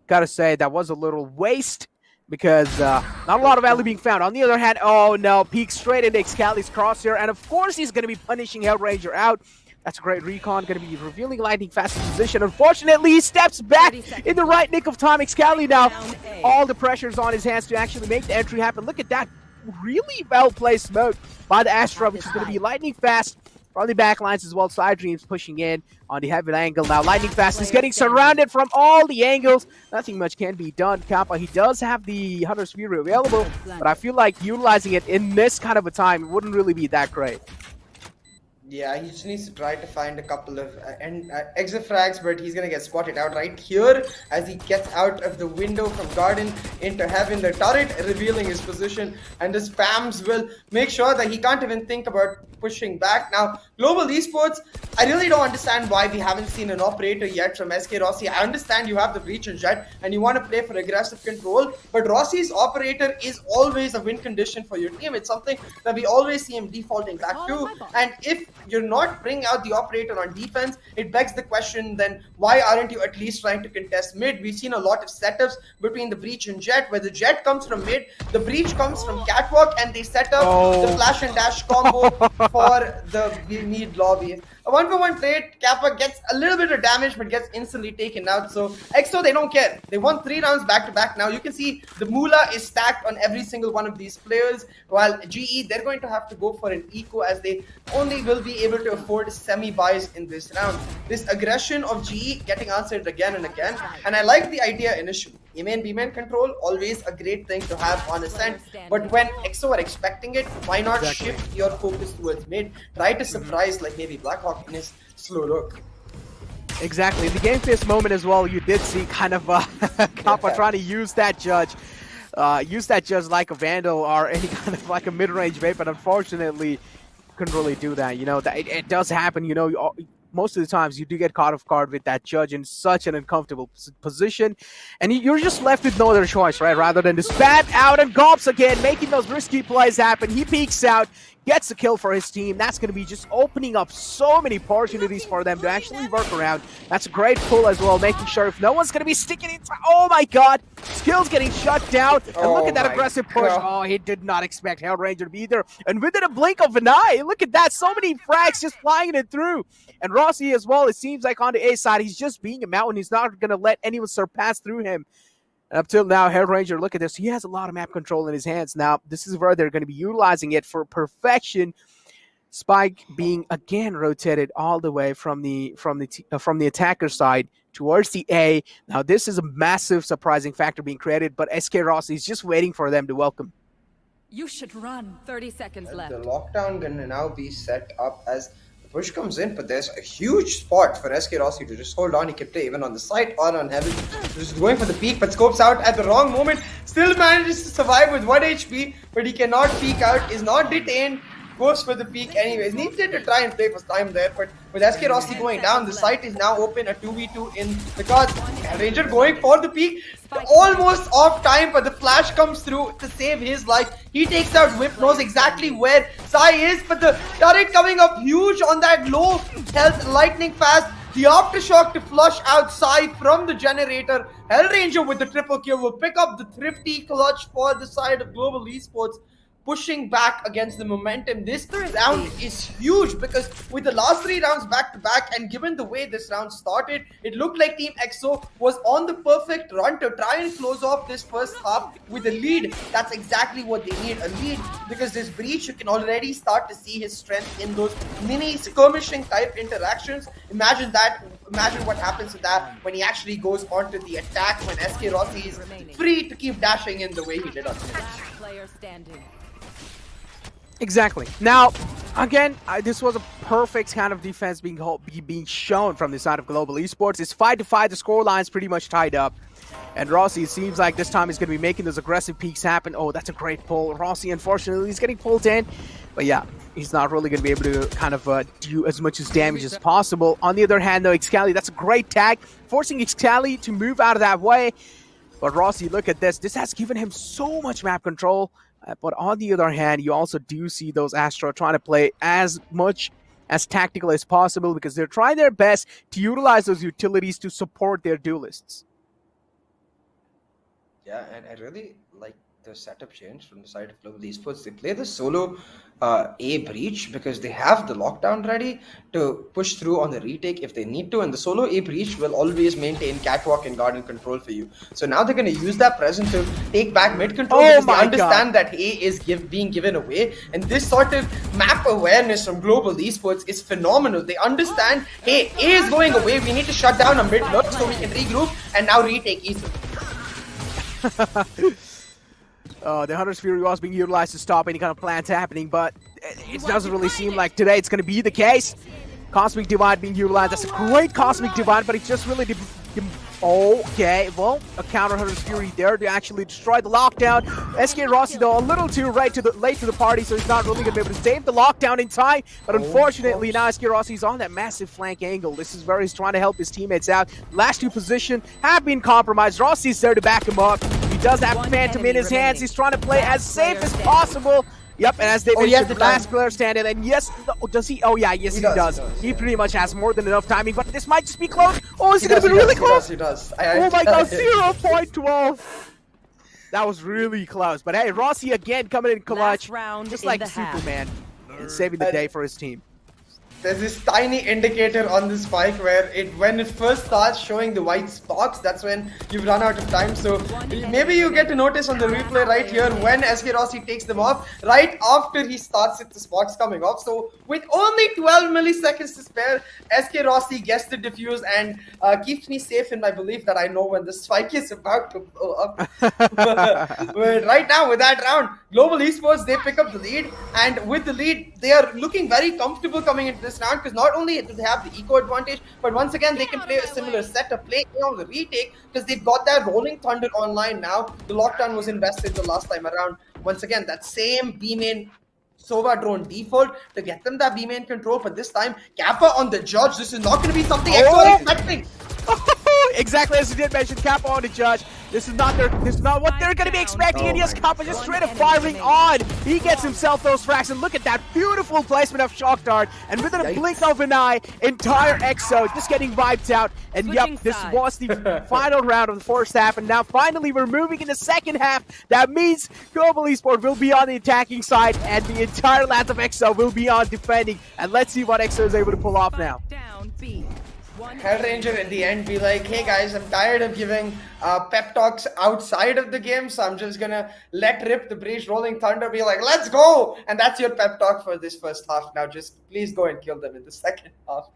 gotta say, that was a little waste, because not a lot of value being found. On the other hand, oh no, peek straight into Excali's crosshair, and of course he's going to be punishing Hellranger out. That's a great recon, going to be revealing Lightning Fast's position. Unfortunately, he steps back in the right nick of time. Excali now, all the pressure's on his hands to actually make the entry happen. Look at that, really well-placed smoke by the Astra, which is going to be Lightning Fast from the backlines as well. Side Dreams pushing in on the heavy angle. Now Lightning Fast is getting surrounded from all the angles. Nothing much can be done. Kappa, he does have the Hunter's Fury available, but I feel like utilizing it in this kind of a time wouldn't really be that great. Yeah, he just needs to try to find a couple of exit frags, but he's going to get spotted out right here as he gets out of the window from Garden into Heaven. The turret revealing his position, and the spams will make sure that he can't even think about pushing back. Now, Global Esports, I really don't understand why we haven't seen an operator yet from SK Rossi. I understand you have the Breach and Jet, and you want to play for aggressive control, but Rossi's operator is always a win condition for your team. It's something that we always see him defaulting back to, and if you're not bringing out the operator on defense, it begs the question then why aren't you at least trying to contest mid? We've seen a lot of setups between the Breach and Jet, where the Jet comes from mid, the Breach comes from catwalk, and they set up the flash and dash combo for the mid lobby. A 1-for-1 trade, Kappa gets a little bit of damage but gets instantly taken out. So EXO, they don't care. They won 3 rounds back to back now. You can see the moolah is stacked on every single one of these players, while GE, they're going to have to go for an eco as they only will be able to afford semi-buys in this round. This aggression of GE getting answered again and again, and I like the idea initially. A-main, B-main control, always a great thing to have on Ascent, but when EXO are expecting it, why not shift your focus towards mid? Try to surprise like maybe Blackhawk in his slow look. Exactly. In the game face moment as well, you did see kind of Kappa trying to use that judge like a Vandal or any kind of like a mid-range vape, but unfortunately couldn't really do that. You know, it does happen, you know, most of the times you do get caught off guard with that judge in such an uncomfortable position, and you're just left with no other choice, right? Rather than to spat out and gulps again, making those risky plays happen. He peeks out, gets a kill for his team. That's going to be just opening up so many opportunities for them to actually work around. That's a great pull as well, making sure if no one's going to be sticking inside. Oh my god, Skills getting shut down, and look at that aggressive push. Oh, he did not expect Hellranger to be there, and within a blink of an eye, look at that, so many frags just flying it through. And Rossi as well, it seems like on the A side, he's just being a mountain. He's not going to let anyone surpass through him. And up till now, Hellranger, look at this. He has a lot of map control in his hands. Now, this is where they're going to be utilizing it for perfection. Spike being again rotated all the way from the attacker side towards the A. Now, this is a massive surprising factor being created, but SK Rossi is just waiting for them to welcome. You should run. 30 seconds left. The lockdown going to now be set up as the push comes in, but there's a huge spot for SK Rossi to just hold on. He can play even on the side or on heaven. Just going for the peak, but scopes out at the wrong moment. Still manages to survive with 1 HP, but he cannot peek out, is not detained. Goes for the peak anyways. Needed to try and play for time there, but with SK Rossi going down, the site is now open, a 2v2 in the cards. Ranger going for the peak, almost off time, but the flash comes through to save his life. He takes out Whip, knows exactly where Sai is, but the turret coming up huge on that low health, lightning fast. The aftershock to flush out Sai from the generator. Hellranger with the triple kill will pick up the thrifty clutch for the side of Global Esports, pushing back against the momentum. This round is huge because with the last 3 rounds back to back, and given the way this round started, it looked like Team EXO was on the perfect run to try and close off this first half with a lead. That's exactly what they need, a lead, because this Breach, you can already start to see his strength in those mini skirmishing type interactions. Imagine what happens to that when he actually goes onto the attack, when SK Rossi is free to keep dashing in the way he did on the match. Player standing. Exactly. Now, again, this was a perfect kind of defense being shown from the side of Global Esports. It's 5-5. The scoreline's pretty much tied up. And Rossi, it seems like this time he's going to be making those aggressive peaks happen. Oh, that's a great pull. Rossi, unfortunately, he's getting pulled in. But yeah, he's not really going to be able to kind of do as much damage as possible. On the other hand, though, Excali, that's a great tag, forcing Excali to move out of that way. But Rossi, look at this. This has given him so much map control. But on the other hand, you also do see those Astra trying to play as much as tactical as possible because they're trying their best to utilize those utilities to support their duelists. Yeah, and I really like the setup change from the side of Global Esports. They play the solo A Breach because they have the lockdown ready to push through on the retake if they need to, and the solo A Breach will always maintain catwalk and garden control for you. So now they're going to use that present to take back mid control because they understand that A is being given away, and this sort of map awareness from Global Esports is phenomenal. They understand, hey, A is going away, we need to shut down a mid lurk so we can regroup and now retake easily. The Hunter's Fury was being utilized to stop any kind of plans happening, but it doesn't really seem like today it's going to be the case. Cosmic Divide being utilized. That's a great Cosmic Divide, but it's just really... Okay, well, a counter Hunter's Fury there to actually destroy the lockdown. SK Rossi, though, a little too late to the party, so he's not really going to be able to save the lockdown in time. But unfortunately, now SK Rossi's on that massive flank angle. This is where he's trying to help his teammates out. Last 2 positions have been compromised. Rossi's there to back him up. He does have Phantom in his hands. He's trying to play as safe as possible. Yep, and as they Oh, he has mentioned, the time. last player standing, and yes, does he? Oh yeah, yes he does. He yeah. pretty much has more than enough timing, but this might just be close. Oh, is it gonna does, be really close? He does. Oh my god, 0.12. That was really close. But hey, Rossi again coming in clutch, Last round just in like the half. Superman, and saving the day for his team. There's this tiny indicator on the spike where when it first starts showing the white sparks, that's when you've run out of time. So maybe you get to notice on the replay right here when SK Rossi takes them off, right after he starts it, the sparks coming off. So with only 12 milliseconds to spare, SK Rossi gets the defuse and keeps me safe in my belief that I know when the spike is about to blow up. But right now with that round, Global Esports, they pick up the lead, and with the lead, they are looking very comfortable coming into this round because not only do they have the eco advantage, but once again they can play a similar setup, play on the retake because they've got that Rolling Thunder online now. The lockdown was invested the last time around. Once again, that same B main Sova drone default to get them that B main control, but this time Kappa on the judge. This is not going to be something Exo are expecting. Exactly as you did mention, Kappa on the judge. This is not what they're going to be expecting. And yes, Kappa just straight up firing on. He gets himself those frags, and look at that beautiful placement of Shock Dart. And within a blink of an eye, entire EXO just getting wiped out. And Switching yep, this sides. was the final round of the first half. And now finally we're moving in the second half. That means Global Esports will be on the attacking side, and the entire lands of EXO will be on defending. And let's see what EXO is able to pull off now. Down B. Hellranger at the end be like, hey guys, I'm tired of giving pep talks outside of the game, so I'm just gonna let rip the breach. Rolling Thunder be like, let's go, and that's your pep talk for this first half. Now just please go and kill them in the second half.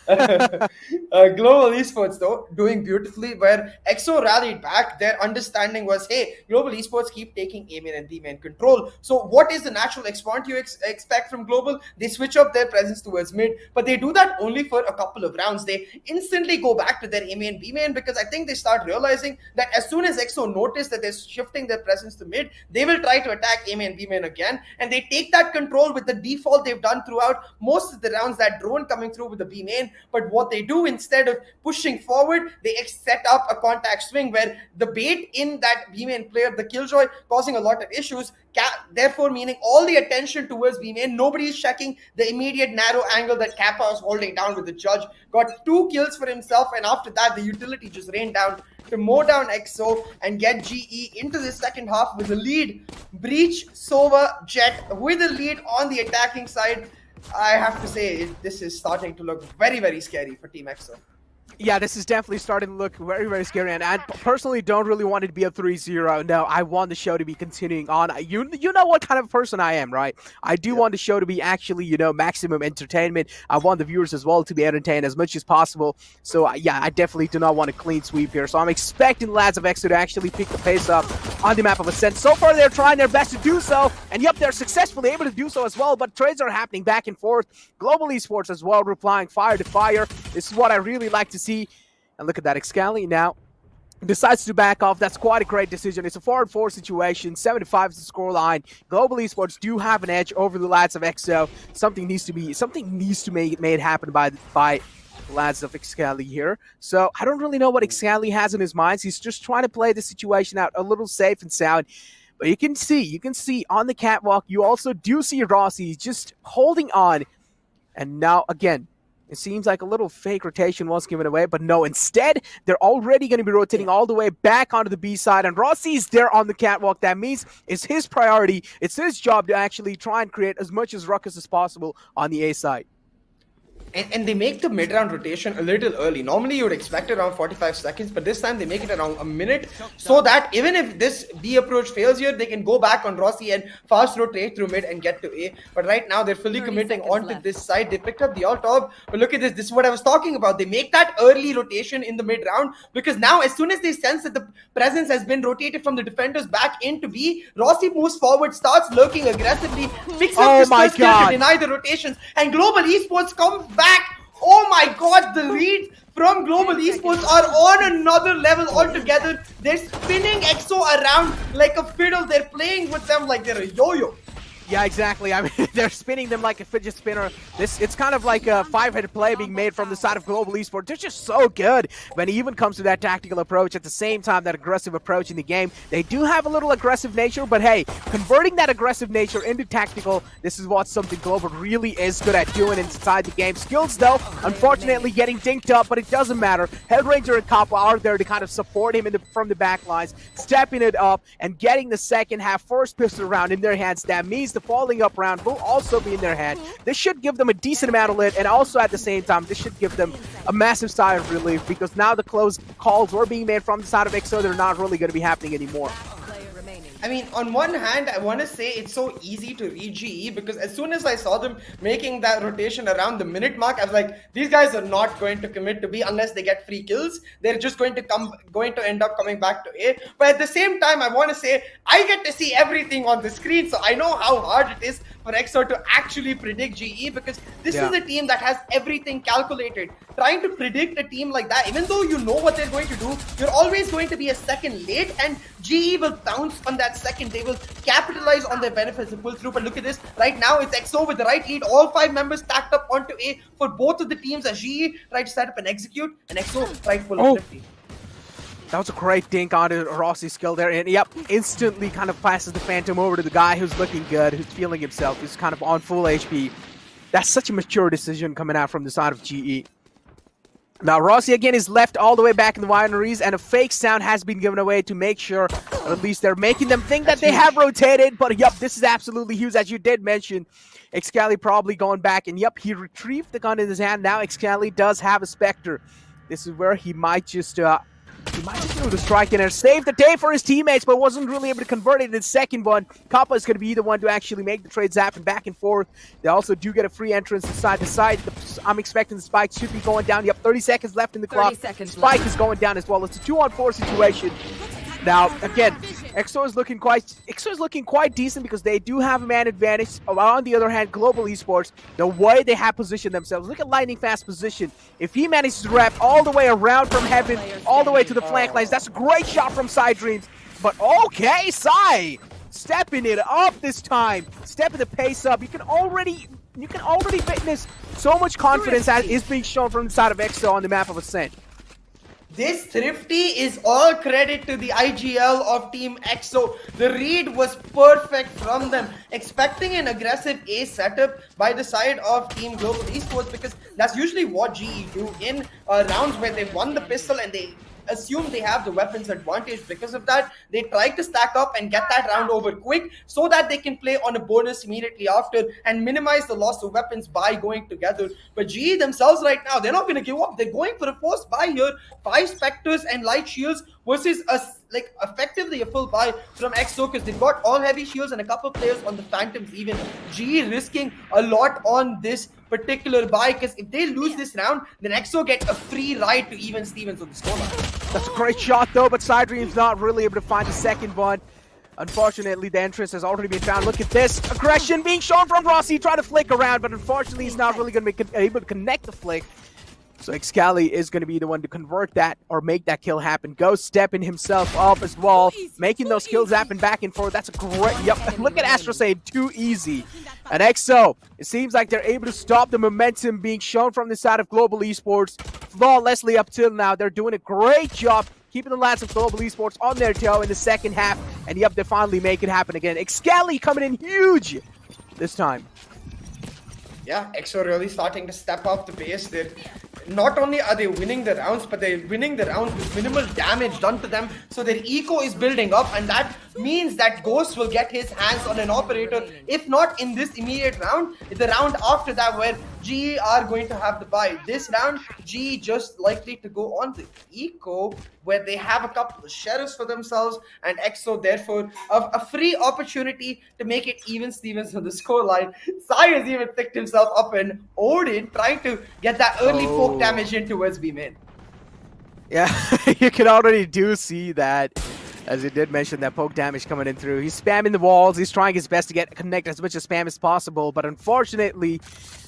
Global Esports though doing beautifully, where EXO rallied back. Their understanding was, hey, Global Esports keep taking A main and B main control, so what is the natural response you expect from Global? They switch up their presence towards mid, but they do that only for a couple of rounds. They instantly go back to their A main B main because I think they start realizing that as soon as EXO notice that they're shifting their presence to mid, they will try to attack A main B main again, and they take that control with the default they've done throughout most of the rounds, that drone coming through with the B main. But what they do, instead of pushing forward, they set up a contact swing where the bait in that B main player, the Killjoy, causing a lot of issues, therefore meaning all the attention towards B main. Nobody is checking the immediate narrow angle that Kappa was holding down with the judge. Got 2 kills for himself, and after that the utility just rained down to mow down EXO and get GE into the second half with a lead. Breach, Sova, Jet with a lead on the attacking side. I have to say, this is starting to look very, very scary for Team EXO. Yeah, this is definitely starting to look very, very scary, and I personally don't really want it to be a 3-0. No, I want the show to be continuing on. You know what kind of person I am, right? I do want the show to be actually, you know, maximum entertainment. I want the viewers as well to be entertained as much as possible. So, yeah, I definitely do not want a clean sweep here. So I'm expecting the lads of EXO to actually pick the pace up on the map of Ascent. So far, they're trying their best to do so, and yep, they're successfully able to do so as well, but trades are happening back and forth. Global Esports as well, replying fire to fire. This is what I really like to see. And look at that, Excali now decides to back off. That's quite a great decision. It's a 4-4 situation. 75 is the scoreline. Global Esports do have an edge over the lads of EXO. Something needs to be made happen by the lads of Excali here. So I don't really know what Excali has in his mind. He's just trying to play the situation out a little safe and sound. But you can see on the catwalk, you also do see Rossi just holding on. And now again, it seems like a little fake rotation was given away, but no, instead, they're already going to be rotating all the way back onto the B side, and Rossi's there on the catwalk. That means it's his priority. It's his job to actually try and create as much as ruckus as possible on the A side. And they make the mid-round rotation a little early. Normally, you would expect around 45 seconds, but this time they make it around a minute so that even if this B approach fails here, they can go back on Rossi and fast rotate through mid and get to A. But right now, they're fully committing onto this side. They picked up the alt top, but look at this. This is what I was talking about. They make that early rotation in the mid-round because now, as soon as they sense that the presence has been rotated from the defenders back into B, Rossi moves forward, starts lurking aggressively, picks up his first kill to deny the rotations, and Global Esports comes back. Oh my god, the lead from Global Esports are on another level altogether. They're spinning EXO around like a fiddle. They're playing with them like they're a yo-yo. Yeah, exactly. I mean, they're spinning them like a fidget spinner. It's kind of like a five-headed play being made from the side of Global Esports. They're just so good when it even comes to that tactical approach. At the same time, that aggressive approach in the game. They do have a little aggressive nature, but hey, converting that aggressive nature into tactical, this is what something Global really is good at doing inside the game. Skills, though, unfortunately getting dinked up, but it doesn't matter. Hellranger and Kappa are there to kind of support him from the back lines, stepping it up and getting the second half first pistol round in their hands. That means the falling up round will also be in their hand. This should give them a decent amount of lit, and also at the same time, this should give them a massive sigh of relief, because now the close calls were being made from the side of XO. They're not really going to be happening anymore. I mean, on one hand, I want to say it's so easy to read GE, because as soon as I saw them making that rotation around the minute mark, I was like, these guys are not going to commit to B unless they get free kills. They're just going to end up coming back to A. But at the same time, I want to say I get to see everything on the screen, so I know how hard it is for XO to actually predict GE, because this is a team that has everything calculated. Trying to predict a team like that, even though you know what they're going to do, you're always going to be a second late, and GE will bounce on that second. They will capitalize on their benefits and pull through. But look at this. Right now, it's XO with the right lead. All 5 members stacked up onto A for both of the teams as GE try to set up and execute, and XO try to pull up 50. That was a great dink onto Rossi's skill there, and yep, instantly kind of passes the Phantom over to the guy who's looking good, who's feeling himself, who's kind of on full HP. That's such a mature decision coming out from the side of GE. Now, Rossi again is left all the way back in the wineries, and a fake sound has been given away to make sure, or at least they're making them think that they have rotated. But yep, this is absolutely huge, as you did mention. Excali probably going back, and yep, he retrieved the gun in his hand. Now Excali does have a Spectre. This is where he might just do the strike in there, save the day for his teammates, but wasn't really able to convert it in the second one. Kappa is going to be the one to actually make the trades happen back and forth. They also do get a free entrance side to side. I'm expecting the spike should be going down. Yep, 30 seconds left in the clock. Spike is going down as well. It's a 2-on-4 situation. Now, again, XO is looking quite decent, because they do have a man advantage. On the other hand, Global Esports, the way they have positioned themselves, look at Lightning Fast's position. If he manages to wrap all the way around from heaven, all the way to the flank lines, that's a great shot from Psy Dreams. But okay, Psy stepping it up this time, stepping the pace up. You can already witness so much confidence that is being shown from the side of XO on the map of Ascent. This Thrifty is all credit to the IGL of Team EXO. The read was perfect from them. Expecting an aggressive A setup by the side of Team Global Esports, because that's usually what GE do in rounds where they won the pistol and they assume they have the weapons advantage. Because of that, they try to stack up and get that round over quick so that they can play on a bonus immediately after and minimize the loss of weapons by going together. But GE themselves right now, they're not going to give up. They're going for a forced buy here. 5 Spectres and Light Shields versus effectively a full buy from EXO, because they've got all heavy shields and a couple players on the Phantoms even. GE risking a lot on this particular buy, because if they lose this round, then EXO get a free ride to even Stevens on the scoreline. That's a great shot though, but Sidream's not really able to find the second one. Unfortunately, the entrance has already been found. Look at this aggression being shown from Rossi. Try to flick around, but unfortunately he's not really going to be able to connect the flick. So Excali is going to be the one to convert that or make that kill happen. Ghost stepping himself up as well, making those kills happen back and forth. That's a great... Yep, look at Astro saying too easy. And EXO, it seems like they're able to stop the momentum being shown from the side of Global Esports flawlessly up till now. They're doing a great job keeping the lads of Global Esports on their toe in the second half. And yep, they finally make it happen again. Excali coming in huge this time. Yeah, EXO really starting to step up the pace. Not only are they winning the rounds, but they're winning the rounds with minimal damage done to them. So their eco is building up, and that means that Ghost will get his hands on an operator. If not in this immediate round, the round after that where GE are going to have the buy. This round, GE just likely to go on the eco, where they have a couple of sheriffs for themselves, and EXO therefore a free opportunity to make it even Stevens on the scoreline. Sai has even picked himself up and Odin trying to get that early poke damage in towards B main. Yeah, you can already do see that, as you did mention, that poke damage coming in through. He's spamming the walls. He's trying his best to connect as much as spam as possible, but unfortunately,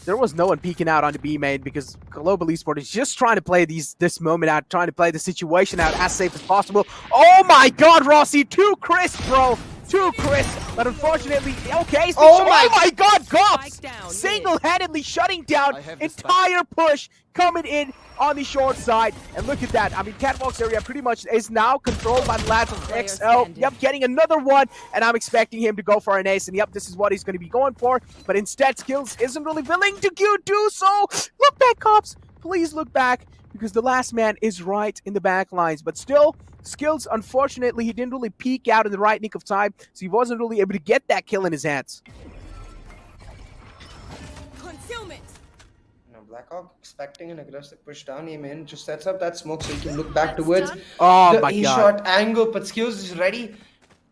there was no one peeking out on the B main because Global Esports is just trying to play this moment out, trying to play the situation out as safe as possible. Oh my god, Rossi, too crisp, bro! to Chris, but unfortunately, okay. He's Oh my God, Spike Gops down. single-handedly shutting down entire push coming in on the short side. And look at that. I mean, Catwalk's area pretty much is now controlled by the lads of Player XL. standing. Yep, getting another one, and I'm expecting him to go for an ace. And yep, this is what he's going to be going for. But instead, Skills isn't really willing to do so. Look back, Cops. Please look back, because the last man is right in the back lines. But still, Skills, unfortunately, he didn't really peek out in the right nick of time, so he wasn't really able to get that kill in his hands. Concealment. Blackhawk expecting an aggressive push down. He in, just sets up that smoke so he can look back towards Oh the my God. A-shot angle. But Skills is ready.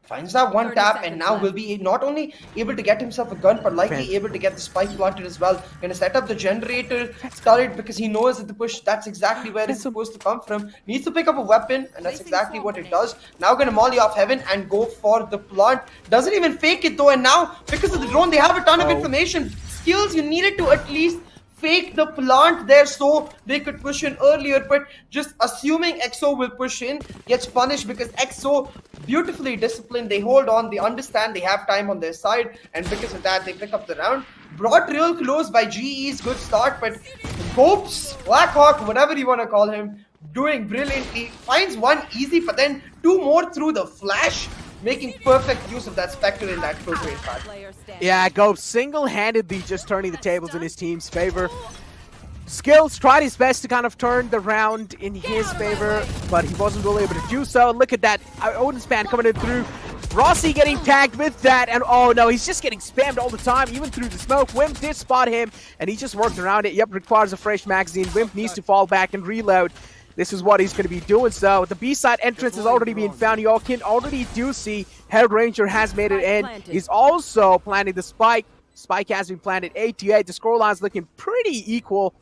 Finds that one 30 tap, seconds and now left. will be not only able to get himself a gun, but likely able to get the spike planted as well. Gonna set up the generator turret because he knows that the push, that's exactly where it's supposed to come from. Needs to pick up a weapon, and that's exactly what it does. Now gonna molly off heaven and go for the plant. Doesn't even fake it though, and now because of the drone, they have a ton of information. Skills, you needed to at least fake the plant there so they could push in earlier, but just assuming EXO will push in gets punished because EXO beautifully disciplined. They hold on, they understand they have time on their side, and because of that they pick up the round. Brought real close by GE's good start, but Gopes, Blackhawk, whatever you want to call him, doing brilliantly. Finds one easy, but then two more through the flash, making perfect use of that Spectre in that close range fight. Player standing. Yeah, Go single-handedly just turning the tables in his team's favor. Skills tried his best to kind of turn the round in his favor, but he wasn't really able to do so. Look at that Odin span coming in through. Rossi getting tagged with that, and oh no, he's just getting spammed all the time, even through the smoke. Wimp did spot him, and he just worked around it. Yep, requires a fresh magazine. Wimp needs to fall back and reload. This is what he's going to be doing. So the B-side entrance is already being found. You all can already do see Hell Ranger has made it in. He's also planting the spike. Spike has been planted 8-8. The scoreline's looking pretty equal.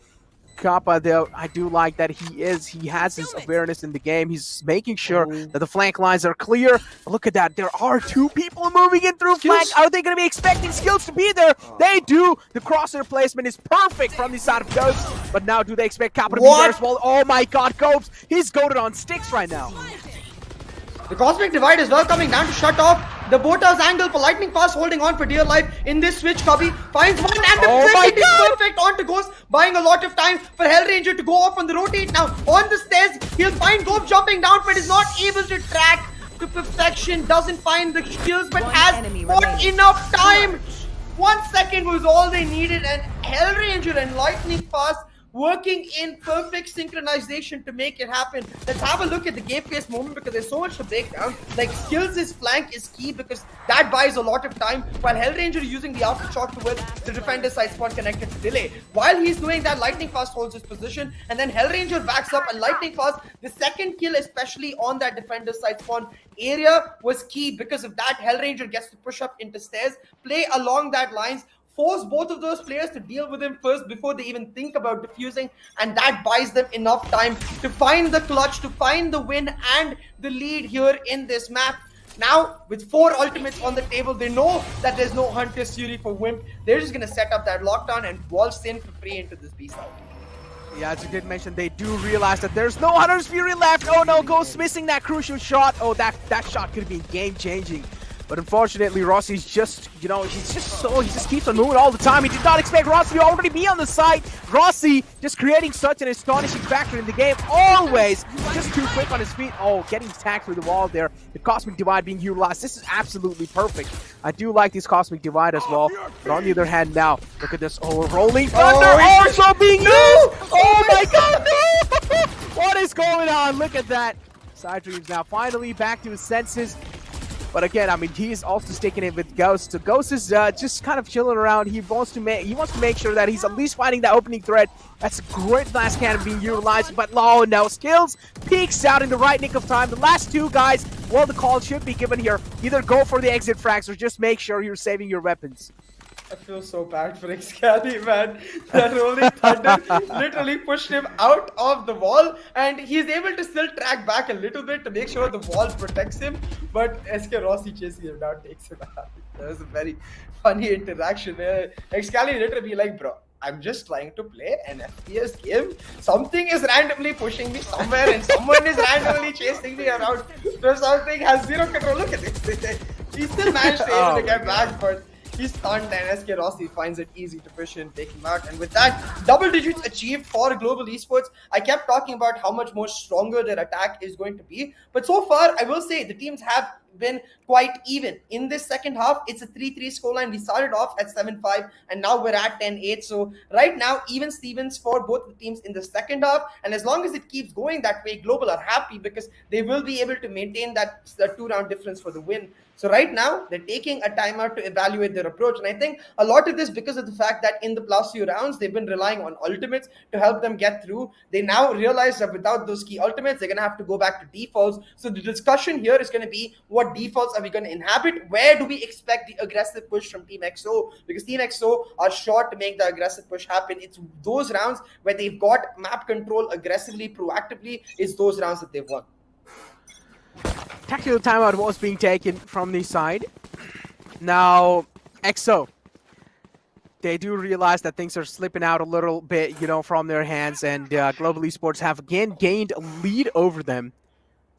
Kappa, though, I do like that he has his awareness in the game. He's making sure that the flank lines are clear. Look at that. There are two people moving in through flank. Are they going to be expecting Skills to be there? They do. The crosshair placement is perfect from the side of Ghost. But now do they expect Kappa to be there as well? Oh my God, Ghost. He's goated on sticks right now. The Cosmic Divide is well coming down to shut off the Bota's angle for Lightning Fast, holding on for dear life in this switch. Cubby finds one, and the second is perfect onto Ghost, buying a lot of time for Hellranger to go off on the rotate. Now on the stairs, he'll find Gope jumping down, but is not able to track to perfection. Doesn't find the skills, but has not enough time. 1 second was all they needed, and Hellranger and Lightning Fast working in perfect synchronization to make it happen. Let's have a look at the game face moment because there's so much to break down. Like, Skills' flank is key because that buys a lot of time, while Hellranger is using the aftershock towards the defender's side spawn connected to delay. While he's doing that, Lightning Fast holds his position, and then Hellranger backs up, and Lightning Fast, the second kill especially on that defender's side spawn area was key. Because of that, Hellranger gets to push up into stairs, play along that lines, force both of those players to deal with him first before they even think about defusing, and that buys them enough time to find the clutch, to find the win and the lead here in this map. Now, with 4 ultimates on the table, they know that there's no Hunter's Fury for Wimp. They're just going to set up that lockdown and waltz in for free into this B-side. Yeah, as you did mention, they do realize that there's no Hunter's Fury left. Oh no, Ghost missing that crucial shot. Oh, that shot could have been game-changing. But unfortunately, Rossi's just, he just keeps on moving all the time. He did not expect Rossi to already be on the side. Rossi just creating such an astonishing factor in the game. Always just too quick on his feet. Oh, getting tagged through the wall there. The Cosmic Divide being utilized. This is absolutely perfect. I do like this Cosmic Divide as well. But on the other hand now, look at this. Oh, Rolling Thunder also being used. Oh my God, no! What is going on? Look at that. Side Dreams now finally back to his senses. But again, I mean, he is also sticking it with Ghost. So Ghost is just kind of chilling around. He wants to make sure that he's at least finding that opening thread. That's a great blast cannon being utilized. But oh no, Skills peeks out in the right nick of time. The last two guys, well, the call should be given here. Either go for the exit frags or just make sure you're saving your weapons. I feel so bad for Excali, man. That Rolling Thunder literally pushed him out of the wall, and he's able to still track back a little bit to make sure the wall protects him. But SK Rossi chasing him down takes him out. That was a very funny interaction. Excali literally be like, bro, I'm just trying to play an FPS game. Something is randomly pushing me somewhere, and someone is randomly chasing me around. So something has zero control. Look at this. He still managed to able to get back, but he's stunned, and SK Rossi finds it easy to push in, take him out. And with that, double digits achieved for Global Esports. I kept talking about how much more stronger their attack is going to be, but so far, I will say the teams have been quite even. In this second half, it's a 3-3 scoreline. We started off at 7-5, and now we're at 10-8. So right now, even Stevens for both the teams in the second half. And as long as it keeps going that way, Global are happy because they will be able to maintain that 2-round difference for the win. So right now, they're taking a timeout to evaluate their approach. And I think a lot of this because of the fact that in the last few rounds, they've been relying on ultimates to help them get through. They now realize that without those key ultimates, they're going to have to go back to defaults. So the discussion here is going to be, what defaults are we going to inhabit? Where do we expect the aggressive push from Team XO? Because Team XO are sure to make the aggressive push happen. It's those rounds where they've got map control aggressively, proactively, is those rounds that they've won. Tactical timeout was being taken from the side. Now, XO, they do realize that things are slipping out a little bit, from their hands, and Global Esports have again gained a lead over them.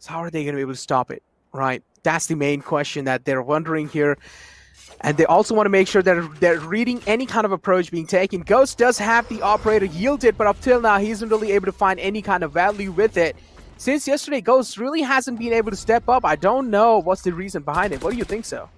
So how are they going to be able to stop it, right? That's the main question that they're wondering here. And they also want to make sure that they're reading any kind of approach being taken. Ghost does have the operator yielded, but up till now, he isn't really able to find any kind of value with it. Since yesterday, Ghost really hasn't been able to step up. I don't know what's the reason behind it. What do you think so?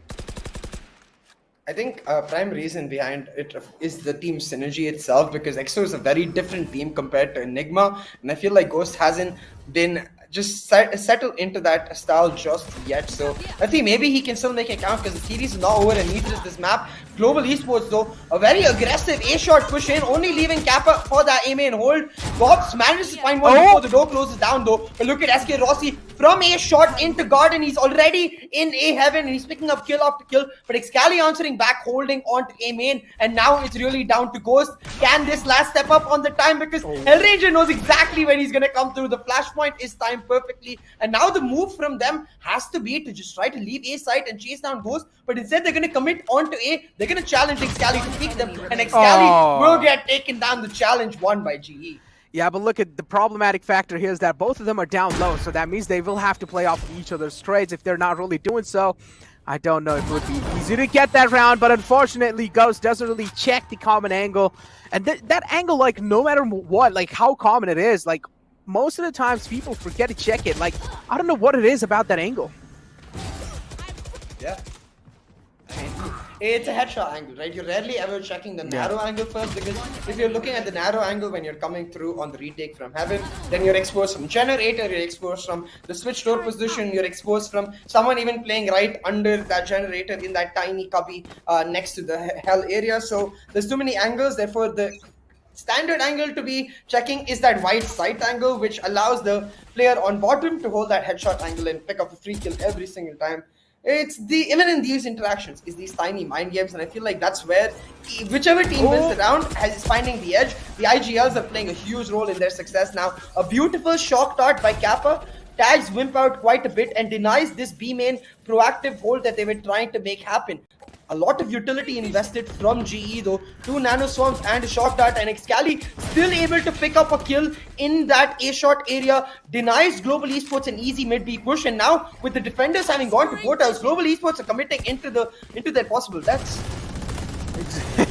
I think prime reason behind it is the team synergy itself, because EXO is a very different team compared to Enigma, and I feel like Ghost hasn't been just settled into that style just yet. So I think maybe he can still make it count because the series is not over and neither is this map. Global Esports though, a very aggressive A-shot push in, only leaving Kappa for that A main hold. Bobs manages to find one before the door closes down though. But look at SK Rossi from A-shot into Garden. He's already in A heaven and he's picking up kill after kill. But Excali answering back, holding onto A main, and now it's really down to Ghost. Can this last step up on the time? Because Hellranger knows exactly when he's gonna come through. The flashpoint is timed perfectly, and now the move from them has to be to just try to leave A site and chase down Ghost, but instead they're going to commit onto A. They're going to challenge Excali to peek them, and Excali will get taken down. The challenge won by GE. Yeah, but look at the problematic factor here is that both of them are down low, so that means they will have to play off of each other's trades. If they're not really doing so, I don't know if it would be easy to get that round, but unfortunately Ghost doesn't really check the common angle, and that angle, like, no matter what, like how common it is, like most of the times people forget to check it. Like, I don't know what it is about that angle. Yeah. I mean, it's a headshot angle, right? You're rarely ever checking the narrow angle first, because if you're looking at the narrow angle when you're coming through on the retake from heaven, then you're exposed from generator, you're exposed from the switch door position, you're exposed from someone even playing right under that generator in that tiny cubby next to the hell area. So there's too many angles, therefore the standard angle to be checking is that wide sight angle, which allows the player on bottom to hold that headshot angle and pick up a free kill every single time. It's even in these interactions is these tiny mind games, and I feel like that's where whichever team wins the round is finding the edge. The IGLs are playing a huge role in their success now. A beautiful shock dart by Kappa tags Wimp out quite a bit and denies this B main proactive hold that they were trying to make happen. A lot of utility invested from GE though. 2 nano swarms and a shock dart, and Excali still able to pick up a kill in that A-shot area. Denies Global Esports an easy mid-B push, and now with the defenders having gone to boat house, Global Esports are committing into their possible deaths.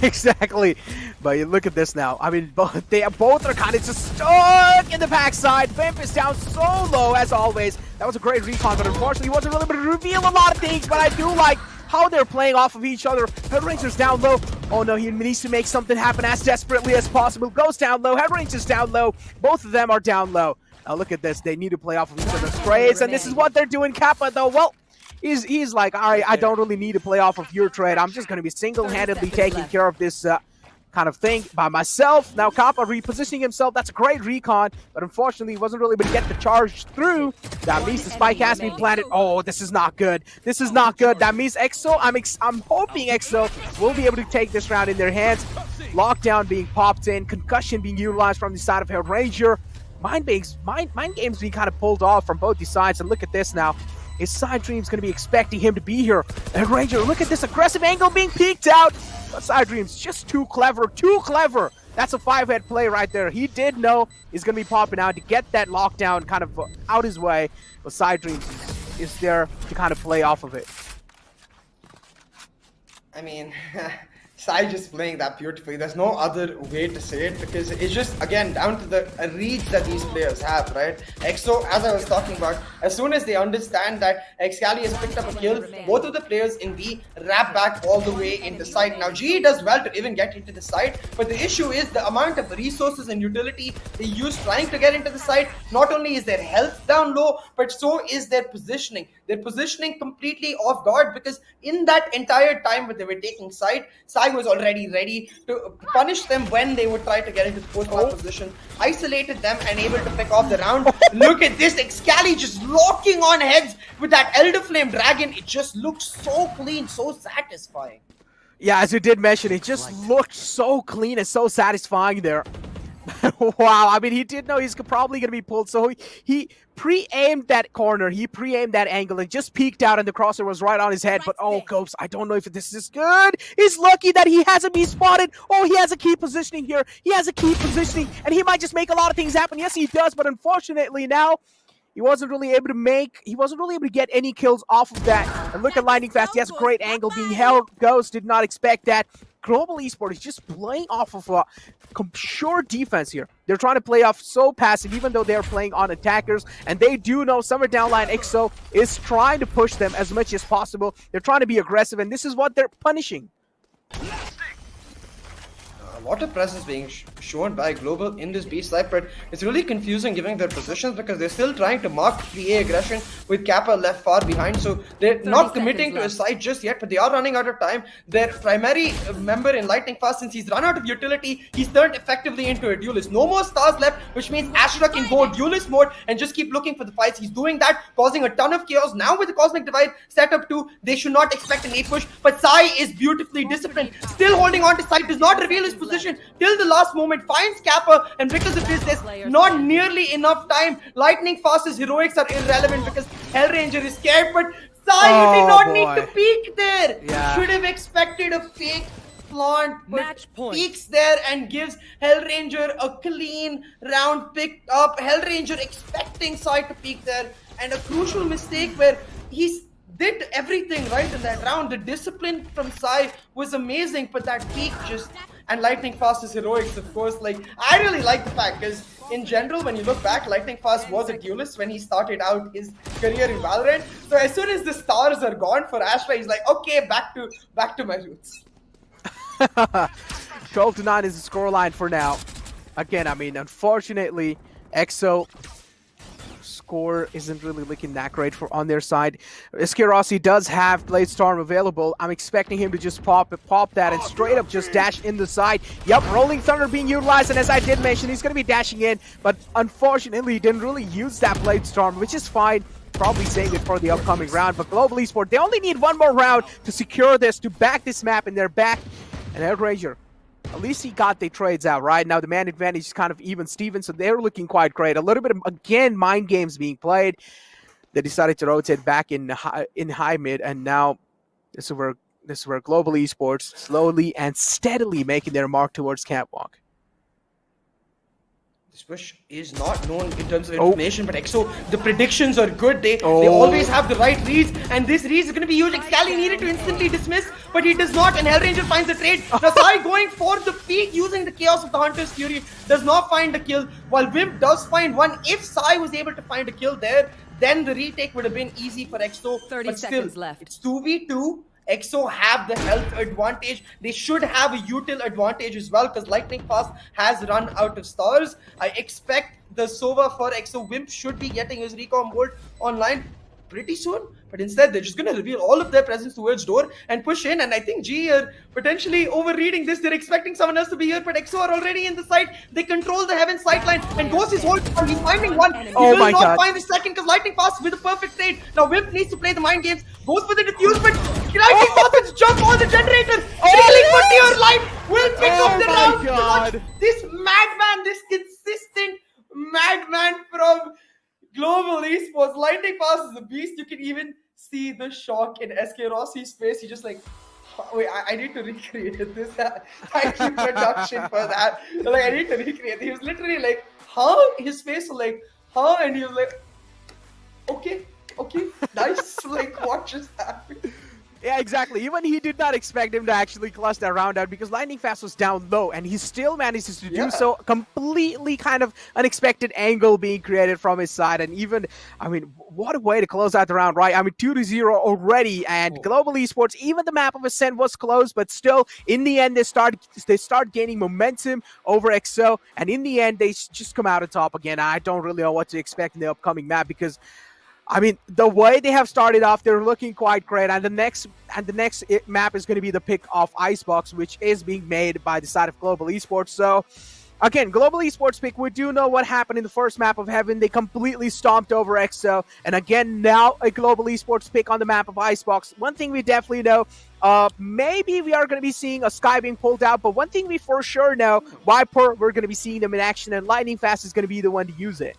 Exactly. But you look at this now. I mean, they both are kind of just stuck in the backside. Vimp is down so low as always. That was a great recon, but unfortunately he wasn't really able to reveal a lot of things. But I do like how they're playing off of each other. Headranger's down low. Oh no, he needs to make something happen as desperately as possible. Goes down low. Headranger's down low. Both of them are down low. Now look at this. They need to play off of each other's trades, and this is what they're doing. Kappa though, well, he's like, all right, I don't really need to play off of your trade. I'm just going to be single-handedly taking care of this kind of thing by myself. Now Kappa repositioning himself. That's a great recon, but unfortunately he wasn't really able to get the charge through. That means the spike has been planted. Oh, this is not good. This is not good. That means EXO, I'm hoping EXO will be able to take this round in their hands. Lockdown being popped in, concussion being utilized from the side of Hellranger. Mind games being kind of pulled off from both the sides, and look at this now. His side dream's going to be expecting him to be here. And Ranger, look at this aggressive angle being peeked out. But side dream's just too clever, too clever. That's a 5-head play right there. He did know he's going to be popping out to get that lockdown kind of out his way. But side dreams is there to kind of play off of it. I mean, Sai just playing that beautifully. There's no other way to say it because it's just, again, down to the reads that these players have, right? EXO, as I was talking about, as soon as they understand that Excali has picked up a kill, both of the players in B wrap back all the way into site. Now, GE does well to even get into the site, but the issue is the amount of resources and utility they use trying to get into the site. Not only is their health down low, but so is their positioning. Their positioning completely off guard because in that entire time when they were taking site, Sai was already ready to punish them when they would try to get into the post-war position, isolated them and able to pick off the round. Look at this, Excali just locking on heads with that Elder Flame Dragon. It just looks so clean, so satisfying. Yeah, as you did mention, it just looked so clean and so satisfying there. Wow, I mean, he did know he's probably going to be pulled, so he pre-aimed that corner, he pre-aimed that angle, and just peeked out, and the crosser was right on his head. But oh, Copes, I don't know if this is good. He's lucky that he hasn't been spotted. Oh, he has a key positioning here. He has a key positioning, and he might just make a lot of things happen. Yes, he does, but unfortunately now, he wasn't really able to get any kills off of that. And look at Lightning Fast, he has a great angle being held. Ghost did not expect that. Global Esports is just playing off of a sure defense here. They're trying to play off so passive, even though they're playing on attackers, and they do know Summer Downline EXO is trying to push them as much as possible. They're trying to be aggressive, and this is what they're punishing. A lot of presence being shown by Global in this B side, but it's really confusing given their positions because they're still trying to mark 3A aggression with Kappa left far behind, so they're not committing to a side just yet, but they are running out of time. Their primary member in Lightning Fast, since he's run out of utility, he's turned effectively into a duelist. No more stars left, which means Astra can go duelist mode and just keep looking for the fights. He's doing that, causing a ton of chaos. Now with the Cosmic Divide set up too, they should not expect an 8 push, but Sai is beautifully disciplined, still holding on to side, does not reveal his position till the last moment, finds Kappa, and because of this, there's not nearly enough time. Lightning Fast's heroics are irrelevant because Hellranger is scared, but Sai, you did not need to peek there. Yeah. Should have expected a fake plant, but Match point. peeks there and gives Hellranger a clean round picked up. Hellranger expecting Sai to peek there, and a crucial mistake where he's did everything right in that round. The discipline from Sai was amazing, but that peak just, and Lightning Fast's heroics, of course, like, I really like the fact, because in general, when you look back, Lightning Fast was a duelist when he started out his career in Valorant. So as soon as the stars are gone for Astra, he's like, okay, back to my roots. 12-9 is the scoreline for now. Again, I mean, unfortunately, EXO score isn't really looking that great for on their side. Rossi does have Blade Storm available. I'm expecting him to just pop that and straight up just dash in the side. Yep, Rolling Thunder being utilized, and as I did mention, he's going to be dashing in, but unfortunately he didn't really use that Blade Storm, which is fine. Probably save it for the upcoming round, but Global Esports, they only need one more round to secure this, to back this map in their back. And Hellraiser, at least he got the trades out, right? Now the man advantage is kind of even Steven, so they're looking quite great. A little bit of, again, mind games being played. They decided to rotate back in high mid, and now this is where Global Esports slowly and steadily making their mark towards Catwalk. This push is not known in terms of information, but EXO, the predictions are good. They always have the right reads, and this read is going to be huge. Excali needed to instantly dismiss, but he does not, and Hellranger finds the trade. Now Sai going for the peak using the chaos of the Hunter's Fury, does not find the kill, while Wimp does find one. If Sai was able to find a kill there, then the retake would have been easy for EXO. 30 seconds left. It's 2v2. EXO have the health advantage. They should have a util advantage as well because Lightning Fast has run out of stars. I expect the Sova for EXO. Wimp should be getting his recon bolt online pretty soon, but instead they're just going to reveal all of their presence towards door and push in. And I think G are potentially overreading this. They're expecting someone else to be here, but EXO are already in the site. They control the heaven sight line, and Ghost is holding on. He's finding one. He will not find the second because Lightning Fast with a perfect trade. Now Wimp needs to play the mind games. Goes for the defuse, but Lightning Fast jump on the generator. Trailing for dear life. Will pick up the round. God. This madman, this consistent madman from Global Esports. Lightning Fast is a beast. You can even see the shock in SK Rossi's face. He's just like, wait, I need to recreate this. Thank you, production, for that. Like, I need to recreate. He was literally like, huh? His face was like, huh? And he was like, okay, nice. Like, what just happened? Yeah, exactly. Even he did not expect him to actually clutch that round out because Lightning Fast was down low and he still manages to do so. Completely kind of unexpected angle being created from his side. And even, I mean, what a way to close out the round, right? I mean, 2-0 already. And Global Esports, even the map of Ascent was close, but still, in the end, they start gaining momentum over XO. And in the end, they just come out on top again. I don't really know what to expect in the upcoming map because I mean, the way they have started off, they're looking quite great. And the next map is going to be the pick of Icebox, which is being made by the side of Global Esports. So, again, Global Esports pick, we do know what happened in the first map of Heaven. They completely stomped over EXO. And again, now a Global Esports pick on the map of Icebox. One thing we definitely know, maybe we are going to be seeing a Sky being pulled out. But one thing we for sure know, Viper, we're going to be seeing them in action. And Lightning Fast is going to be the one to use it.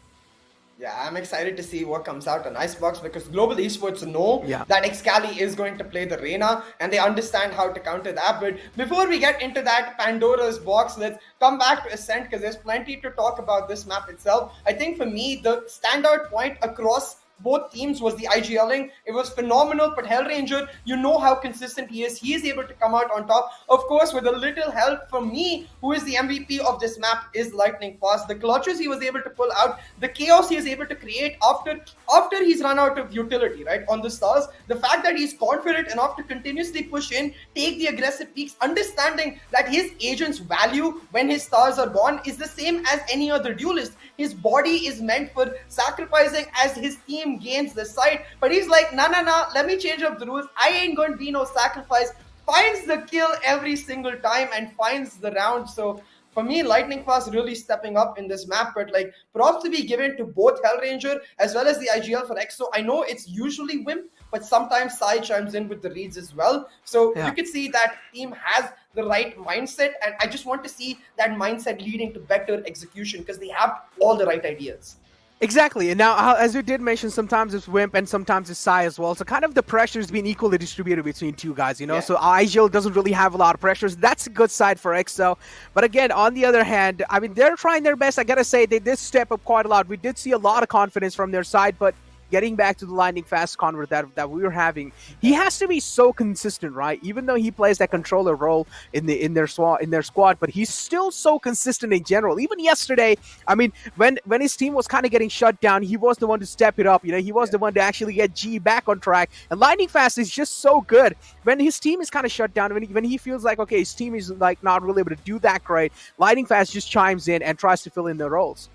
Yeah, I'm excited to see what comes out on Icebox because Global Esports know that Excali is going to play the Reyna and they understand how to counter that. But before we get into that Pandora's box, let's come back to Ascent because there's plenty to talk about this map itself. I think for me, the standout point across both teams was the IGLing. It was phenomenal, but Hellranger, you know how consistent he is. He is able to come out on top. Of course, with a little help from me, who is the MVP of this map, is Lightning Fast. The clutches he was able to pull out, the chaos he is able to create after he's run out of utility, right, on the stars. The fact that he's confident enough to continuously push in, take the aggressive peaks, understanding that his agent's value when his stars are gone is the same as any other duelist. His body is meant for sacrificing as his team gains the side, but he's like, nah, let me change up the rules. I ain't going to be no sacrifice. Finds the kill every single time and finds the round. So for me, Lightning Fast really stepping up in this map, but like props to be given to both Hellranger as well as the IGL for EXO. I know it's usually Wimp, but sometimes Sai chimes in with the reads as well. So you can see that team has the right mindset, and I just want to see that mindset leading to better execution because they have all the right ideas. Exactly, and now, as you did mention, sometimes it's Wimp and sometimes it's Sai as well. So kind of the pressure is being equally distributed between two guys, you know? So IGL doesn't really have a lot of pressures. That's a good side for EXO. But again, on the other hand, I mean, they're trying their best. I gotta say, they did step up quite a lot. We did see a lot of confidence from their side, but getting back to the Lightning Fast convert that we were having, he has to be so consistent, right? Even though he plays that controller role in their squad, but he's still so consistent in general. Even yesterday, I mean, when his team was kind of getting shut down, he was the one to step it up. You know, he was the one to actually get G back on track. And Lightning Fast is just so good when his team is kind of shut down. When he feels like, okay, his team is like not really able to do that great, Lightning Fast just chimes in and tries to fill in the roles.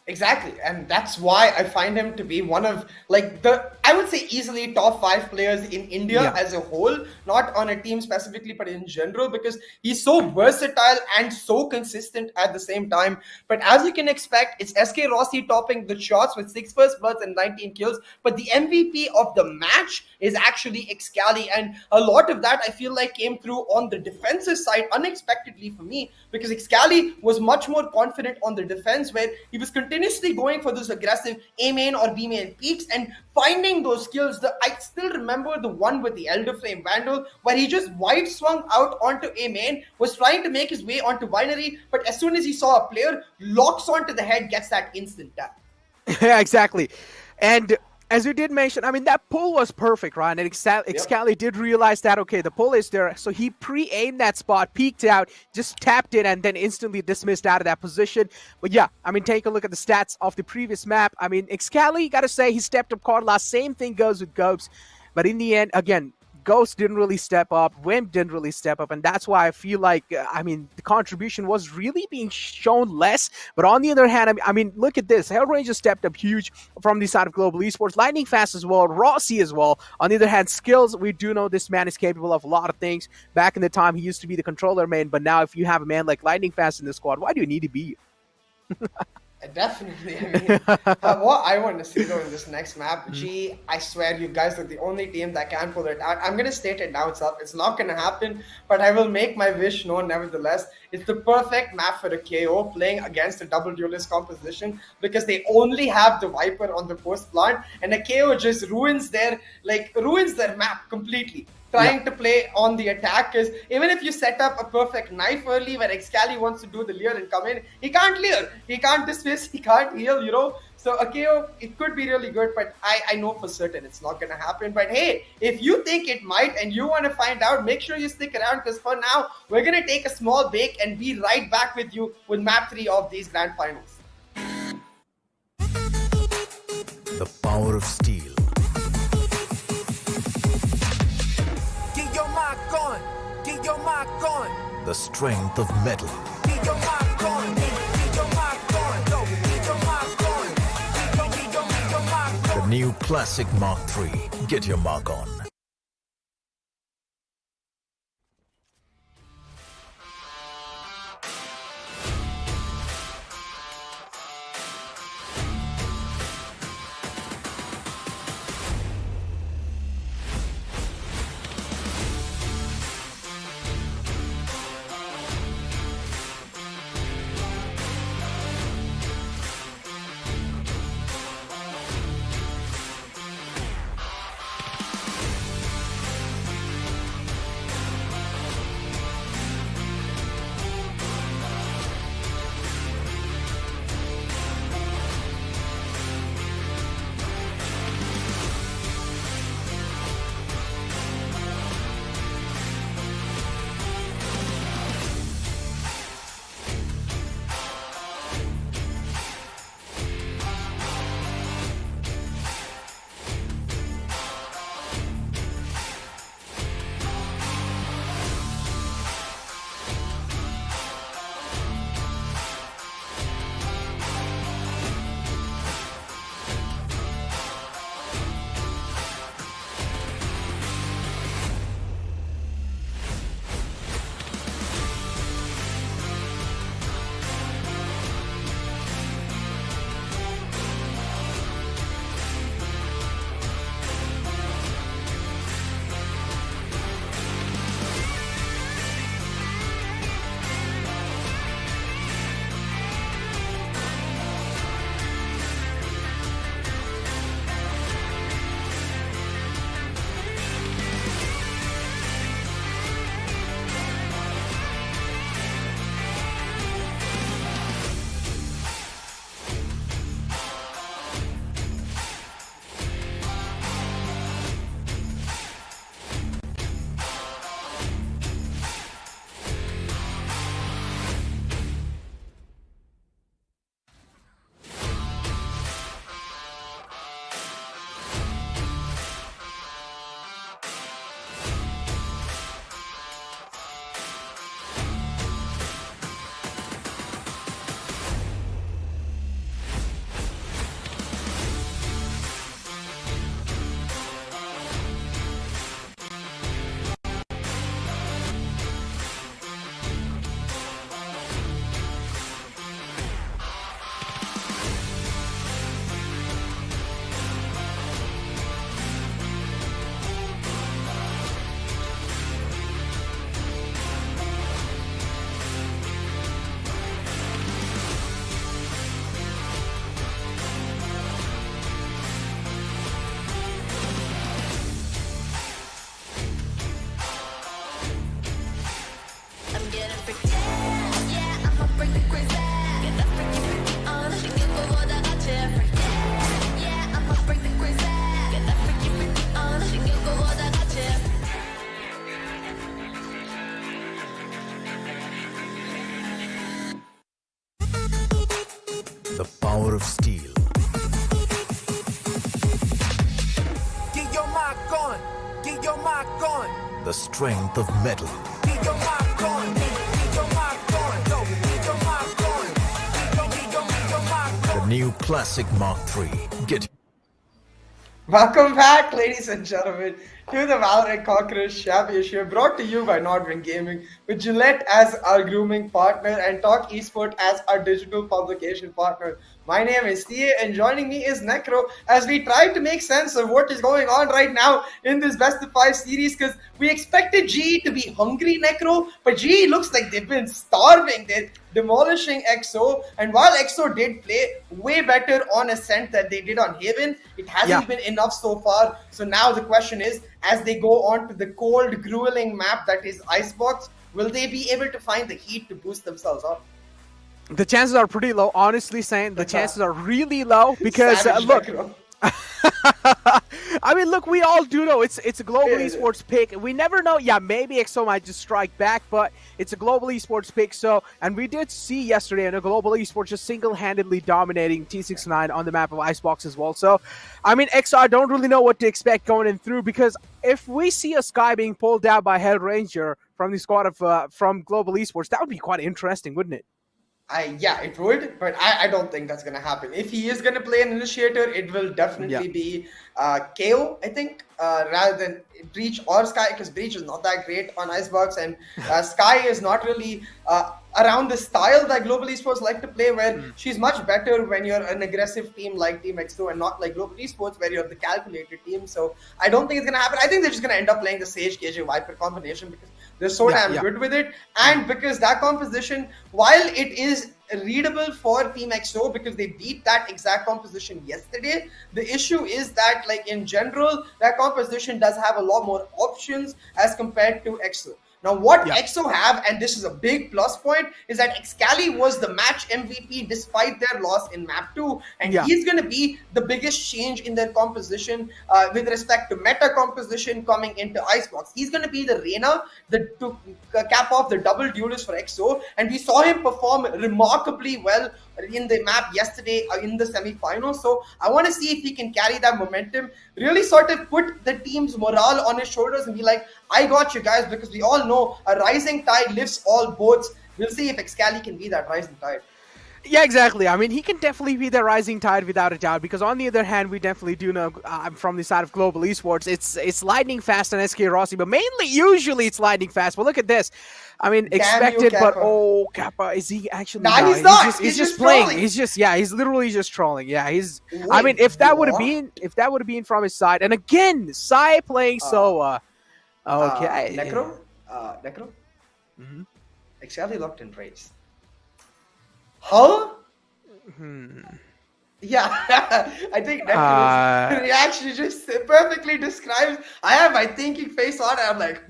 Exactly, and that's why I find him to be one of, like, I would say easily top 5 players in India as a whole, not on a team specifically, but in general, because he's so versatile and so consistent at the same time. But as you can expect, it's SK Rossi topping the shots with 6 first bloods and 19 kills, but the MVP of the match is actually Excali, and a lot of that I feel like came through on the defensive side unexpectedly for me, because Excali was much more confident on the defense, where he was continuously going for those aggressive A main or B main peaks and finding those kills. I still remember the one with the Elder Flame Vandal where he just wide swung out onto A main, was trying to make his way onto binary, but as soon as he saw a player, locks onto the head, gets that instant tap. Yeah, exactly. And as you did mention, I mean, that pull was perfect, right? And Excali did realize that, okay, the pull is there. So he pre-aimed that spot, peeked out, just tapped it, and then instantly dismissed out of that position. But yeah, I mean, take a look at the stats of the previous map. I mean, Excali, gotta say, he stepped up quite a lot. Same thing goes with Gopes. But in the end, again, Ghost didn't really step up, Wimp didn't really step up, and that's why I feel like, I mean, the contribution was really being shown less. But on the other hand, I mean, look at this. Hellranger stepped up huge from the side of Global Esports, Lightning Fast as well, Rossi as well. On the other hand, skills, we do know this man is capable of a lot of things. Back in the time, he used to be the controller main, but now if you have a man like Lightning Fast in the squad, why do you need to be? Definitely. I mean, what I want to see though in this next map, I swear you guys are the only team that can pull it out. I'm going to state it now itself. It's not going to happen, but I will make my wish known nevertheless. It's the perfect map for a KO playing against a double duelist composition because they only have the Viper on the post plant, and a KO just ruins their map completely. Trying to play on the attack, because even if you set up a perfect knife early where Excali wants to do the leer and come in, he can't leer, he can't dismiss, he can't heal, you know. So a KO, it could be really good, but I know for certain it's not going to happen. But hey, if you think it might and you want to find out, make sure you stick around, because for now, we're going to take a small break and be right back with you with map 3 of these grand finals. The power of steel. Get your mark on. Get your mark on. The strength of metal. Get your mark on. Get your mark on. Go. Get your mark on. Get your mark on. The new Classic Mark III. Get your mark on. The power of steel. Get your mark on. Get your mark on. The strength of metal. Get your mark on. Get your mark on. Go. Get your mark on. Get your mark on. The new Classic Mark III. Get Welcome back, ladies and gentlemen, to the Valorant Conquerors Championship, brought to you by NODWIN Gaming, with Gillette as our grooming partner and Talk Esports as our digital publication partner. My name is Tia, and joining me is Necro as we try to make sense of what is going on right now in this best of 5 series, because we expected GE to be hungry, Necro, but GE looks like they've been starving. They're demolishing EXO, and while EXO did play way better on Ascent than they did on Haven, it hasn't been enough so far. So now the question is, as they go on to the cold, grueling map that is Icebox, will they be able to find the heat to boost themselves up? The chances are pretty low, honestly saying the chances are really low because look, Necro. I mean, look, we all do know it's a global Yeah, yeah. esports pick. We never know. Yeah, maybe EXO might just strike back, but it's a global esports pick. So, and we did see yesterday in a global esports just single-handedly dominating T69 on the map of Icebox as well. So, I mean, EXO, I don't really know what to expect going in through because if we see a Sky being pulled down by Hell Ranger from the squad of from global esports, that would be quite interesting, wouldn't it? Yeah, it would, but I don't think that's gonna happen. If he is gonna play an initiator, it will definitely be KO, I think, rather than Breach or Sky, because Breach is not that great on Icebox, and Sky is not really around the style that Global Esports like to play, where she's much better when you're an aggressive team like Team X2 and not like Global Esports, where you're the calculated team. So I don't think it's gonna happen. I think they're just gonna end up playing the Sage KJ Viper combination because they're so damn good with it, and because that composition, while it is readable for Team XO because they beat that exact composition yesterday, the issue is that, like, in general, that composition does have a lot more options as compared to XO. Now, what EXO have, and this is a big plus point, is that Excali was the match MVP despite their loss in Map 2, and he's going to be the biggest change in their composition with respect to meta composition coming into Icebox. He's going to be the Reyna to cap off the double duelist for EXO, and we saw him perform remarkably well in the map yesterday in the semi-finals. So I want to see if he can carry that momentum, really sort of put the team's morale on his shoulders and be like, I got you guys, because we all know a rising tide lifts all boats. We'll see if Excali can be that rising tide. Yeah, exactly. I mean, he can definitely be the rising tide without a doubt, because on the other hand, we definitely do know from the side of global esports, it's lightning fast on SK Rossi, but usually it's lightning fast. But look at this. I mean, expected, but oh, Kappa, is he actually? Nah, he's not. He's just playing. Trolling. He's literally just trolling. Yeah, he's. Wait, I mean, if that would have been from his side, and again, Sai playing Soa. Okay. Necro. Mm-hmm. Excali locked in race. Huh? Yeah, I think Necro's reaction just perfectly describes. I have my thinking face on, and I'm like,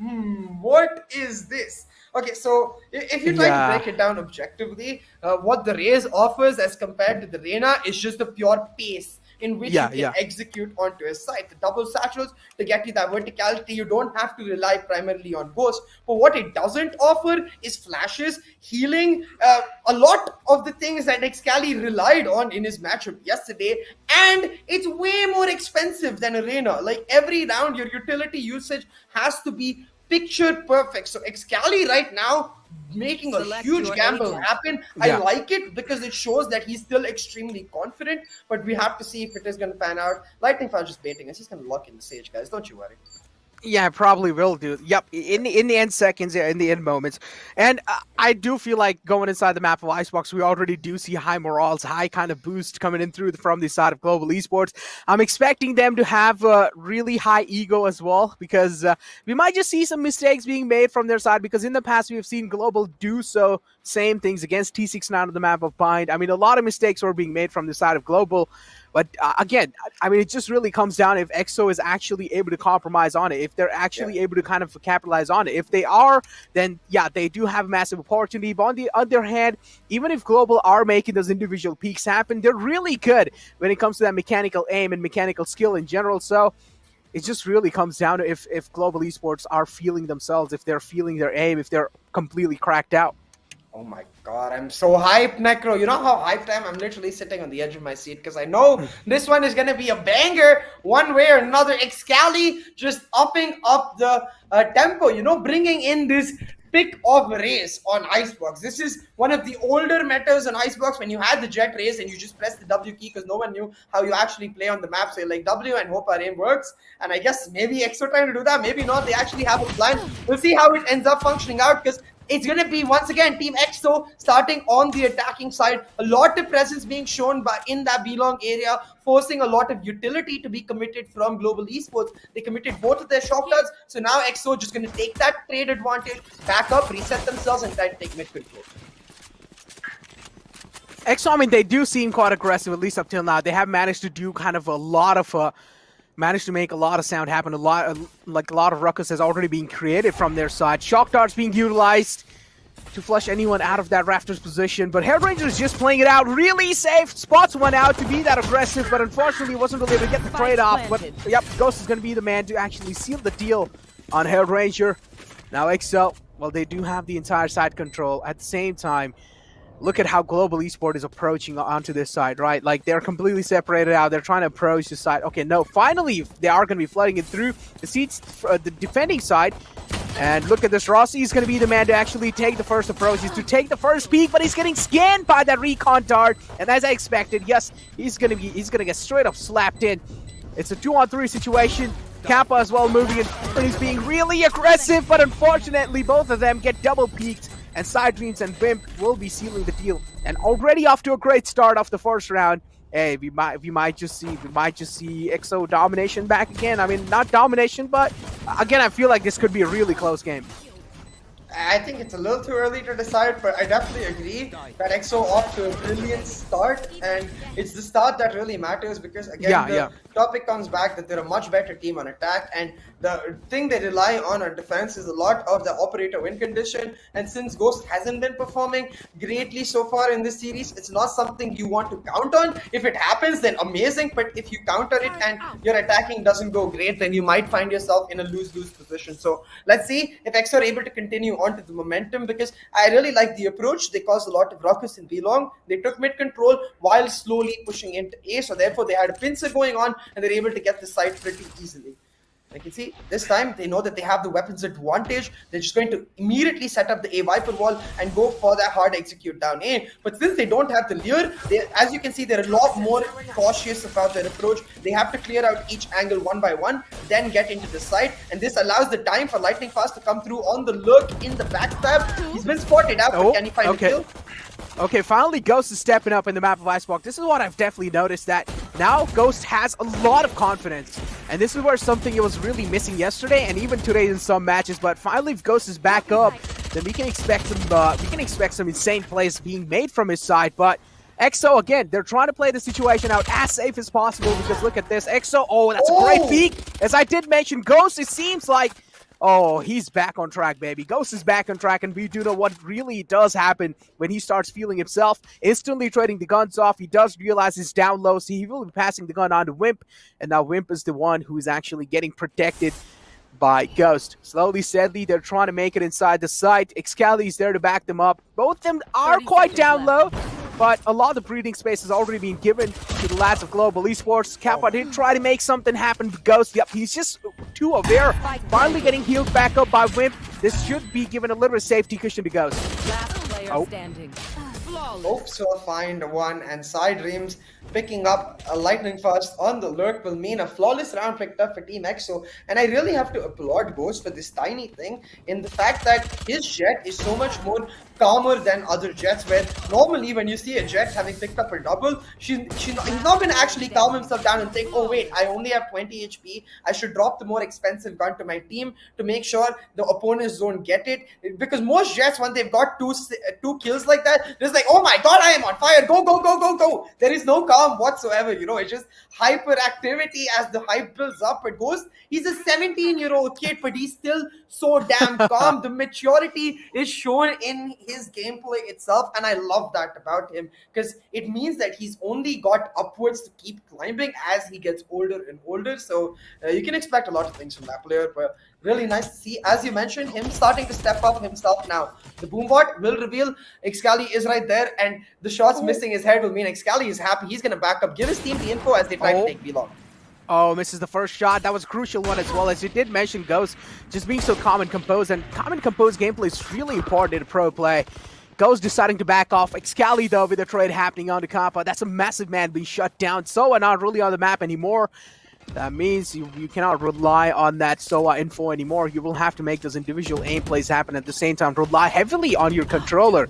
what is this? Okay, so if you try to break it down objectively, what the Raze offers as compared to the Reyna is just the pure pace in which you can execute onto a site. The double satchels to get you that verticality. You don't have to rely primarily on Ghost. But what it doesn't offer is flashes, healing, a lot of the things that Excali relied on in his matchup yesterday. And it's way more expensive than Arena. Like, every round, your utility usage has to be picture perfect. So Excali right now making a huge gamble happen. I like it because it shows that he's still extremely confident, but we have to see if it is going to pan out. Lightning Fire just baiting us. He's going to lock in the Sage, guys. Don't you worry. Yeah, probably will do. Yep, in the end seconds, in the end moments. And I do feel like going inside the map of Icebox, we already do see high morals, high kind of boost coming in from the side of Global Esports. I'm expecting them to have a really high ego as well, because we might just see some mistakes being made from their side, because in the past we have seen Global do same things against T69 on the map of Bind. I mean, a lot of mistakes were being made from the side of Global. But again, I mean, it just really comes down if EXO is actually able to compromise on it, if they're actually able to kind of capitalize on it. If they are, then yeah, they do have a massive opportunity. But on the other hand, even if Global are making those individual peaks happen, they're really good when it comes to that mechanical aim and mechanical skill in general. So it just really comes down to if Global Esports are feeling themselves, if they're feeling their aim, if they're completely cracked out. Oh my god, I'm so hyped, Necro. You know how hyped I am? I'm literally sitting on the edge of my seat because I know this one is going to be a banger one way or another. Excali just upping up the tempo, bringing in this pick of Raze on Icebox. This is one of the older metas on Icebox when you had the Jet Raze and you just press the W key because no one knew how you actually play on the map. So you're like W and hope our aim works. And I guess maybe EXO trying to do that, maybe not. They actually have a plan. We'll see how it ends up functioning out, because it's going to be, once again, Team EXO starting on the attacking side. A lot of presence being shown in that B-long area, forcing a lot of utility to be committed from Global Esports. They committed both of their shock darts. So now EXO just going to take that trade advantage, back up, reset themselves, and try to take mid control. EXO, I mean, they do seem quite aggressive, at least up till now. They have managed to do kind of a lot of... managed to make a lot of sound happen. A lot of ruckus has already been created from their side. Shock darts being utilized. to flush anyone out of that Rafters position, but Hair Ranger is just playing it out really safe. Spots one out to be that aggressive, but unfortunately wasn't really able to get the trade off. But yep, Ghost is going to be the man to actually seal the deal on Hair Ranger. Now XL, well, they do have the entire side control. At the same time, look at how Global Esports is approaching onto this side, right? Like, they're completely separated out. They're trying to approach the side. Okay, no, finally, they are going to be flooding it through the seats, the defending side. And look at this, Rossi is going to be the man to actually take the first approach, to take the first peek, but he's getting scanned by that recon dart. And as I expected, yes, he's going to get straight up slapped in. It's a 2-on-3 situation. Kappa as well moving in. He's being really aggressive, but unfortunately, both of them get double peeked. And Side Dreams and Wimp will be sealing the deal. And already off to a great start of the first round. Hey, we might just see XO domination back again. I mean, not domination, but again, I feel like this could be a really close game. I think it's a little too early to decide, but I definitely agree that EXO off to a brilliant start, and it's the start that really matters because again, the topic comes back that they're a much better team on attack, and the thing they rely on defense is a lot of the operator win condition. And since Ghost hasn't been performing greatly so far in this series, it's not something you want to count on. If it happens, then amazing, but if you counter it and your attacking doesn't go great, then you might find yourself in a lose-lose position. So let's see if EXO are able to continue onto the momentum, because I really like the approach. They caused a lot of ruckus in B-Long. They took mid control while slowly pushing into A, so therefore they had a pincer going on and they're able to get the side pretty easily. You can see this time they know that they have the weapons advantage. They're just going to immediately set up the A Viper wall and go for that hard execute down A. But since they don't have the lure, as you can see, they're a lot more cautious about their approach. They have to clear out each angle one by one, then get into the side, and this allows the time for Lightning Fast to come through on the lurk in the backstab. He's been spotted out, but can he find a kill? Okay, finally Ghost is stepping up in the map of Icebox. This is what I've definitely noticed, that now Ghost has a lot of confidence. And this is where something it was really missing yesterday and even today in some matches. But finally, if Ghost is back up, then we can expect some insane plays being made from his side. But EXO, again, they're trying to play the situation out as safe as possible, because look at this. EXO, oh, that's a great peek. As I did mention, Ghost, it seems like, oh, he's back on track, baby. Ghost is back on track, and we do know what really does happen when he starts feeling himself. Instantly trading the guns off. He does realize he's down low, so he will be passing the gun on to Wimp, and now Wimp is the one who is actually getting protected by Ghost. Slowly, steadily, they're trying to make it inside the site. Excali is there to back them up. Both of them are quite down low, but a lot of the breathing space has already been given to the lads of Global Esports. Kappa did try to make something happen with Ghost. Yep, he's just too aware. Finally getting healed back up by Wimp. This should be given a little bit of safety cushion to Ghost. Last player standing. Hopes will find one, and Side Dreams picking up a Lightning Fast on the lurk will mean a flawless round picked up for Team EXO. And I really have to applaud Ghost for this tiny thing in the fact that his jet is so much more calmer than other jets, where normally when you see a jet having picked up a double, he's not going to actually calm himself down and think, oh wait, I only have 20 HP, I should drop the more expensive gun to my team to make sure the opponents don't get it. Because most jets, when they've got two kills like that, it's like, oh my god, I am on fire, go, go, go, go, go. There is no calm whatsoever, you know, it's just hyperactivity as the hype builds up. It goes, he's a 17-year-old kid, but he's still so damn calm. The maturity is shown in his gameplay itself, and I love that about him, because it means that he's only got upwards to keep climbing as he gets older and older. So you can expect a lot of things from that player, but really nice to see, as you mentioned, him starting to step up himself now. The boombot will reveal Excali is right there, and the shots missing his head will mean Excali is happy. He's going to back up, give his team the info as they try to take V-Long. Oh, misses the first shot. That was a crucial one as well. As you did mention, Ghost just being so calm and composed. And calm and composed gameplay is really important in pro play. Ghost deciding to back off. Excali, though, with the trade happening on the Kappa. That's a massive man being shut down. Soa not really on the map anymore. That means you cannot rely on that Soa info anymore. You will have to make those individual aim plays happen at the same time. Rely heavily on your controller.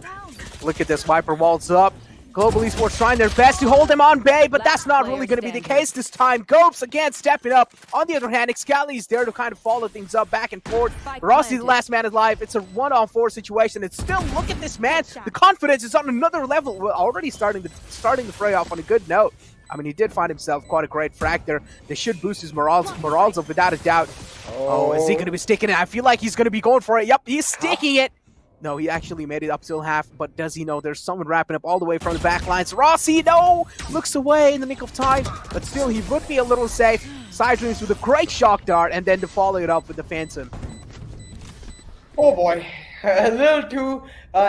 Look at this. Viper walls up. Global Esports trying their best to hold him on bay, but that's not really going to be the case this time. Gopes again stepping up. On the other hand, Excali is there to kind of follow things up back and forth. Rossi, the last man alive. It's a 1-on-4 situation. It's still, look at this man. The confidence is on another level. We're already starting the fray off on a good note. I mean, he did find himself quite a great frag there. They should boost his morals up without a doubt. Oh, is he going to be sticking it? I feel like he's going to be going for it. Yep, he's sticking it. No, he actually made it up till half, but does he know there's someone wrapping up all the way from the back lines? Rossi, no! Looks away in the nick of time, but still he would be a little safe. Side Dreams with a great shock dart, and then to follow it up with the Phantom. Oh boy, a little too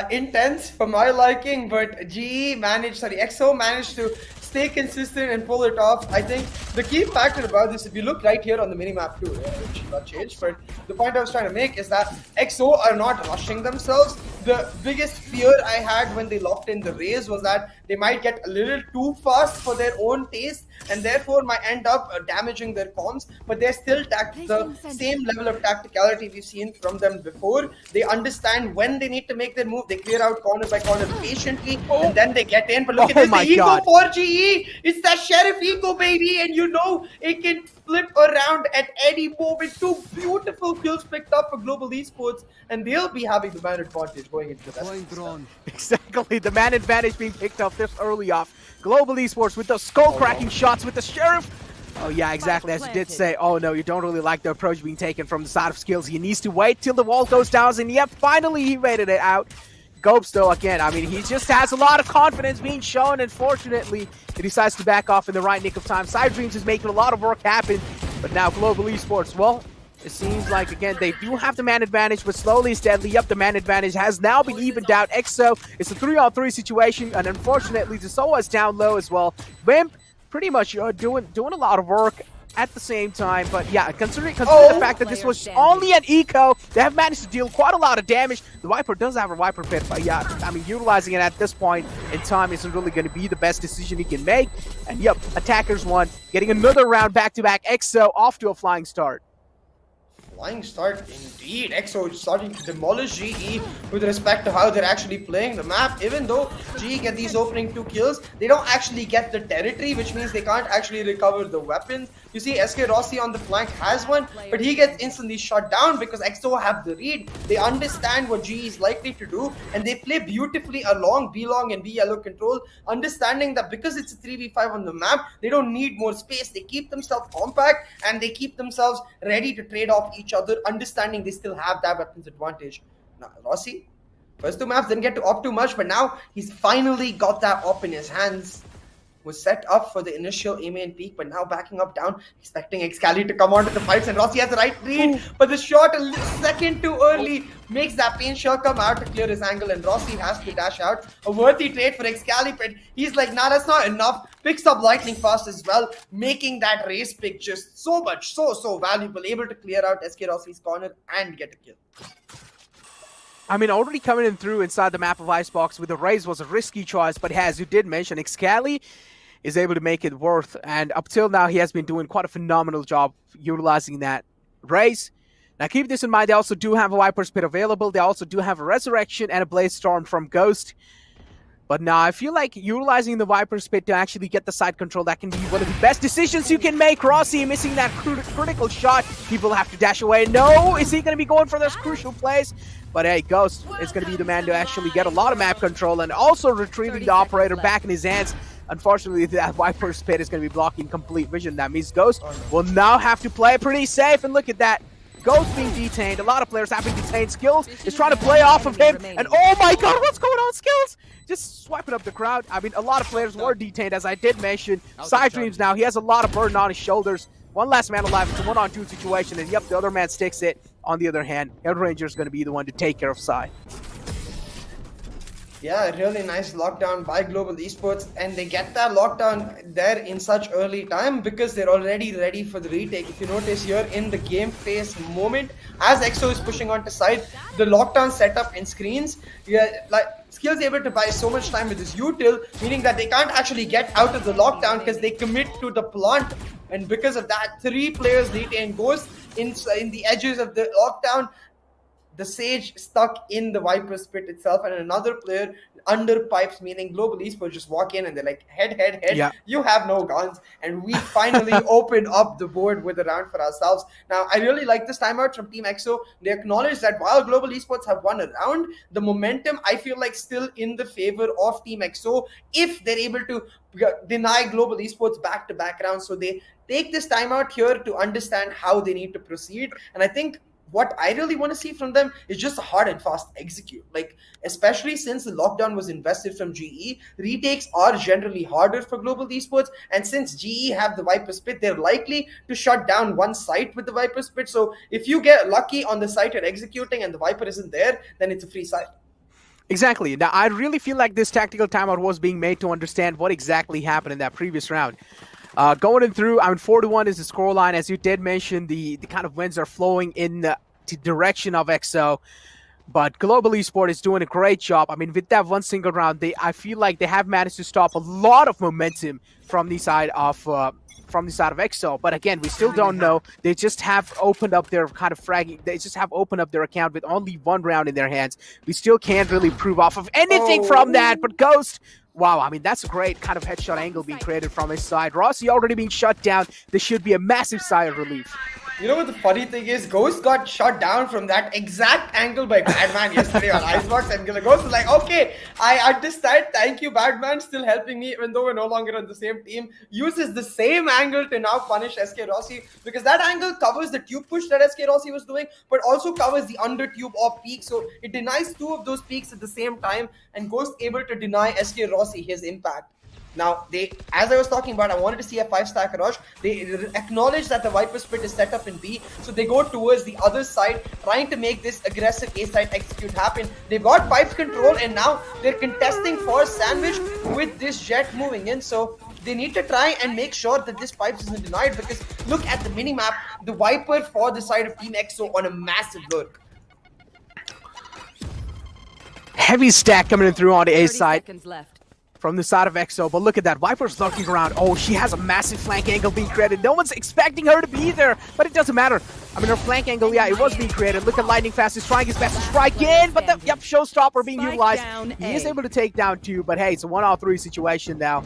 intense for my liking, but EXO managed to stay consistent and pull it off. I think the key factor about this, if you look right here on the minimap too, which got changed, but the point I was trying to make is that EXO are not rushing themselves. The biggest fear I had when they locked in the raise was that they might get a little too fast for their own taste and therefore might end up damaging their comms, but they're still the same level of tacticality we've seen from them before. They understand when they need to make their move, they clear out corner by corner patiently, and then they get in. But look at this, the ego for GE, it's that Sheriff ego, baby, and you know it can flip around at any moment. Two beautiful kills picked up for Global Esports, and they'll be having the man advantage going into that. Exactly, the man advantage being picked up this early off. Global Esports with those skull-cracking shots with the Sheriff. Oh yeah, exactly, as you did say. Oh no, you don't really like the approach being taken from the side of Skills. He needs to wait till the wall goes down, and yep, finally he waited it out. Gopes though, again, I mean, he just has a lot of confidence being shown, and fortunately, he decides to back off in the right nick of time. Side Dreams is making a lot of work happen, but now Global Esports, well, it seems like, again, they do have the man advantage, but slowly and steadily, yep, the man advantage has now been evened out. EXO, it's a 3-on-3 situation, and unfortunately, Zasoa is down low as well. Wimp, pretty much doing a lot of work at the same time, but yeah, considering the fact that this was only an eco, they have managed to deal quite a lot of damage. The Viper does have a Viper Pit, but yeah, I mean, utilizing it at this point in time isn't really going to be the best decision he can make. And yep, Attackers won, getting another round back-to-back. EXO off to a flying start. Flying start indeed. EXO starting to demolish GE with respect to how they're actually playing the map. Even though GE get these opening 2 kills, they don't actually get the territory, which means they can't actually recover the weapons. You see SK Rossi on the flank has one, but he gets instantly shot down because EXO have the read. They understand what GE is likely to do, and they play beautifully along B long and B yellow control, understanding that because it's a 3v5 on the map, they don't need more space. They keep themselves compact and they keep themselves ready to trade off each other, understanding they still have that weapons advantage. Now, Rossi, first 2 maps didn't get to op too much, but now he's finally got that op in his hands. Was set up for the initial A main peak, but now backing up down, expecting Excali to come onto the fights, and Rossi has the right read, but the shot a second too early makes that pain shell come out to clear his angle, and Rossi has to dash out. A worthy trade for Excali, but he's like, nah, that's not enough. Picks up lightning fast as well, making that race pick just so much, so valuable, able to clear out SK Rossi's corner and get a kill. I mean, already coming in through inside the map of Icebox with the raise was a risky choice, but as you did mention, Excali is able to make it worth, and up till now he has been doing quite a phenomenal job utilizing that raise. Now keep this in mind, they also do have a Viper's Pit available, they also do have a Resurrection and a Blaze Storm from Ghost. But now I feel like utilizing the Viper's Pit to actually get the side control, that can be one of the best decisions you can make. Rossi missing that critical shot, he will have to dash away. No, is he going to be going for those crucial plays? But hey, Ghost is going to be the man to actually get a lot of map control and also retrieving the operator back in his hands. Unfortunately, that Viper's Pit is going to be blocking complete vision. That means Ghost will now have to play pretty safe. And look at that. Ghost being detained. A lot of players have been detained. Skills is trying to play off of him. And oh my god, what's going on, Skills? Just swiping up the crowd. I mean, a lot of players were detained, as I did mention. Side Dreams now, he has a lot of burden on his shoulders. One last man alive. It's a 1-on-2 situation. And yep, the other man sticks it. On the other hand, Head Ranger is going to be the one to take care of Side. Yeah, really nice lockdown by Global Esports, and they get that lockdown there in such early time because they're already ready for the retake. If you notice here in the game phase moment, as EXO is pushing onto side, the lockdown setup in screens, like Skill's able to buy so much time with his util, meaning that they can't actually get out of the lockdown because they commit to the plant, and because of that, 3 players retain Ghost in the edges of the lockdown. The Sage stuck in the Viper's Pit itself, and another player under pipes, meaning Global Esports just walk in and they're like, head, yeah. You have no guns. And we finally open up the board with a round for ourselves. Now, I really like this timeout from Team EXO. They acknowledge that while Global Esports have won a round, the momentum, I feel like, still in the favor of Team EXO if they're able to deny Global Esports back-to-back rounds. So they take this timeout here to understand how they need to proceed. And I think what I really want to see from them is just a hard and fast execute. Like, especially since the lockdown was invested from GE, retakes are generally harder for global esports. And since GE have the Viper Spit, they're likely to shut down one site with the Viper Spit. So if you get lucky on the site you're executing and the Viper isn't there, then it's a free site. Exactly. Now, I really feel like this tactical timeout was being made to understand what exactly happened in that previous round. Going in through, 4-1 is the scoreline. As you did mention, the kind of winds are flowing in the direction of EXO. But Global Esport is doing a great job. I mean, with that one single round, I feel like they have managed to stop a lot of momentum from the side of EXO. But again, we still don't know. They just have opened up their kind of fragging. They just have opened up their account with only one round in their hands. We still can't really prove off of anything from that. But Ghost, wow, I mean, that's a great kind of headshot angle being created from his side. Rossi already being shut down. This should be a massive sigh of relief. You know what the funny thing is? Ghost got shot down from that exact angle by Badman yesterday on Icebox, and Ghost was like, okay, I understand. Thank you, Badman, still helping me, even though we're no longer on the same team. Uses the same angle to now punish SK Rossi, because that angle covers the tube push that SK Rossi was doing, but also covers the under tube or peak. So it denies two of those peaks at the same time, and Ghost able to deny SK Rossi his impact. Now, as I was talking about, I wanted to see a 5-stack rush. They acknowledge that the Viper Split is set up in B, so they go towards the other side, trying to make this aggressive A-side execute happen. They've got pipes control, and now they're contesting for Sandwich with this Jet moving in, so they need to try and make sure that this pipes isn't denied, because look at the minimap, the Viper for the side of Team EXO on a massive lurk. Heavy stack coming in through on the A 30 side. seconds left. From the side of EXO, but look at that. Viper's lurking around. Oh, she has a massive flank angle being created. No one's expecting her to be there, but it doesn't matter. I mean, her flank angle, yeah, it was being created. Look at Lightning Fast is trying his best to strike in, but the showstopper being Spike utilized. down He is A. able to take down two, but hey, it's a 1-on-3 situation now,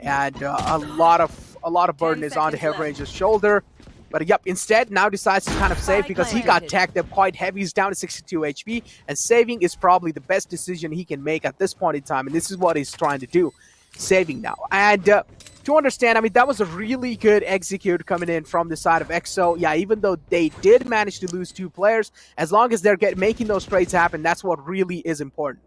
and a lot of burden is on the seconds Hellranger's shoulder. But yep, instead now decides to kind of save because he got planted. tagged up quite heavy. He's down to 62 HP, and saving is probably the best decision he can make at this point in time, and this is what he's trying to do. Saving now. And to understand, I mean, that was a really good execute coming in from the side of EXO. Yeah, even though they did manage to lose 2 players, as long as they're making those trades happen, that's what really is important.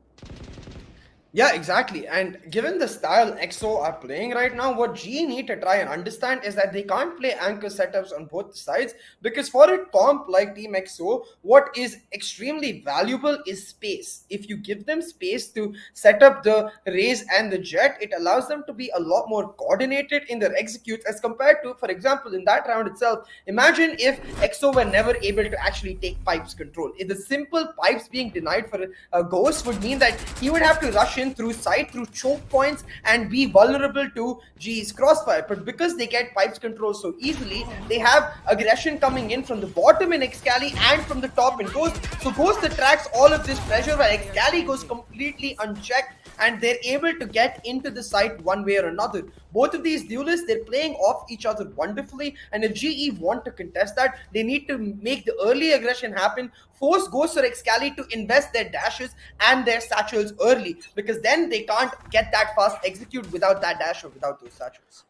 Yeah, exactly. And given the style EXO are playing right now, what G need to try and understand is that they can't play anchor setups on both sides, because for a comp like Team EXO, what is extremely valuable is space. If you give them space to set up the Raze and the Jet, it allows them to be a lot more coordinated in their executes as compared to, for example, in that round itself, imagine if EXO were never able to actually take pipes control. If the simple pipes being denied for a Ghost would mean that he would have to rush in through side, through choke points, and be vulnerable to G's crossfire. But because they get pipes control so easily, they have aggression coming in from the bottom in Excali and from the top in Ghost. So Ghost attracts all of this pressure while Excali goes completely unchecked, and they're able to get into the site one way or another. Both of these duelists, they're playing off each other wonderfully, and if GE want to contest that, they need to make the early aggression happen, force Ghost or Excali to invest their dashes and their satchels early, because then they can't get that fast execute without that dash or without those satchels.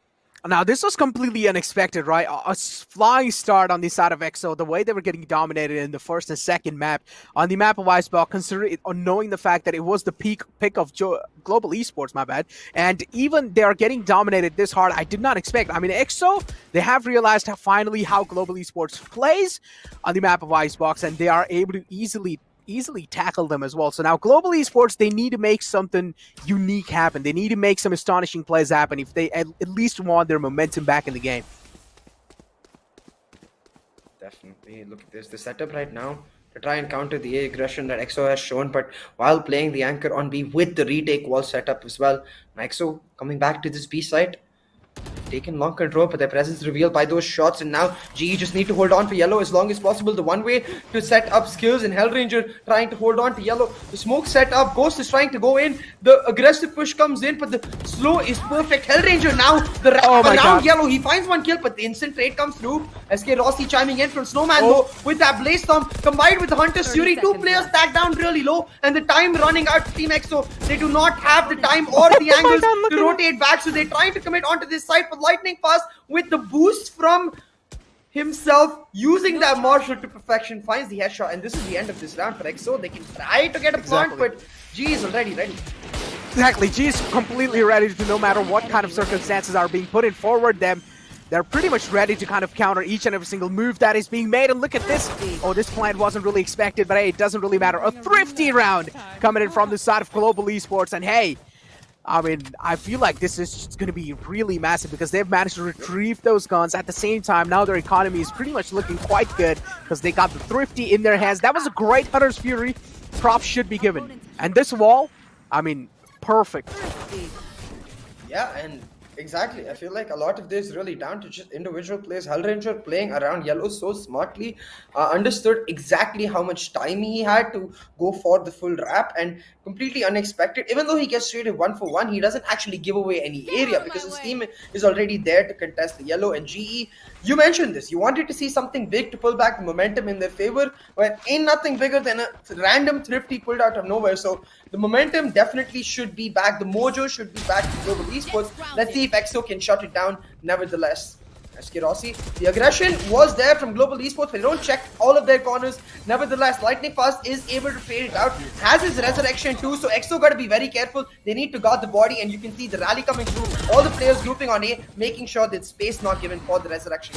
Now, this was completely unexpected, right? A flying start on the side of EXO, the way they were getting dominated in the first and second map. On the map of Iceball, considering knowing the fact that it was the pick of Global Esports, my bad, and even they are getting dominated this hard, I did not expect. I mean, EXO, they have realized finally how Global Esports plays on the map of Icebox, and they are able to easily tackle them as well. So now Global Esports, they need to make something unique happen. They need to make some astonishing plays happen if they at least want their momentum back in the game. Definitely. Look at this. The setup right now to try and counter the A aggression that EXO has shown, but while playing the anchor on B with the retake wall setup as well. Now EXO coming back to this B site. Taken long control, but their presence revealed by those shots, and now GE just need to hold on for yellow as long as possible. The one way to set up skills, and Hellranger trying to hold on to yellow. The smoke set up, Ghost is trying to go in, the aggressive push comes in, but the slow is perfect. Hellranger now, around yellow, he finds one kill, but the instant trade comes through. SK Rossi chiming in from Snowman though, with that Blaze Storm, combined with the Hunter's Fury, 2 players stacked down really low, and the time running out for Team EXO. They do not have the time or the angles to rotate back, so they're trying to commit onto this side, but Lightning Fast with the boost from himself using that marshal to perfection, finds the headshot, and this is the end of this round for EXO. They can try to get a plant, but G is already ready. Exactly, G is completely ready to, no matter what kind of circumstances are being put in forward them, they're pretty much ready to kind of counter each and every single move that is being made. And look at this. Oh, this plant wasn't really expected, but hey, it doesn't really matter. A thrifty round coming in from the side of Global Esports. And hey, I mean, I feel like this is going to be really massive because they've managed to retrieve those guns. At the same time, now their economy is pretty much looking quite good because they got the thrifty in their hands. That was a great Hunter's Fury. Props should be given. And this wall, I mean, perfect. Yeah, and exactly. I feel like a lot of this is really down to just individual plays. Hellranger playing around yellow so smartly, understood exactly how much time he had to go for the full wrap, and completely unexpected. Even though he gets traded 1-for-1, he doesn't actually give away any area because his team is already there to contest the yellow. And GE, you mentioned this. You wanted to see something big to pull back the momentum in their favor, but ain't nothing bigger than a random thrifty pulled out of nowhere. So the momentum definitely should be back. The mojo should be back to Global Esports. Let's see if EXO can shut it down. Nevertheless, SK Rossi, the aggression was there from Global Esports. They don't check all of their corners. Nevertheless, Lightning Fast is able to fade it out. Has his resurrection too, so EXO got to be very careful. They need to guard the body, and you can see the rally coming through. All the players grouping on A, making sure that space not given for the resurrection.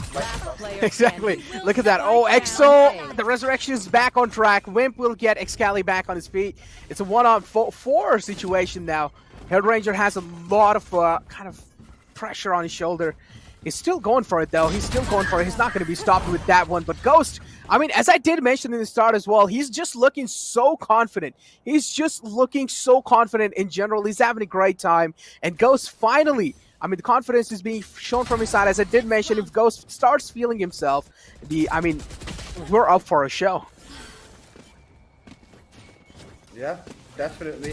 Exactly. Look at that. Oh, EXO, the resurrection is back on track. Wimp will get Excali back on his feet. It's a 1-on-4 situation now. Hellranger has a lot of kind of pressure on his shoulder. He's still going for it, though. He's still going for it. He's not going to be stopped with that one. But Ghost, I mean, as I did mention in the start as well, he's just looking so confident. He's just looking so confident in general. He's having a great time. And Ghost finally, I mean, the confidence is being shown from his side. As I did mention, if Ghost starts feeling himself, I mean, we're up for a show. Yeah, definitely.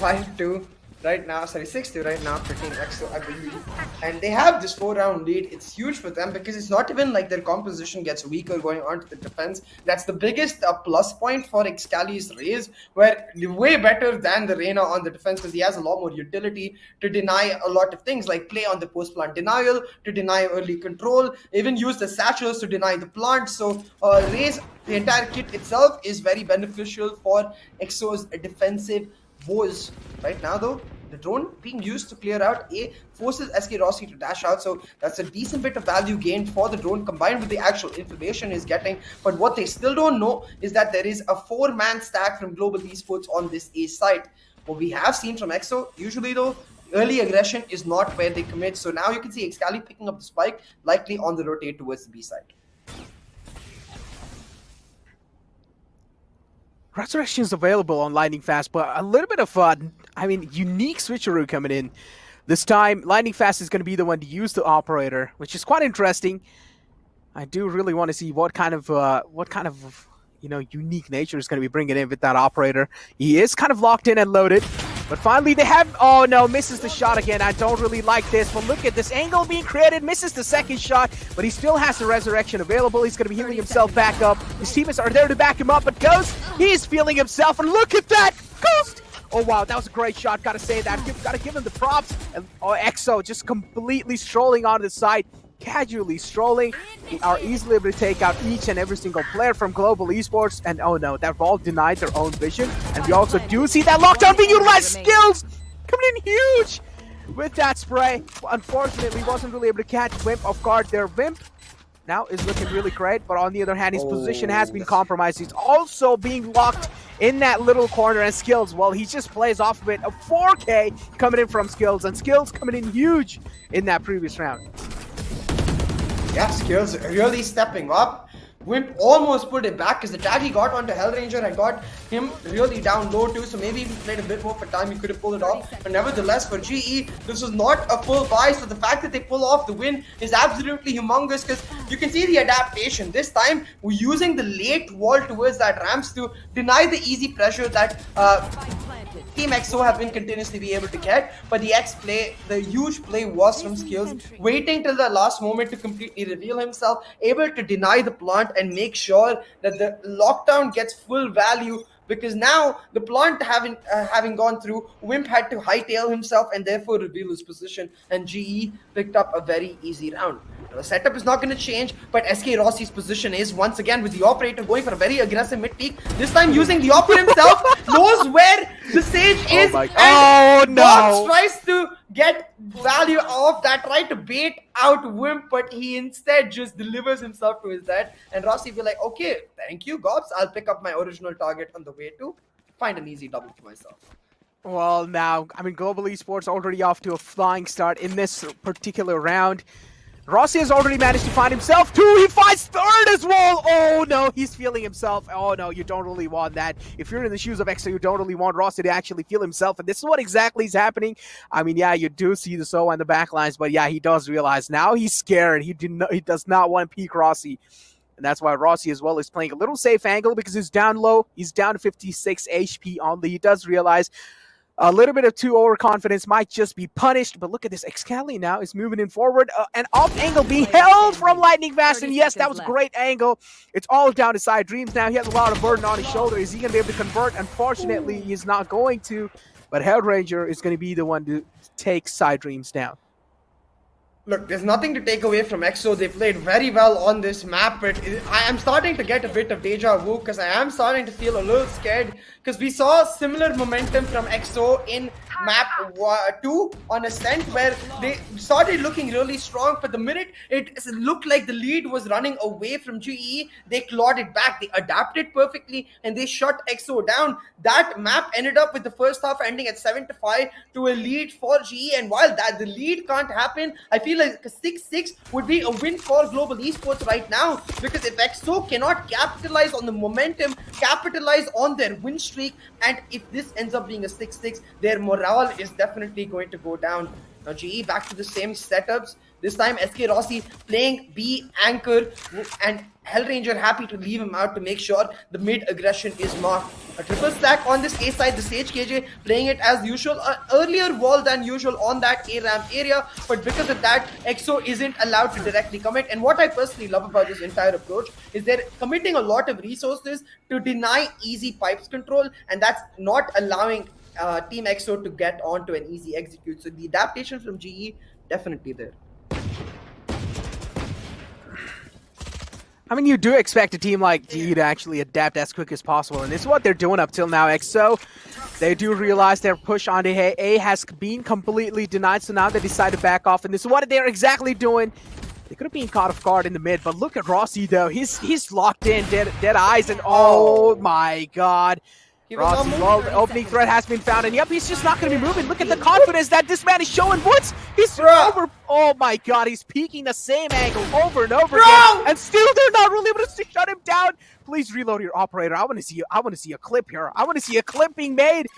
5-2. Right now, sorry, 6-2 right now for Team EXO, I believe. And they have this 4-round lead. It's huge for them because it's not even like their composition gets weaker going on to the defense. That's the biggest plus point for Excali's Raze, where way better than the Reyna on the defense because he has a lot more utility to deny a lot of things like play on the post-plant denial, to deny early control, even use the satchels to deny the plant. So Raze, the entire kit itself is very beneficial for EXO's defensive woes. Right now though, the drone being used to clear out A forces SK Rossi to dash out, so that's a decent bit of value gained for the drone combined with the actual information he's getting. But what they still don't know is that there is a 4-man stack from Global Esports on this A side. What we have seen from EXO, usually though, early aggression is not where they commit. So now you can see Excali picking up the spike, likely on the rotate towards the B side. Resurrection is available on Lightning Fast, but a little bit of, I mean, unique switcheroo coming in. This time, Lightning Fast is going to be the one to use the operator, which is quite interesting. I do really want to see what kind of, you know, unique nature is going to be bringing in with that operator. He is kind of locked in and loaded, but finally they have, oh no, misses the shot again. I don't really like this, but look at this angle being created, misses the second shot, but he still has the resurrection available. He's going to be healing himself back up. His teammates are there to back him up, but Ghost, he's feeling himself, and look at that, Ghost! Oh wow, that was a great shot, gotta say that. Gotta give him the props. And EXO just completely strolling onto the side, casually strolling. They are easily able to take out each and every single player from Global Esports. And oh no, they've all denied their own vision. And we also do see that lockdown being utilized. Skills coming in huge with that spray. Unfortunately, wasn't really able to catch Wimp off guard there. Wimp now is looking really great, but on the other hand, his position has been compromised. He's also being locked in that little corner, and Skills, well, he just plays off of it. A 4K coming in from Skills, and Skills coming in huge in that previous round. Yeah, Skills really stepping up. Wimp almost pulled it back because the tag he got onto Hellranger had got him really down low too, so maybe if he played a bit more for time, he could have pulled it off. But nevertheless, for GE, this was not a full buy, so the fact that they pull off the win is absolutely humongous because you can see the adaptation. This time, we're using the late wall towards that ramps to deny the easy pressure that Team EXO have been continuously be able to get, but the the huge play was from Skills, waiting till the last moment to completely reveal himself, able to deny the plant and make sure that the lockdown gets full value because now the plant having gone through, Wimp had to hightail himself and therefore reveal his position, and GE picked up a very easy round. The setup is not going to change, but SK Rossi's position is once again with the operator going for a very aggressive mid peak. This time using the operator himself, knows where the Sage is, and Bobs tries to get value of that, try to bait out Wimp, but he instead just delivers himself to his death. And Rossi be like, okay, thank you, Gobs. I'll pick up my original target on the way to find an easy double for myself. Well, now, I mean, Global Esports already off to a flying start in this particular round. Rossi has already managed to find himself two. He finds third as well. Oh no, he's feeling himself. Oh no, you don't really want that. If you're in the shoes of EXO, you don't really want Rossi to actually feel himself. And this is what exactly is happening. I mean, yeah, you do see the Sova in the backlines, but yeah, he does realize now he's scared. He does not want to peek Rossi. And that's why Rossi as well is playing a little safe angle because he's down low. He's down to 56 HP only. He does realize a little bit of too overconfidence might just be punished, but look at this. Excali now is moving in forward. An off angle being held from Lightning Fast, and yes, that was a great angle. It's all down to Side Dreams now. He has a lot of burden on his shoulder. Is he going to be able to convert? Unfortunately, he's not going to, but Hellranger is going to be the one to take Side Dreams down. Look, there's nothing to take away from EXO. They played very well on this map, but I am starting to get a bit of deja vu because I am starting to feel a little scared because we saw similar momentum from EXO in map 2 on Ascent where they started looking really strong, but the minute it looked like the lead was running away from GE, they clawed it back. They adapted perfectly and they shut EXO down. That map ended up with the first half ending at 7-5 to a lead for GE, and while that the lead can't happen, I feel like a 6-6 would be a win for Global Esports right now, because if EXO cannot capitalize on the momentum, capitalize on their win streak, and if this ends up being a 6-6, their morale is definitely going to go down. Now GE back to the same setups. This time SK Rossi playing B anchor, and Hellranger happy to leave him out to make sure the mid aggression is marked. A triple stack on this A side, the Sage KJ playing it as usual, earlier wall than usual on that A ramp area, but because of that, EXO isn't allowed to directly commit. And what I personally love about this entire approach is they're committing a lot of resources to deny easy pipes control, and that's not allowing Team EXO to get onto an easy execute. So the adaptation from GE definitely there. I mean, you do expect a team like GE to actually adapt as quick as possible, and this is what they're doing up till now. EXO, they do realize their push onto A has been completely denied, so now they decide to back off, and this is what they're exactly doing. They could have been caught off guard in the mid, but look at Rossi though. He's locked in, dead eyes, and oh my god. Rossi, well, the opening threat has been found, and yep, he's just not going to be moving. Look at the confidence that this man is showing. What? He's over. Oh my god, he's peeking the same angle over and over again, and still they're not really able to shut him down. Please reload your operator. I want to see a clip here. I want to see a clip being made.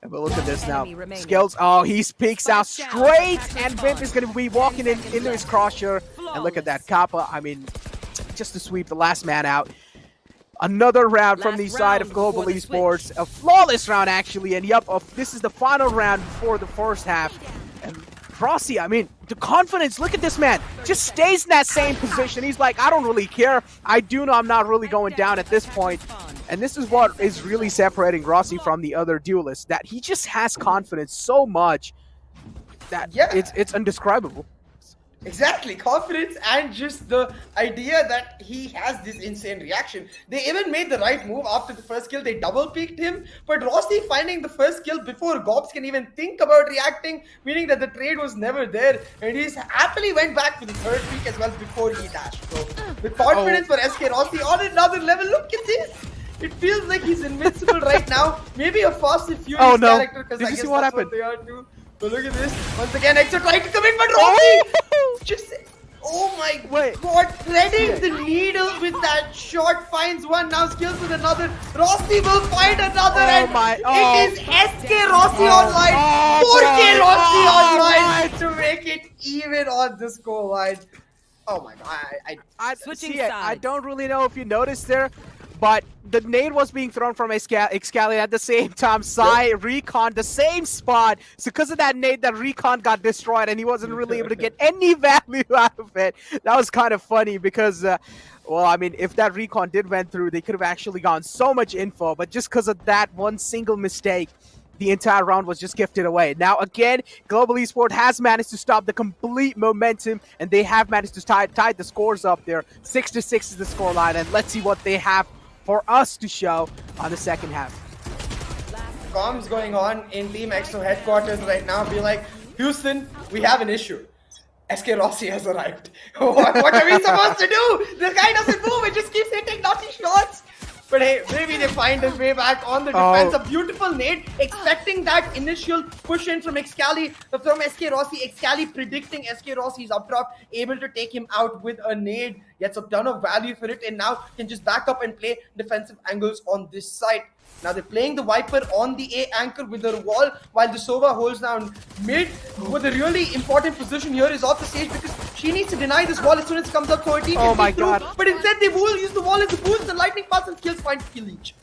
But look at this now. Skills. Oh, he peeks out straight, and Vimp is going to be walking into his crosshair. And look at that. Kappa, I mean, just to sweep the last man out. Another round from the side of Global Esports. A flawless round, actually. And yep, this is the final round before the first half. And Rossi, I mean, the confidence, look at this man. Just stays in that same position. He's like, I don't really care. I do know I'm not really going down at this point. And this is what is really separating Rossi from the other duelists. That he just has confidence so much that it's indescribable. Exactly, confidence and just the idea that he has this insane reaction. They even made the right move after the first kill. They double peeked him, but Rossi finding the first kill before Gobs can even think about reacting, meaning that the trade was never there, and he happily went back for the third peek as well before he dashed. So the confidence for SK Rossi on another level. Look at this. It feels like he's invincible right now. Maybe a Fast and Furious character, because I guess that's what they are too. But look at this. Once again, EXO trying to come in, but Rossi just... Oh my god, threading the needle with that shot, finds one, now skills with another. Rossi will find another, it is SK Rossi online, 4K Rossi online to make it even on the score line. Oh my god, I don't really know if you noticed there, but the nade was being thrown from Excali at the same time. Sai, Recon, the same spot. So because of that nade, that Recon got destroyed and he wasn't really able to get any value out of it. That was kind of funny because, well, I mean, if that Recon did went through, they could have actually gotten so much info. But just because of that one single mistake, the entire round was just gifted away. Now, again, Global Esports has managed to stop the complete momentum, and they have managed to tie the scores up there. 6-6 is the scoreline, and let's see what they have for us to show on the second half. Comms going on in Team EXO headquarters right now. Be like, Houston, we have an issue. SK Rossi has arrived. What are we supposed to do? This guy doesn't move. It just keeps hitting naughty shots. But hey, maybe they find his way back on the defense. A beautiful nade, expecting that initial push in from Excali, from SK Rossi. Excali predicting SK Rossi's updraft, able to take him out with a nade. Gets a ton of value for it, and now can just back up and play defensive angles on this side. Now they're playing the Viper on the A anchor with their wall, while the Sova holds down mid. With a really important position here is off the stage because she needs to deny this wall as soon as it comes up to her team. Oh my god. But instead they will use the wall as a boost, and lightning pass and skills find kill each.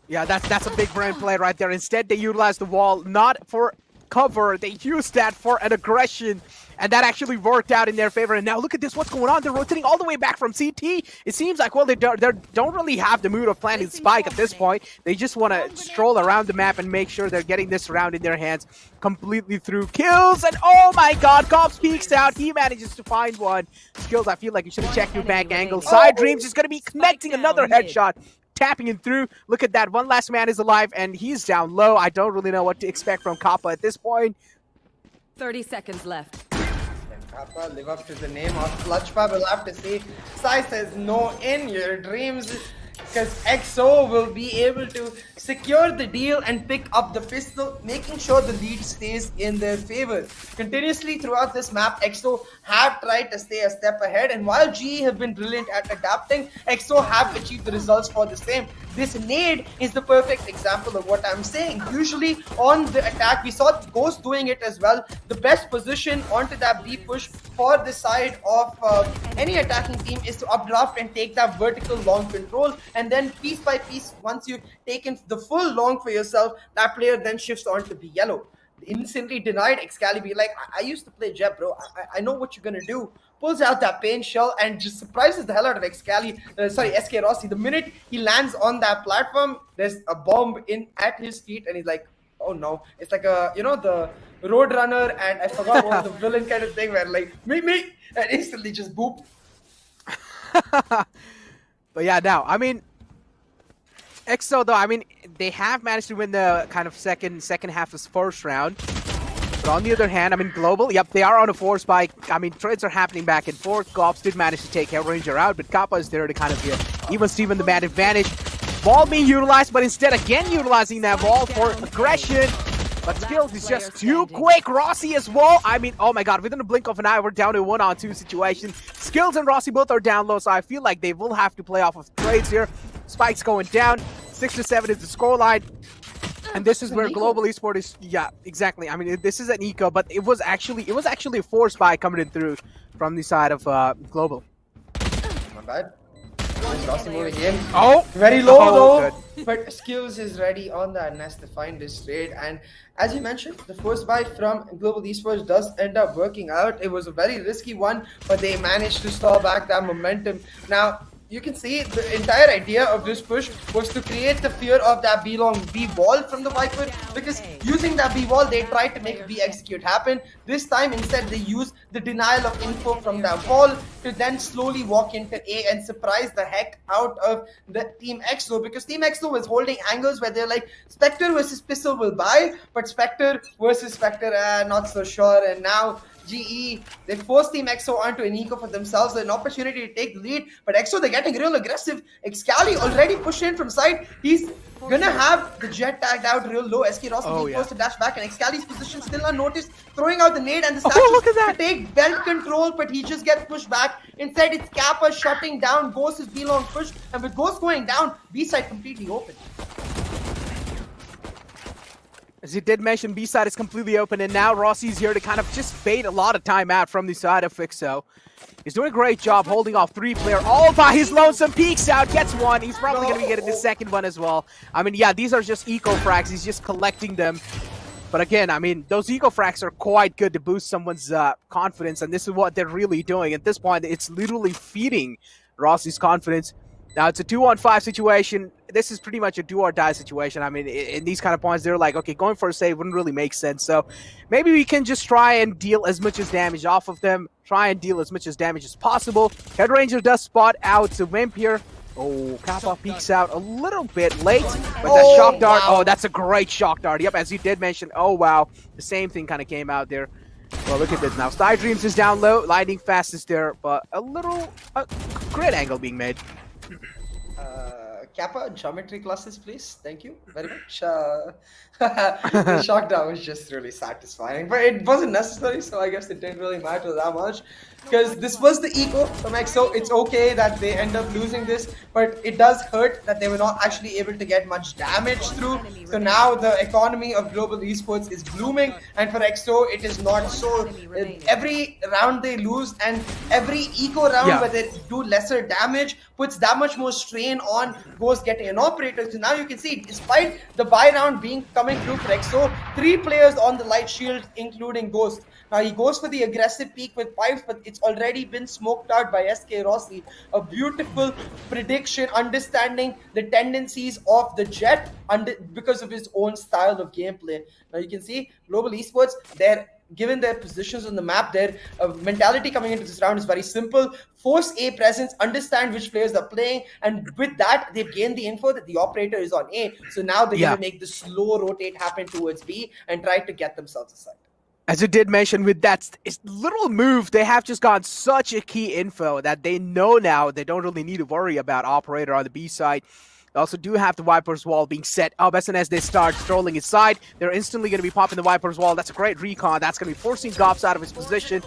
Yeah, that's a big brain play right there. Instead, they utilize the wall not for cover. They used that for an aggression, and that actually worked out in their favor. And now look at this, what's going on? They're rotating all the way back from CT. It seems like, well, they don't really have the mood of planting Spike at this point. They just want to stroll around the map and make sure they're getting this round in their hands completely through kills. And oh my god, Cops peeks out. He manages to find one. Skills, I feel like you should have checked your back angle. Side Dreams is going to be connecting another headshot. Tapping him through. Look at that. One last man is alive, and he's down low. I don't really know what to expect from Kappa at this point. 30 seconds left. Kappa live up to the name of Clutchpa. We'll have to see. Sai says no in your dreams, because EXO will be able to secure the deal and pick up the pistol, making sure the lead stays in their favor. Continuously throughout this map, EXO have tried to stay a step ahead, and while GE have been brilliant at adapting, EXO have achieved the results for the same. This nade is the perfect example of what I'm saying. Usually on the attack, we saw Ghost doing it as well. The best position onto that B push for the side of any attacking team is to updraft and take that vertical long control, and then piece by piece, once you've taken the full long for yourself, that player then shifts on to be yellow. Instantly denied. Excalibur, like, I used to play Jeb, bro. I know what you're gonna do. Pulls out that pain shell and just surprises the hell out of SK Rossi. The minute he lands on that platform, there's a bomb in at his feet, and he's like, oh no. It's like a, you know, the Roadrunner, and I forgot what was the villain kind of thing where like, me, and instantly just boop. But yeah, now, I mean, EXO though, I mean, they have managed to win the kind of second half of this first round. But on the other hand, I mean, Global, yep, they are on a 4-spike. I mean, trades are happening back and forth. Gops did manage to take Hellranger out, but Kappa is there to kind of even Steven the man advantage. Ball being utilized, but instead again utilizing that ball for aggression. But Skills is just too quick. Rossi as well. I mean, oh my god, within a blink of an eye, we're down to a 1-on-2 situation. Skills and Rossi both are down low, so I feel like they will have to play off of trades here. Spike's going down. 6-7 is the scoreline. And this is where Global Esports is, yeah, exactly. I mean, this is an eco, but it was actually a 4-spike coming in through from the side of Global. Not bad. Rossi moving in. Oh! Very low though. Good. But Skills is ready on that nest to find this trade. And as you mentioned, the first buy from Global Esports does end up working out. It was a very risky one, but they managed to stall back that momentum. Now, you can see the entire idea of this push was to create the fear of that B long B wall from the Viper, because using that B wall, they tried to make B execute happen. This time, instead, they used the denial of info from that wall to then slowly walk into A and surprise the heck out of the Team EXO, because Team EXO was holding angles where they're like, Spectre versus Pistol will buy, but Spectre versus Spectre, not so sure. And now GE, they forced Team EXO onto an eco for themselves, an opportunity to take the lead, but EXO, they're getting real aggressive. Excali already pushed in from side. He's gonna have the jet tagged out real low. SK Rossi forced to dash back, and Excali's position still unnoticed, throwing out the nade and the statue to take belt control, but he just gets pushed back. Instead, it's Kappa shutting down Ghost's B-long push, and with Ghost going down, B-side completely open. As you did mention, B-side is completely open, and now Rossi's here to kind of just bait a lot of time out from the side of Fixo. He's doing a great job holding off 3-player all by his lonesome. Peeks out, gets one. He's probably going to be getting the second one as well. I mean, yeah, these are just eco frags. He's just collecting them. But again, I mean, those eco frags are quite good to boost someone's confidence, and this is what they're really doing. At this point, it's literally feeding Rossi's confidence. Now, it's a 2-on-5 situation. This is pretty much a do-or-die situation. I mean, in these kind of points, they're like, okay, going for a save wouldn't really make sense. So maybe we can just try and deal as much as damage off of them. Try and deal as much as damage as possible. Head Ranger does spot out to Wimp here. Oh, Kappa peeks out a little bit late. But that shock dart, wow. Oh, that's a great shock dart. Yep, as you did mention, oh, wow. The same thing kind of came out there. Well, look at this now. Sky Dreams is down low. Lightning Fast is there, but a little great angle being made. Kappa, geometry classes, please. Thank you very much. The shock down was just really satisfying, but it wasn't necessary, so I guess it didn't really matter that much. Because this was the eco from EXO. It's okay that they end up losing this, but it does hurt that they were not actually able to get much damage through. So now the economy of global esports is blooming, and for EXO it is not. So every round they lose and every eco round where they do lesser damage puts that much more strain on Ghost getting an operator. So now you can see, despite the buy round being coming through for EXO, 3 players on the light shield, including Ghost. Now he goes for the aggressive peek with pipes, but it's already been smoked out by SK Rossi. A beautiful prediction, understanding the tendencies of the Jet because of his own style of gameplay. Now you can see Global Esports, they're given their positions on the map, their mentality coming into this round is very simple. Force A presence, understand which players are playing, and with that, they've gained the info that the operator is on A. So now they're going to make the slow rotate happen towards B and try to get themselves aside. As you did mention, with that little move, they have just got such a key info that they know now they don't really need to worry about operator on the B side. They also do have the Viper's Wall being set up. As soon as they start strolling inside, they're instantly going to be popping the Viper's Wall. That's a great recon. That's going to be forcing Gops out of his position.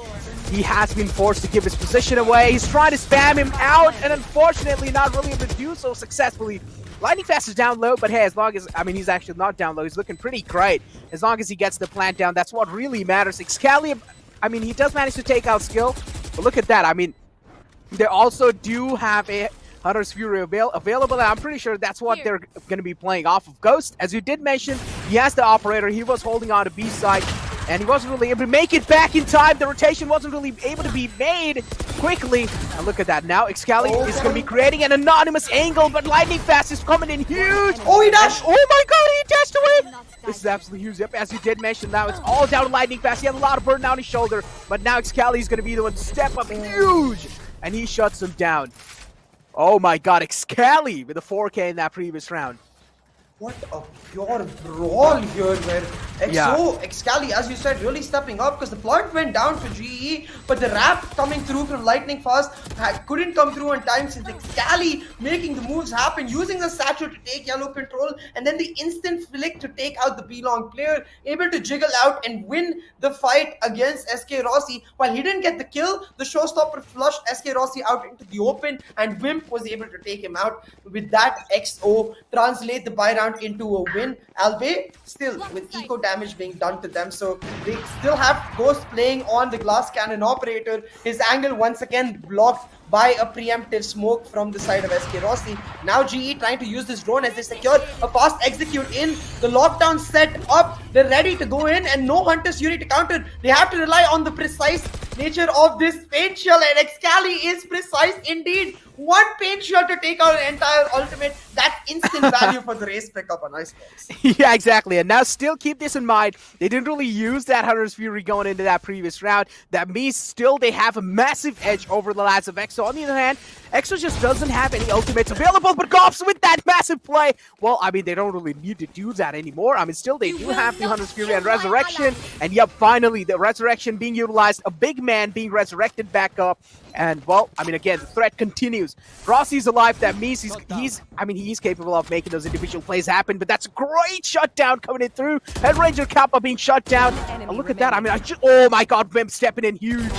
He has been forced to give his position away. He's trying to spam him out, and unfortunately not really able to do so successfully. Lightning Fast is down low, but hey, as long as, I mean, he's actually not down low. He's looking pretty great. As long as he gets the plant down, that's what really matters. Excalibur, I mean, he does manage to take out skill, but look at that. I mean, they also do have a Hunter's Fury available, and I'm pretty sure that's what they're going to be playing off of Ghost. As you did mention, he has the operator. He was holding on to B side, and he wasn't really able to make it back in time. The rotation wasn't really able to be made quickly. And look at that. Now Excalibur is going to be creating an anonymous angle, but Lightning Fast is coming in huge. Oh, he dashed! Oh my god, he dashed away! This is absolutely huge. Yep, as you did mention, now it's all down to Lightning Fast. He had a lot of burden on his shoulder, but now Excalibur is going to be the one to step up huge, and he shuts him down. Oh my god, Excalibur with a 4K in that previous round. What a pure brawl here where Excalibur, as you said, really stepping up because the plant went down for GE, but the wrap coming through from Lightning Fast couldn't come through on time since Excalibur making the moves happen, using the satchel to take yellow control, and then the instant flick to take out the B-long player, able to jiggle out and win the fight against SK Rossi. While he didn't get the kill, the showstopper flushed SK Rossi out into the open, and Wimp was able to take him out. With that, XO translate the buy round into a win, albeit still with eco damage being done to them. So they still have Ghost playing on the glass cannon operator. His angle once again blocked by a preemptive smoke from the side of SK Rossi. Now GE trying to use this drone as they secure a fast execute in. The lockdown set up. They're ready to go in, and no Hunter's Fury to counter. They have to rely on the precise nature of this paint shell, and Excalibur is precise indeed. One paint shell to take out an entire ultimate. That's instant value for the race pickup on Icebox. Yeah, exactly. And now still keep this in mind. They didn't really use that Hunter's Fury going into that previous round. That means still they have a massive edge over the lads of EXO. On the other hand, EXO just doesn't have any ultimates available, but Gops with that massive play. Well, I mean, they don't really need to do that anymore. I mean, still they do have the Hunter's Fury and Resurrection. And yep, finally, the Resurrection being utilized, a big man being resurrected back up. And, well, I mean, again, the threat continues. Rossi's alive. That means he's capable of making those individual plays happen, but that's a great shutdown coming in through. Head Ranger Kappa being shut down. And look at that. I mean, oh my god, Wimp stepping in huge.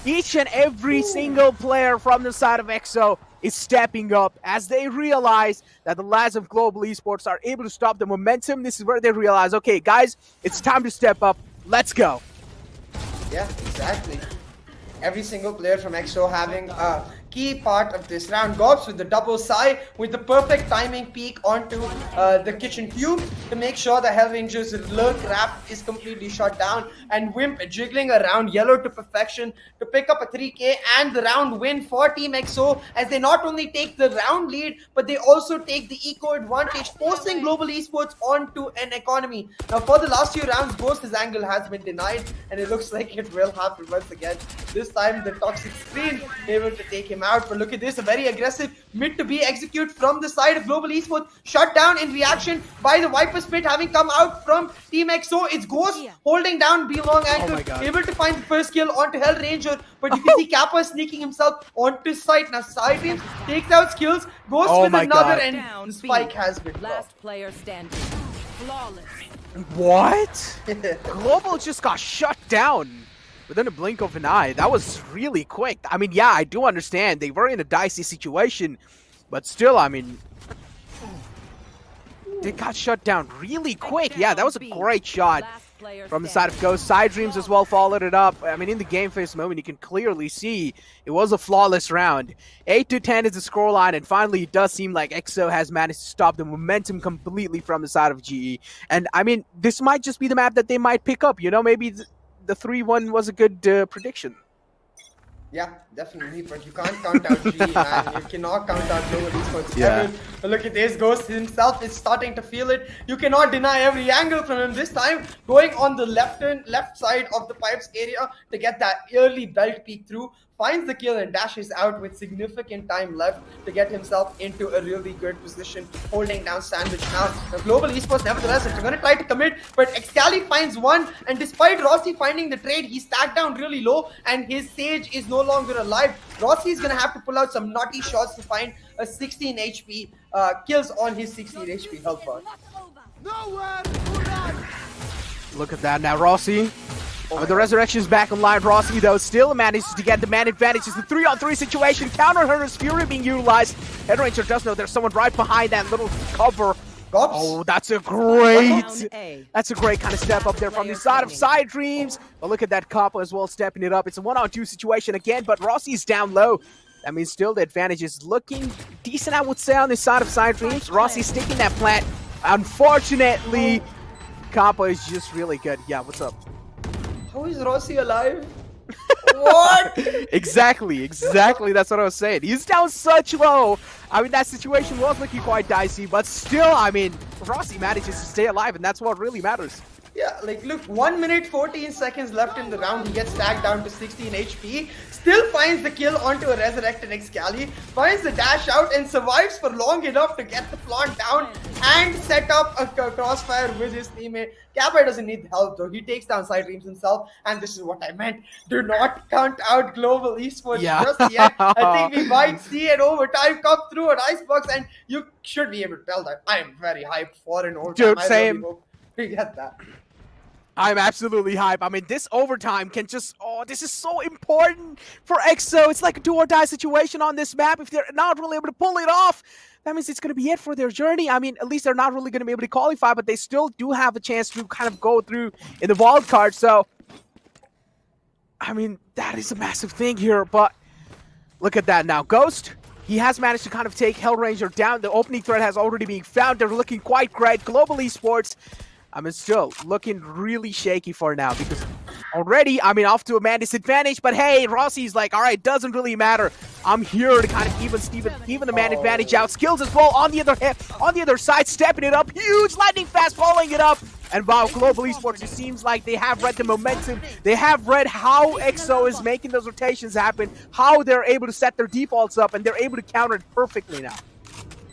Each and every single player from the side of EXO is stepping up as they realize that the lads of Global Esports are able to stop the momentum. This is where they realize, okay, guys, it's time to step up. Let's go. Yeah, exactly. Every single player from EXO having a key part of this round. Gobs with the double side with the perfect timing peek onto the kitchen cube to make sure the Hellranger's lurk wrap is completely shut down, and Wimp jiggling around yellow to perfection to pick up a 3k and the round win for Team EXO, as they not only take the round lead but they also take the eco advantage, forcing Global Esports onto an economy. Now for the last few rounds, Ghost's angle has been denied and it looks like it will happen once again. This time the toxic screen able to take him out, but look at this, a very aggressive mid to B execute from the side of Global Esports, shut down in reaction by the Viper Split having come out from Team EXO. It's Ghost holding down B long angle, able to find the first kill onto Hellranger, but you can see Kappa sneaking himself onto site. Now Sidebreams takes out skills, Ghost with another, and the spike has been dropped. Last player standing. Flawless. What? Global just got shut down within a blink of an eye. That was really quick. I mean, yeah, I do understand. They were in a dicey situation, but still, I mean, they got shut down really quick. Yeah, that was a great shot from the side of Ghost. Sidedreams as well followed it up. I mean, in the game face moment, you can clearly see it was a flawless round. 8-10 is the scoreline, and finally, it does seem like EXO has managed to stop the momentum completely from the side of GE. And I mean, this might just be the map that they might pick up. You know, maybe the 3-1 was a good prediction. Yeah, definitely, but you can't count out G, man. You cannot count out Global Esports ever. But look at this, Ghost himself is starting to feel it. You cannot deny every angle from him this time, going on the left side of the pipes area to get that early belt peek through. Finds the kill and dashes out with significant time left to get himself into a really good position, holding down Sandwich now. The Global Esports, nevertheless, are going to try to commit, but Excali finds one, and despite Rossi finding the trade, he's stacked down really low, and his Sage is no longer alive. Rossi is going to have to pull out some naughty shots to find a 16 HP kills on his 16 HP health bar. Look at that now, Rossi. The Resurrection's back online. Rossi, though, still manages to get the man advantage. It's the 3-on-3 situation. Counter Hunter's Fury being utilized. Headranger does know there's someone right behind that little cover. Oh, that's a great kind of step up there from the side of Sidedreams. But look at that Kappa as well, stepping it up. It's a 1-on-2 situation again, but Rossi's down low. That means still the advantage is looking decent, I would say, on the side of Sidedreams. Rossi's sticking that plant. Unfortunately, Kappa is just really good. Yeah, what's up? How is Rossi alive? What? Exactly. That's what I was saying. He's down such low. I mean, that situation was looking quite dicey, but still, I mean, Rossi manages to stay alive, and that's what really matters. Yeah, like, look, 1 minute 14 seconds left in the round. He gets tagged down to 16 HP. Still finds the kill onto a resurrected Excali. Finds the dash out and survives for long enough to get the plant down and set up a crossfire with his teammate. Kappa doesn't need help though. He takes down Sidedreams himself. And this is what I meant. Do not count out Global Esports just yet. I think we might see an overtime come through an icebox, and you should be able to tell that I am very hyped for an overtime. Dude, same. I really hope we get that. I'm absolutely hyped. I mean, this overtime can just... Oh, this is so important for EXO. It's like a do-or-die situation on this map. If they're not really able to pull it off, that means it's going to be it for their journey. I mean, at least they're not really going to be able to qualify, but they still do have a chance to kind of go through in the wild card. So, I mean, that is a massive thing here, but look at that now. Ghost, he has managed to kind of take Hellranger down. The opening threat has already been found. They're looking quite great. Global Esports, I mean, still looking really shaky for now because already, I mean, off to a man disadvantage. But hey, Rossi's like, all right, doesn't really matter. I'm here to kind of even the man advantage out. Skills as well on the other side, stepping it up. Huge lightning fast, following it up. And wow, Global Esports, it seems like they have read the momentum. They have read how EXO is making those rotations happen, how they're able to set their defaults up, and they're able to counter it perfectly now.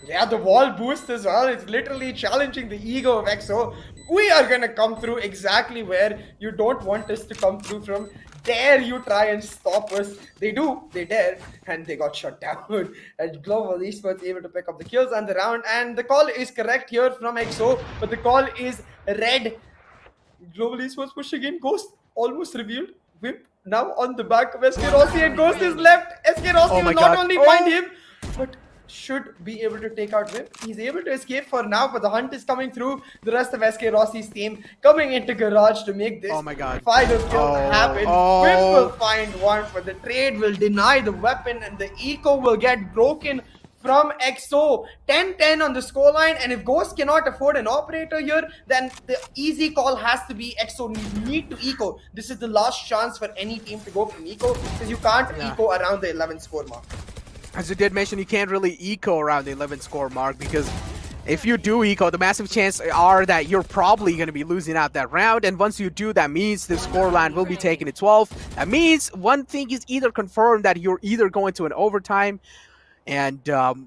Yeah, the wall boost as well. It's literally challenging the ego of EXO. We are gonna come through exactly where you don't want us to come through from. Dare you try and stop us? They do, they dare, and they got shut down. And Global Esports able to pick up the kills on the round, and the call is correct here from EXO, but the call is red. Global Esports pushing in. Ghost almost revealed. Whip now on the back of SK Rossi, and Ghost is left. SK Rossi will not only find him, but should be able to take out Vim. He's able to escape for now, but the hunt is coming through. The rest of SK Rossi's team coming into Garage to make this Oh my God. final kill happen. Oh. Vim will find one, but the trade will deny the weapon, and the eco will get broken from EXO. 10-10 on the scoreline, and if Ghost cannot afford an operator here, then the easy call has to be EXO need to eco. This is the last chance for any team to go from eco, because you can't eco around the 11 score mark. As you did mention, you can't really eco around the 11 score mark, because if you do eco, the massive chances are that you're probably going to be losing out that round, and once you do, that means the scoreline will be taken to 12. That means one thing is either confirmed that you're either going to an overtime, and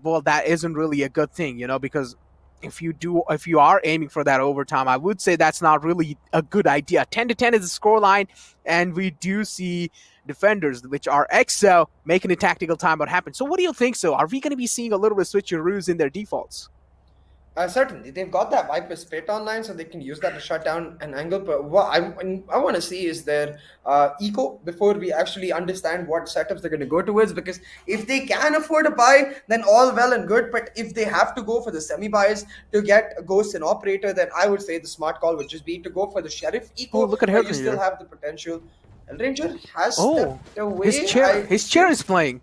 well, that isn't really a good thing, you know, because if you are aiming for that overtime, I would say that's not really a good idea. 10-10 is the scoreline, and we do see defenders, which are EXO, making a tactical timeout happen. So what do you think? So are we going to be seeing a little bit of switcheroos in their defaults? Certainly, they've got that Viper Spit online, so they can use that to shut down an angle. But what I want to see is their eco before we actually understand what setups they're going to go towards. Because if they can afford a buy, then all well and good. But if they have to go for the semi-buys to get a Ghost and Operator, then I would say the smart call would just be to go for the Sheriff eco. Oh, look at where Hellranger. you still have the potential. Hellranger has stepped away. His chair is playing.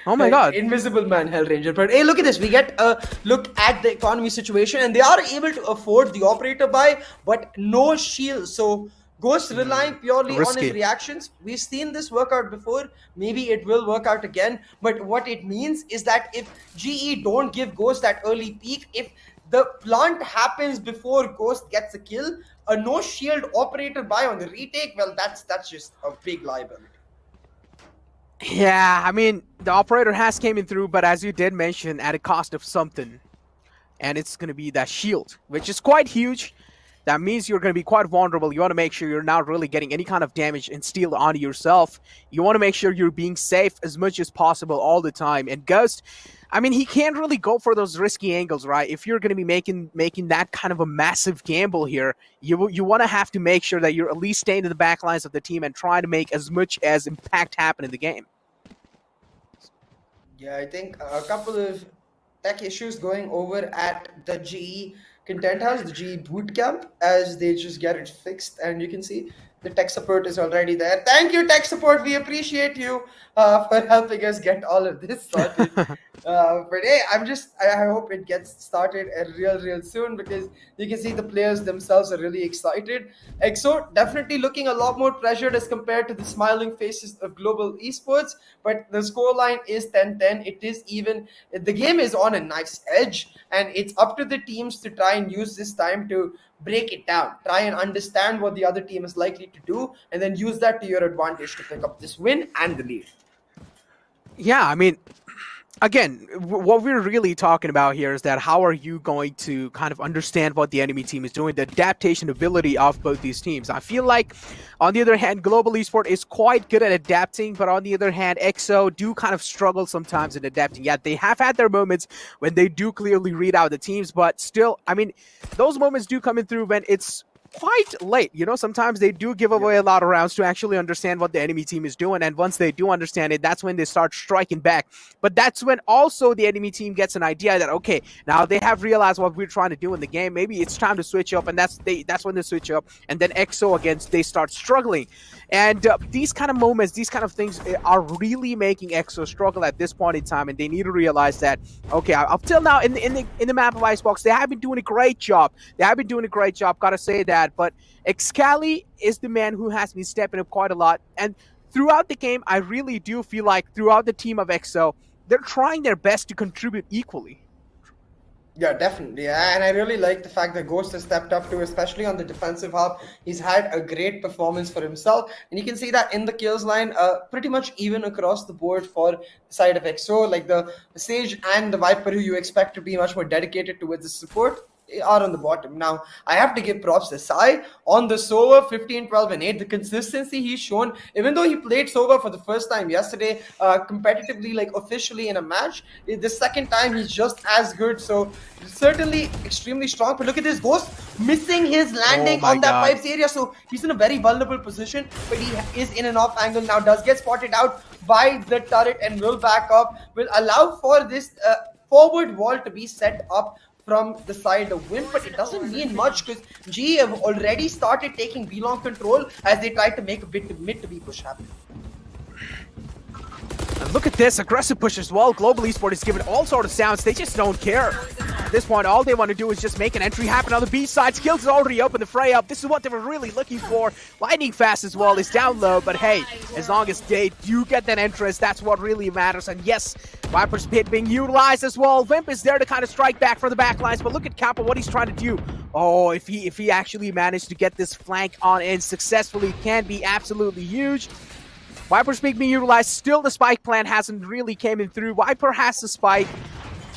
Oh my God. Invisible Man Hellranger. But hey, look at this. We get a look at the economy situation, and they are able to afford the operator buy, but no shield. So Ghost relying purely on his reactions. We've seen this work out before. Maybe it will work out again. But what it means is that if GE don't give Ghost that early peak, if the plant happens before Ghost gets a kill, a no shield operator buy on the retake, well, that's just a big liability. Yeah, I mean, the operator has came in through, but as you did mention, at a cost of something. And it's going to be that shield, which is quite huge. That means you're going to be quite vulnerable. You want to make sure you're not really getting any kind of damage and steal onto yourself. You want to make sure you're being safe as much as possible all the time. And Ghost, I mean, he can't really go for those risky angles, right? If you're going to be making that kind of a massive gamble here, you want to have to make sure that you're at least staying in the back lines of the team and trying to make as much as impact happen in the game. Yeah, I think a couple of tech issues going over at the GE Content House, the GE Bootcamp, as they just get it fixed. And you can see the tech support is already there. Thank you, tech support. We appreciate you for helping us get all of this sorted. But hey, I hope it gets started real soon, because you can see the players themselves are really excited. EXO definitely looking a lot more pressured as compared to the smiling faces of global esports, but the scoreline is 10-10. It is even. The game is on a nice edge, and it's up to the teams to try and use this time to break it down, try and understand what the other team is likely to do, and then use that to your advantage to pick up this win and the lead. Yeah, I mean, again, what we're really talking about here is that how are you going to kind of understand what the enemy team is doing, the adaptation ability of both these teams. I feel like, on the other hand, Global Esport is quite good at adapting, but on the other hand, EXO do kind of struggle sometimes in adapting. Yeah, they have had their moments when they do clearly read out the teams, but still, I mean, those moments do come in through when it's quite late. You know, sometimes they do give away a lot of rounds to actually understand what the enemy team is doing, and once they do understand it, that's when they start striking back. But that's when also the enemy team gets an idea that, okay, now they have realized what we're trying to do in the game, maybe it's time to switch up, and that's when they switch up, and then EXO again, they start struggling. And these kind of moments, these kind of things are really making EXO struggle at this point in time, and they need to realize that, okay, up till now in the map of Icebox, they have been doing a great job. Gotta say that. But Excali is the man who has been stepping up quite a lot. And throughout the game, I really do feel like throughout the team of EXO, they're trying their best to contribute equally. Yeah, definitely. Yeah, and I really like the fact that Ghost has stepped up too, especially on the defensive half. He's had a great performance for himself, and you can see that in the kills line, pretty much even across the board for the side of EXO. Like the Sage and the Viper, who you expect to be much more dedicated towards the support, are on the bottom. Now, I have to give props to Sai on the Sova 15, 12, and 8. The consistency he's shown, even though he played Sova for the first time yesterday, competitively, like officially in a match, the second time he's just as good. So, certainly extremely strong. But look at this, Ghost missing his landing on that pipes area. So, he's in a very vulnerable position, but he is in an off angle now, does get spotted out by the turret and will back up, will allow for this forward wall to be set up from the side of Win, but it doesn't mean much because G have already started taking B-long control as they try to make a bit of mid to B push happen. And look at this aggressive push as well. Global Esports is giving all sort of sounds. They just don't care. At this point, all they want to do is just make an entry happen on the B side. Skills is already open the fray up. This is what they were really looking for. Lightning Fast as well is down low, but hey, as long as they do get that entrance, that's what really matters. And yes, Viper's Pit being utilized as well. Vimp is there to kind of strike back from the back lines, but look at Kappa, what he's trying to do. Oh, if he actually managed to get this flank on in successfully, can be absolutely huge. Viper's Peak being utilized. Still, the spike plan hasn't really came in through. Viper has the spike.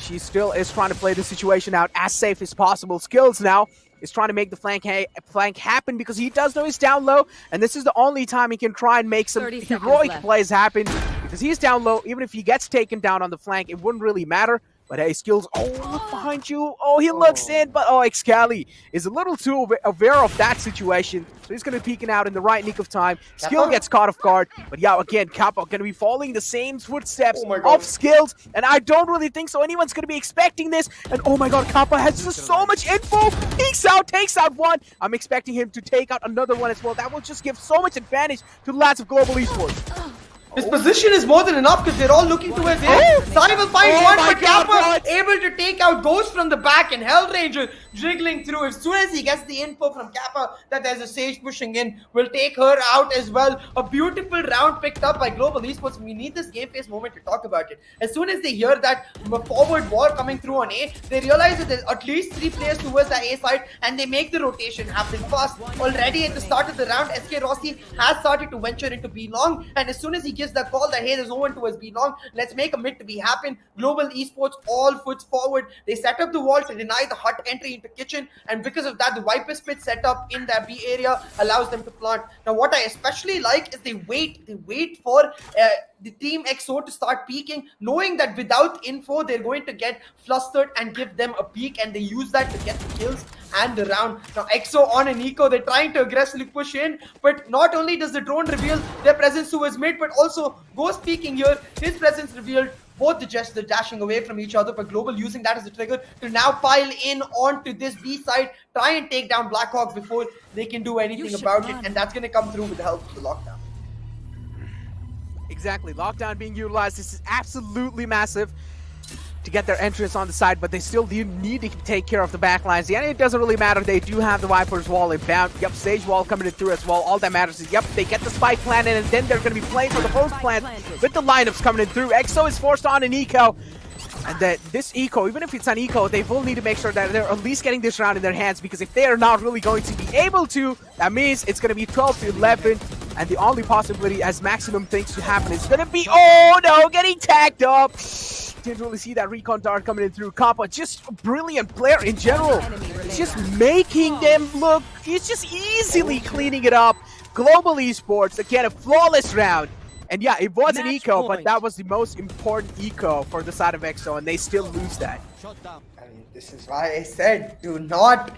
She still is trying to play the situation out as safe as possible. Skills now is trying to make the flank happen because he does know he's down low, and this is the only time he can try and make some heroic plays happen because he's down low. Even if he gets taken down on the flank, it wouldn't really matter. But hey, Skills, oh, look behind you. Oh, he looks in, but oh, Excali is a little too aware of that situation. So he's going to be peeking out in the right nick of time. Skill gets caught off guard. But yeah, again, Kappa going to be following the same footsteps of Skills. And I don't really think so anyone's going to be expecting this. And oh my god, Kappa has just so much info. Peeks out, takes out one. I'm expecting him to take out another one as well. That will just give so much advantage to the lads of Global Esports. His position is more than enough because they're all looking towards him. Sai will find one, but Kappa able to take out Ghost from the back and Hellranger jiggling through. As soon as he gets the info from Kappa that there's a Sage pushing in, will take her out as well. A beautiful round picked up by Global Esports. We need this game phase moment to talk about it. As soon as they hear that forward wall coming through on A, they realize that there's at least 3 players towards the A side and they make the rotation happen fast. Already at the start of the round, SK Rossi has started to venture into B long, and as soon as he gives the call that hey, there's no one towards B long, let's make a mid to B happen. Global Esports all foots forward. They set up the wall to deny the hut entry into kitchen, and because of that, the Viper Spit set up in that B area allows them to plant. Now what I especially like is they wait for the team XO to start peeking, knowing that without info they're going to get flustered and give them a peek, and they use that to get the kills and the round. Now XO on an eco, they're trying to aggressively push in, but not only does the drone reveal their presence towards mid, but also Ghost peeking here, his presence revealed. Both the Jets are dashing away from each other, but Global using that as a trigger to now pile in onto this B side, try and take down Blackhawk before they can do anything about it, and that's going to come through with the help of the lockdown. Exactly, lockdown being utilized. This is absolutely massive to get their entrance on the side, but they still do need to take care of the backlines. Yeah, it doesn't really matter. They do have the Viper's wall inbound. Yep, Sage wall coming in through as well. All that matters is, yep, they get the spike planted, and then they're going to be playing for the post plant with the lineups coming in through. EXO is forced on an eco, and that this eco, even if it's an eco, they will need to make sure that they're at least getting this round in their hands, because if they are not really going to be able to, that means it's going to be 12-11, and the only possibility as maximum things to happen is going to be, oh no, getting tagged up. Didn't really see that recon dart coming in through. Kappa, just a brilliant player in general. He's just making them look, he's just easily cleaning it up. Global Esports, again, a flawless round. And yeah, it was an eco, but that was the most important eco for the side of EXO, and they still lose that. I mean, this is why I said do not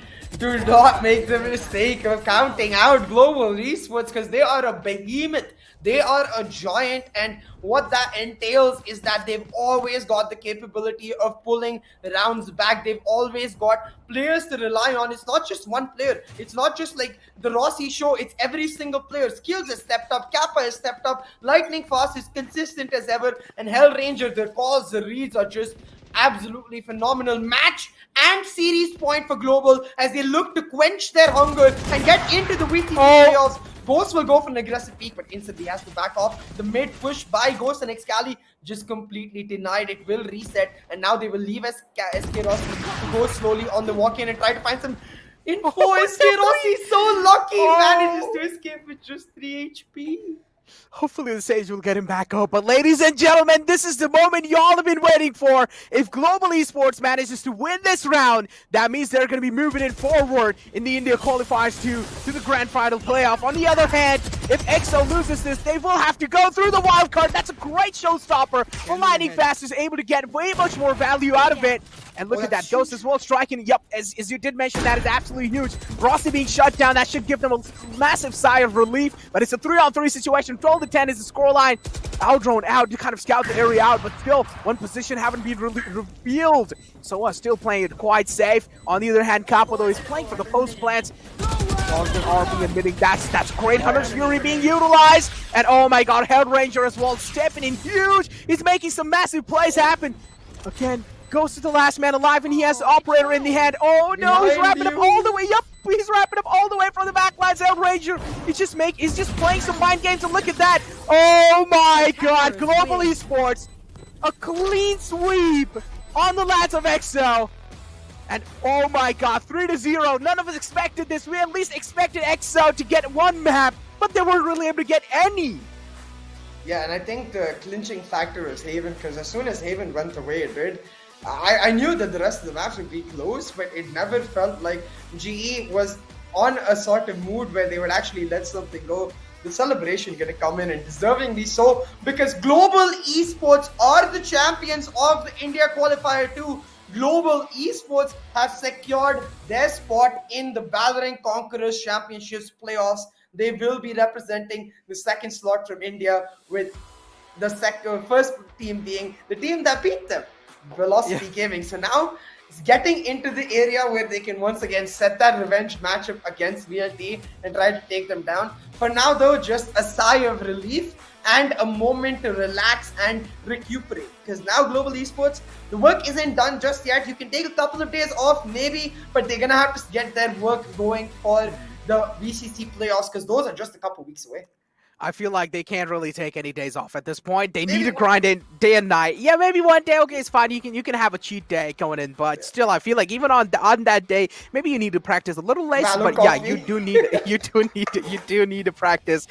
make the mistake of counting out Global Esports, because they are a behemoth. They are a giant, and what that entails is that they've always got the capability of pulling rounds back. They've always got players to rely on. It's not just one player. It's not just like the Rossi show. It's every single player. Skills has stepped up. Kappa has stepped up. Lightning Fast is consistent as ever. And Hellranger, their calls, the reads are just absolutely phenomenal. Match and series point for Global as they look to quench their hunger and get into the VCC playoffs. Ghost will go for an aggressive peek, but instantly has to back off. The mid push by Ghost and Excali just completely denied. It will reset, and now they will leave SK Rossi to go slowly on the walk-in and try to find some info. SK Rossi so lucky, manages to escape with just 3 HP. Hopefully the Sage will get him back up. But ladies and gentlemen, this is the moment y'all have been waiting for. If Global Esports manages to win this round, that means they're going to be moving it forward in the India Qualifiers to the Grand Finals Playoff. On the other hand, if EXO loses this, they will have to go through the wild card. That's a great showstopper. But Lightning Fast is able to get way much more value out of it. And look Oh, at that, that's Ghost huge. as well striking. Yep, as you did mention, that is absolutely huge. Rossi being shut down, that should give them a massive sigh of relief. But it's a 3-on-3 situation. 12-10 is the scoreline. Aldrone out to kind of scout the area out, but still, one position haven't been revealed. So still playing it quite safe. On the other hand, Capo, though, is playing for the post plants. Longer RB admitting that's great. Hunter's Fury being utilized. And oh my god, Hellranger as well stepping in huge. He's making some massive plays happen. Again, goes to the last man alive, and he has the operator in the hand. Oh no, he's Behind wrapping up you. all the way. Yup, he's wrapping up all the way from the backlines. Hellranger, he's just playing some mind games, and look at that. Oh my god, Global Esports, a clean sweep on the lads of EXO. And oh my god, 3-0. None of us expected this. We at least expected EXO to get one map, but they weren't really able to get any. Yeah, and I think the clinching factor is Haven, because as soon as Haven went away, it did. I knew that the rest of the maps would be close, but it never felt like GE was on a sort of mood where they would actually let something go. The celebration gonna come in, and deservingly so, because Global Esports are the champions of the India Qualifier 2. Global Esports have secured their spot in the Valorant Conquerors Championships playoffs. They will be representing the second slot from India, with the first team being the team that beat them, Velocity Gaming. So now it's getting into the area where they can once again set that revenge matchup against VLT and try to take them down. For now, though, just a sigh of relief and a moment to relax and recuperate, because now Global Esports, the work isn't done just yet. You can take a couple of days off maybe, but they're gonna have to get their work going for the VCC playoffs, because those are just a couple weeks away. I feel like they can't really take any days off at this point. They need to grind in day and night. Yeah, maybe one day, okay, it's fine. You can have a cheat day going in, but still, I feel like even on that day, maybe you need to practice a little less. Valor But yeah, coffee. you do need to practice.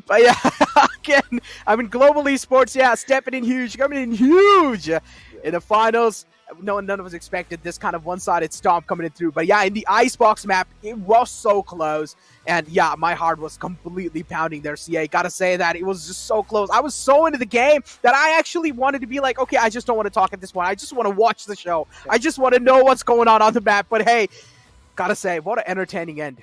But yeah, again, I mean, Global Esports, yeah, stepping in huge, coming in huge in the finals. No, none of us expected this kind of one-sided stomp coming in through. But yeah, in the Icebox map, it was so close. And yeah, my heart was completely pounding there, CA. Gotta say that. It was just so close. I was so into the game that I actually wanted to be like, okay, I just don't want to talk at this point. I just want to watch the show. I just want to know what's going on the map. But hey, gotta say, what an entertaining end.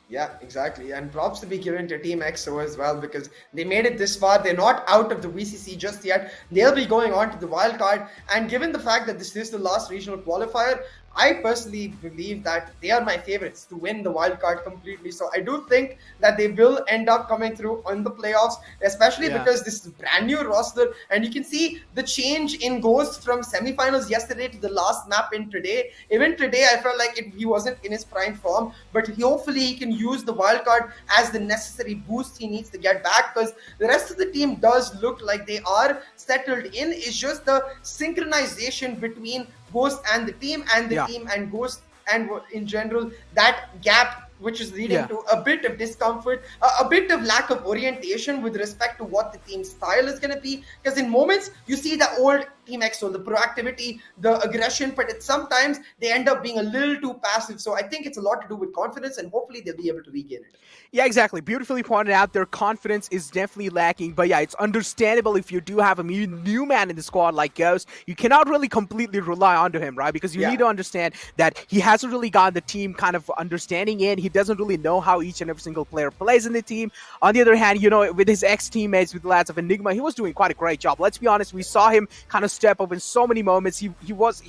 Yeah, exactly. And props to be given to Team EXO as well, because they made it this far. They're not out of the VCC just yet. They'll be going on to the wild card. And given the fact that this is the last regional qualifier, I personally believe that they are my favorites to win the wild card completely. So I do think that they will end up coming through on the playoffs, especially because this is a brand new roster. And you can see the change in Ghost from semifinals yesterday to the last map in today. Even today, I felt like he wasn't in his prime form, but hopefully he can use the wild card as the necessary boost he needs to get back, because the rest of the team does look like they are settled in. It's just the synchronization between Ghost and the team, and the team and Ghost, and in general, that gap which is leading to a bit of discomfort, a bit of lack of orientation with respect to what the team style is going to be. Because in moments, you see the old Team EXO, the proactivity, the aggression, but sometimes they end up being a little too passive. So I think it's a lot to do with confidence, and hopefully they'll be able to regain it. Yeah, exactly. Beautifully pointed out. Their confidence is definitely lacking. But yeah, it's understandable if you do have a new man in the squad like Ghost. You cannot really completely rely onto him, right? Because you need to understand that he hasn't really gotten the team kind of understanding in. He doesn't really know how each and every single player plays in the team. On the other hand, you know, with his ex-teammates, with the lads of Enigma, he was doing quite a great job. Let's be honest, we saw him kind of step up in so many moments. He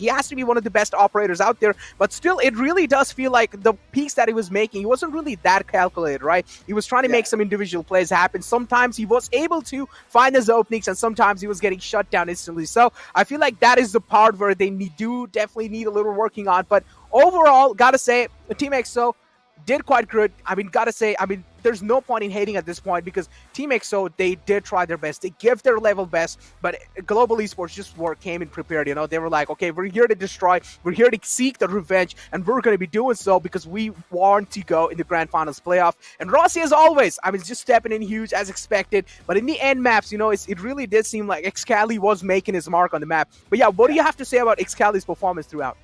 has to be one of the best operators out there, but still, it really does feel like the peaks that he was making, he wasn't really that calculated, right? He was trying to make some individual plays happen. Sometimes he was able to find his openings, and sometimes he was getting shut down instantly. So I feel like that is the part where they do definitely need a little working on. But overall, gotta say, Team EXO did quite good. I mean, gotta say, there's no point in hating at this point, because Team EXO, they did try their best. They give their level best, but Global Esports just came in prepared, you know. They were like, okay, we're here to destroy, we're here to seek the revenge, and we're going to be doing so because we want to go in the Grand Finals Playoff. And Rossi, as always, just stepping in huge as expected. But in the end maps, you know, it really did seem like Excali was making his mark on the map. But yeah, what do you have to say about Excali's performance throughout?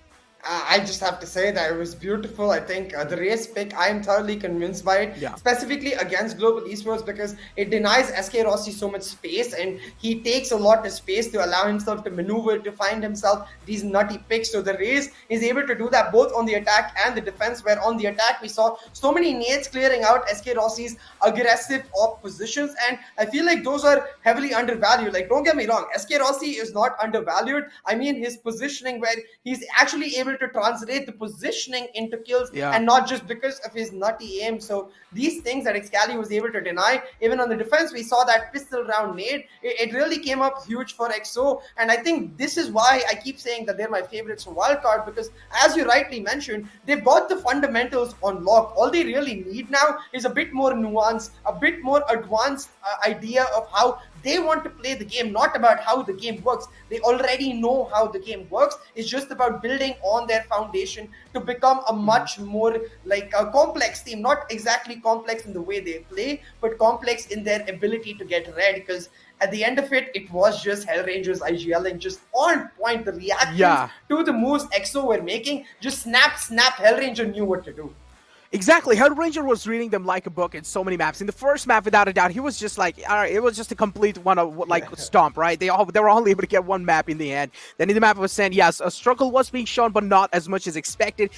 I just have to say that it was beautiful. I think the race pick, I am thoroughly convinced by it, Yeah. specifically against Global Esports, because it denies SK Rossi so much space, and he takes a lot of space to allow himself to maneuver, to find himself these nutty picks. So the race is able to do that both on the attack and the defense, where on the attack we saw so many nades clearing out SK Rossi's aggressive op positions, and I feel like those are heavily undervalued. Like, don't get me wrong, SK Rossi is not undervalued. I mean, his positioning, where he's actually able to translate the positioning into kills, Yeah. and not just because of his nutty aim. So these things that Excali was able to deny, even on the defense, we saw that pistol round nade. It really came up huge for XO, and I think this is why I keep saying that they're my favorites for wildcard, because as you rightly mentioned, they've got the fundamentals on lock. All they really need now is a bit more nuance, a bit more advanced idea of how they want to play the game, not about how the game works. They already know how the game works. It's just about building on their foundation to become a much more like a complex team. Not exactly complex in the way they play, but complex in their ability to get read. Because at the end of it, it was just Hellrangers IGLing just on point. The reactions to the moves EXO were making, just snap, Hellranger knew what to do. Exactly. Hellranger was reading them like a book in so many maps. In the first map, without a doubt, he was just like, all right, it was just a complete one of stomp, right? They were only able to get one map in the end. Then in the map of Ascent, yes, a struggle was being shown, but not as much as expected.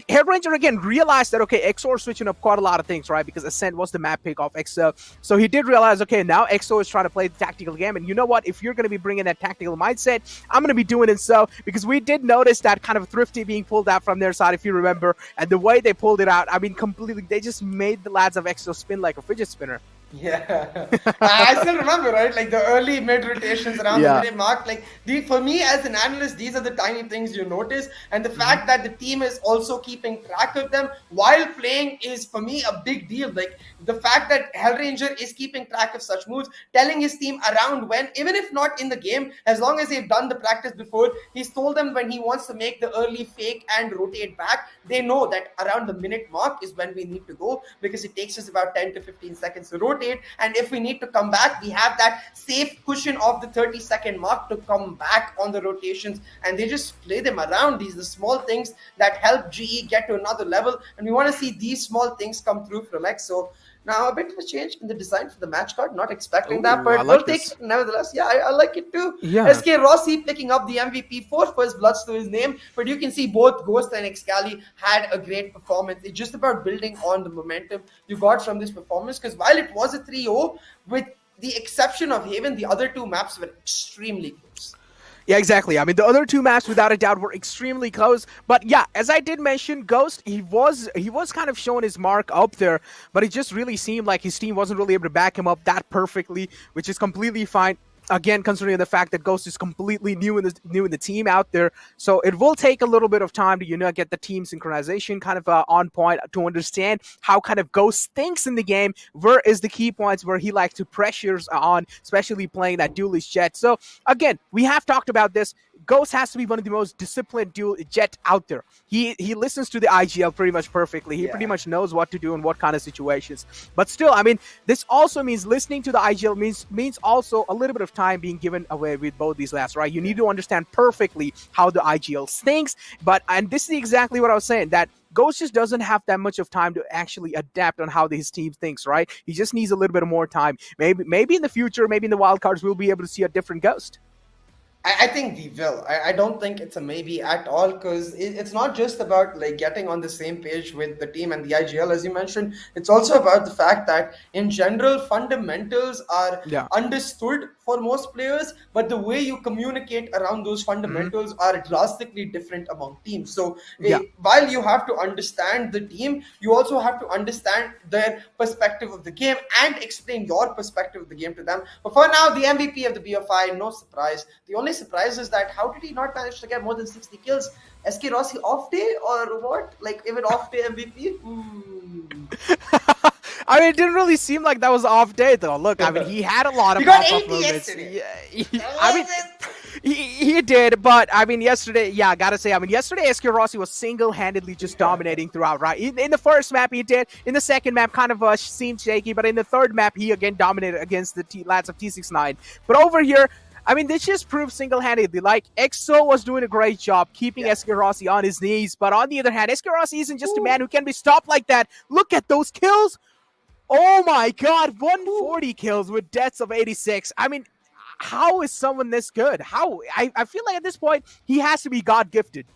Hellranger again realized that, okay, XO are switching up quite a lot of things, right? Because Ascent was the map pick of EXO. So he did realize, okay, now EXO is trying to play the tactical game. And you know what? If you're going to be bringing that tactical mindset, I'm going to be doing it so. Because we did notice that kind of thrifty being pulled out from their side, if you remember. And the way they pulled it out, I mean, completely, they just made the lads of EXO spin like a fidget spinner. Yeah, I still remember, right? Like the early mid rotations around the minute mark. Like for me as an analyst, these are the tiny things you notice, and the fact that the team is also keeping track of them while playing is for me a big deal. Like the fact that Hellranger is keeping track of such moves, telling his team around when, even if not in the game, as long as they've done the practice before, he's told them when he wants to make the early fake and rotate back. They know that around the minute mark is when we need to go, because it takes us about 10 to 15 seconds to rotate. And if we need to come back, we have that safe cushion of the 30-second mark to come back on the rotations, and they just play them around. These are the small things that help GE get to another level, and we want to see these small things come through from EXO. Now, a bit of a change in the design for the match card. Not expecting that, but we'll take it nevertheless. Yeah, I like it too. Yeah. SK Rossi picking up the MVP, 4 first bloods to his name, but you can see both Ghost and Excali had a great performance. It's just about building on the momentum you got from this performance, because while it was a 3-0, with the exception of Haven, the other two maps were extremely close. Yeah, exactly. I mean, the other two maps, without a doubt, were extremely close. But yeah, as I did mention, Ghost, he was kind of showing his mark up there, but it just really seemed like his team wasn't really able to back him up that perfectly, which is completely fine. Again, considering the fact that Ghost is completely new in the team out there, so it will take a little bit of time to get the team synchronization kind of on point, to understand how kind of Ghost thinks in the game. Where is the key points where he likes to pressures on, especially playing that duelist Jet. So again, we have talked about this. Ghost has to be one of the most disciplined dual Jet out there. He listens to the IGL pretty much perfectly. He pretty much knows what to do in what kind of situations. But still, I mean, this also means listening to the IGL means also a little bit of time being given away with both these lads, right? You need to understand perfectly how the IGL thinks. And this is exactly what I was saying, that Ghost just doesn't have that much of time to actually adapt on how his team thinks, right? He just needs a little bit of more time. Maybe in the future, maybe in the wildcards, we'll be able to see a different Ghost. I think we will. I don't think it's a maybe at all, because it's not just about like getting on the same page with the team and the IGL, as you mentioned. It's also about the fact that in general, fundamentals are understood for most players, but the way you communicate around those fundamentals are drastically different among teams. So while you have to understand the team, you also have to understand their perspective of the game and explain your perspective of the game to them. But for now, the MVP of the BFI, no surprise. The only surprise is that how did he not manage to get more than 60 kills? SK Rossi off day or what? Like even off day MVP? I mean, it didn't really seem like that was off day though. Look, I mean, he had a lot of he got pop-up 80 moments. yesterday. I mean, he did, but I mean, yesterday, I gotta say, I mean, yesterday SK Rossi was single-handedly just dominating throughout, right? In the first map, he did. In the second map, kind of seemed shaky, but in the third map, he again dominated against the lads of T69. But over here, I mean, this just proves single-handedly, like, EXO was doing a great job keeping SK Rossi on his knees, but on the other hand, SK Rossi isn't just a man who can be stopped like that. Look at those kills! Oh my god, 140 kills with deaths of 86. I mean, how is someone this good? How? I feel like at this point, he has to be God-gifted.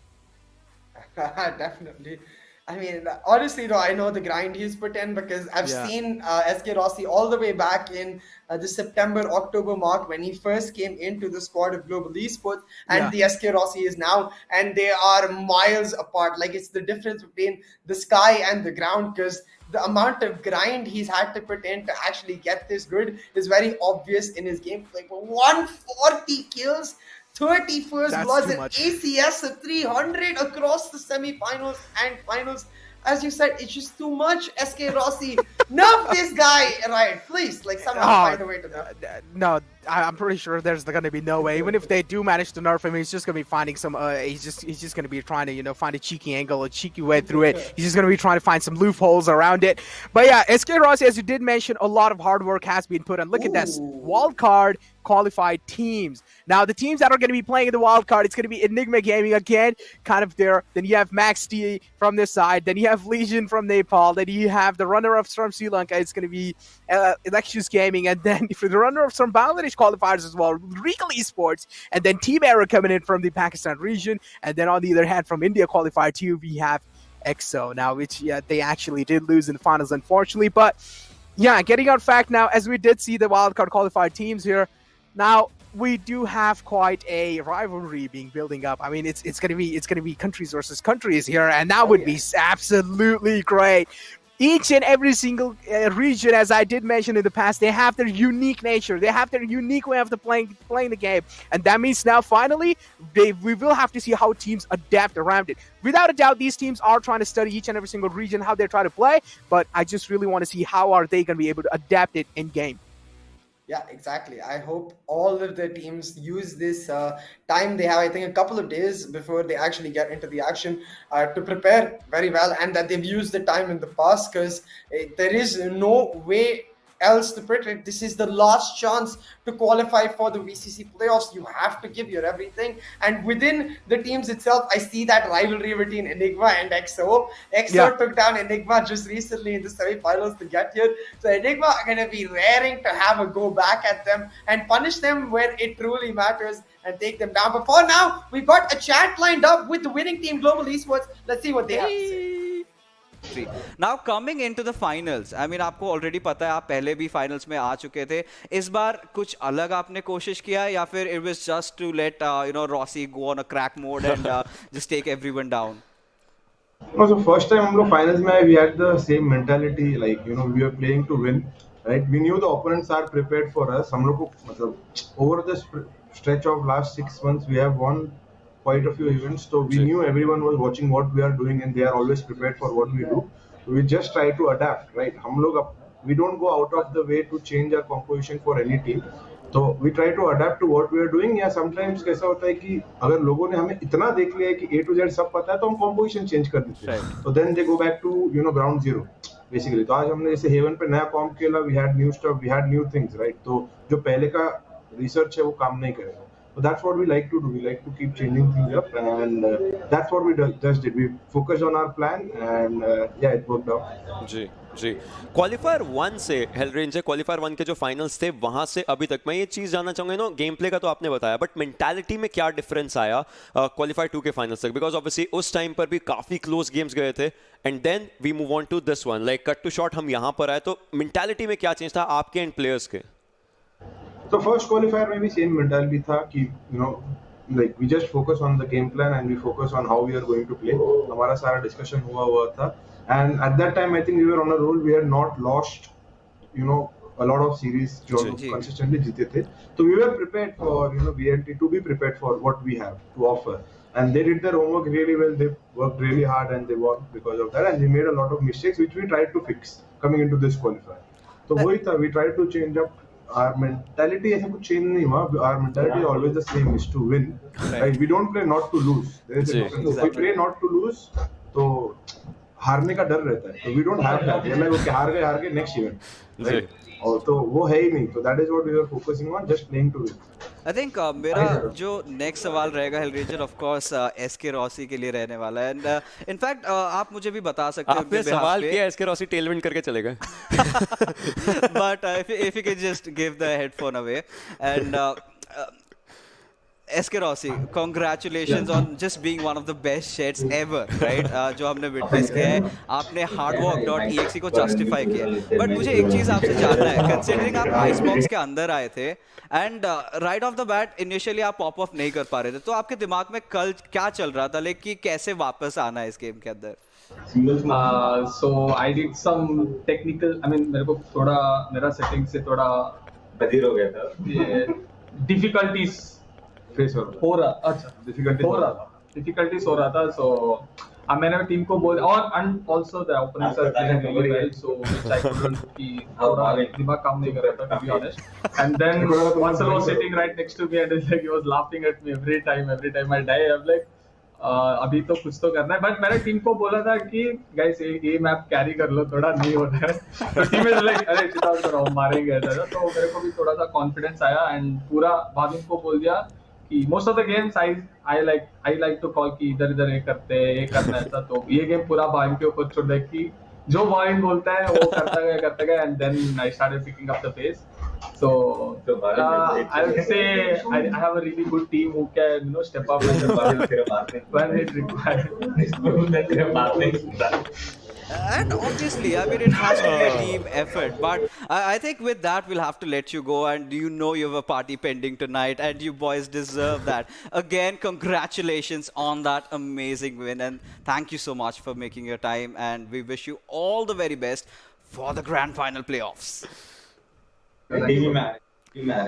Definitely. I mean, honestly, though, I know the grind he's put in because I've seen SK Rossi all the way back in the September, October mark when he first came into the squad of Global Esports, and the SK Rossi is now, and they are miles apart. Like, it's the difference between the sky and the ground because the amount of grind he's had to put in to actually get this good is very obvious in his gameplay. But 140 kills, 31st bloods, and ACS of 300 across the semi-finals and finals. As you said, it's just too much. SK Rossi, nerf this guy, right? Please, like somehow find a way to nerf. No, I'm pretty sure there's going to be no way. Even if they do manage to nerf him, he's just going to be finding some. He's just going to be trying to find a cheeky angle, a cheeky way through it. He's just going to be trying to find some loopholes around it. But yeah, SK Rossi, as you did mention, a lot of hard work has been put on. Look at this wildcard qualified teams. Now, the teams that are going to be playing in the wild card, it's going to be Enigma Gaming again, kind of there. Then you have Max T from this side. Then you have Legion from Nepal. Then you have the runner-ups from Sri Lanka. It's going to be Electius Gaming. And then for the runner-ups from Bangladesh qualifiers as well, Regal Esports. And then Team Era coming in from the Pakistan region. And then on the other hand, from India Qualifier 2, we have EXO now, which they actually did lose in the finals, unfortunately. But yeah, getting on fact now, as we did see the wildcard qualified teams here, now we do have quite a rivalry being building up. I mean, it's gonna be countries versus countries here, and that would be absolutely great. Each and every single region, as I did mention in the past, they have their unique nature. They have their unique way of playing the game. And that means now, finally, we will have to see how teams adapt around it. Without a doubt, these teams are trying to study each and every single region, how they try to play. But I just really want to see how are they going to be able to adapt it in game. Yeah, exactly. I hope all of the teams use this time they have, I think a couple of days before they actually get into the action to prepare very well, and that they've used the time in the past because there is no way else to put it. This is the last chance to qualify for the VCC playoffs. You have to give your everything. And within the teams itself, I see that rivalry between Enigma and EXO. EXO took down Enigma just recently in the semi-finals to get here. So Enigma are going to be raring to have a go back at them and punish them where it truly matters and take them down. But for now, we've got a chat lined up with the winning team, Global Esports. Let's see what they have to say. Now coming into the finals, I mean आपको already पता है, आप पहले भी finals में आ चुके थे. इस बार कुछ अलग आपने कोशिश किया या फिर it was just to let Rossi go on a crack mode and just take everyone down? No, so first time हम लोग finals में we had the same mentality, like we were playing to win, right? We knew the opponents are prepared for us. हम लोग को मतलब over the stretch of last 6 months we have won quite a few events, so we knew everyone was watching what we are doing and they are always prepared for what we do. So we just try to adapt, right? We don't go out of the way to change our composition for any team. So we try to adapt to what we are doing. या sometimes कैसा होता है कि अगर लोगों ने हमें इतना देख लिया है कि A to Z सब पता है तो हम composition change कर देते हैं. So then they go back to ground zero basically. तो आज हमने जैसे Haven पे नया comp खेला, we had new stuff, we had new things, right? तो जो पहले का research है वो काम नहीं करेगा. So that's what we like to do. We like to keep changing things up, and that's what we just did. We focused on our plan, and it worked out. जी क्वालिफायर 1 से hello range है, qualifier 1 के जो finals थे वहां से अभी तक मैं ये चीज जानना चाहूंगा, गेम प्ले का तो आपने बताया, बट मेंटालिटी में क्या डिफरेंस आया क्वालिफायर 2 के फाइनल्स तक? बिकॉज ऑब्वियसली उस टाइम पर भी काफी क्लोज गेम्स गए थे, and then we move on to this one, like cut to shot हम यहां पर आए, तो मेंटालिटी में क्या चेंज था आपके एंड प्लेयर्स के? So first qualifier में भी same mentality था कि like we just focus on the game plan and we focus on how we are going to play. हमारा सारा discussion हुआ था, and at that time I think we were on a roll. We had not lost a lot of series जो consistently जीते थे, so we were prepared for VLT to be prepared for what we have to offer, and they did their homework really well. They worked really hard and they won because of that, and they made a lot of mistakes which we tried to fix coming into this qualifier. So वही था, we tried to change up our mentality. ऐसा कुछ change नहीं हुआ. Our mentality is always the same, is to win. Right? We don't play not to lose. There is a difference. If we play not to lose, तो हारने का डर रहता है, तो we don't have that, we like okay हार गए next event, right? और तो वो है ही नहीं, तो that is what we are focusing on, just playing to win. I think मेरा जो नेक्स्ट सवाल रहेगा हेलरेंजर ऑफ कोर्स एसके रॉसी के लिए रहने वाला है, एंड इनफैक्ट आप मुझे भी बता सकते हो आपने सवाल किया एसके रॉसी टेल विन करके चले गए। But if you could just give the headphone away, and SK Rossi, congratulations on just being one of the best sheds ever, right? जो हमने witness किया है, आपने hardwork.exe को justify किया है। But मुझे एक चीज़ आपसे जानना है, considering आप Icebox के अंदर आए थे, and right off the bat initially आप pop off नहीं कर पा रहे थे, तो आपके दिमाग में कल क्या चल रहा था, like कि कैसे वापस आना है इस गेम के अंदर? So I did some technical, I mean मेरे को थोड़ा मेरा सेटिंग से थोड़ा बधिर हो गया था, difficulties हो रहा, अच्छा डिफिकल्टीज हो रहा था, सो मैंने टीम को बोल, और and also the opponents are playing really well, so which I couldn't की थोड़ा दिमाग काम नहीं कर रहा था, to be honest. And then Marcel was sitting right next to me and he's like, he was laughing at me every time I die, I'm like अभी तो कुछ तो करना है, बट मैंने टीम को बोला था कि गाइस ये मैप कैरी कर लो, थोड़ा नहीं हो रहा है, तो टीम इज लाइक अरे चिट आउट करो, मारेंगे ऐसा, तो मेरे को भी थोड़ा सा कॉन्फिडेंस आया, एंड पूरा भाविन को बोल दिया कि most of the games I like to call कि इधर ये करते हैं, ये करना है ऐसा, तो ये गेम पूरा भाविन के ऊपर छोड़ दे कि जो भाविन बोलता है वो करता गया, and then I started picking up the pace. So I would say I have a really good team who can step up when it required. And obviously, I mean, it has to be a team effort. But I think with that, we'll have to let you go. And you know you have a party pending tonight, and you boys deserve that. Again, congratulations on that amazing win. And thank you so much for making your time. And we wish you all the very best for the Grand Final Playoffs. TV में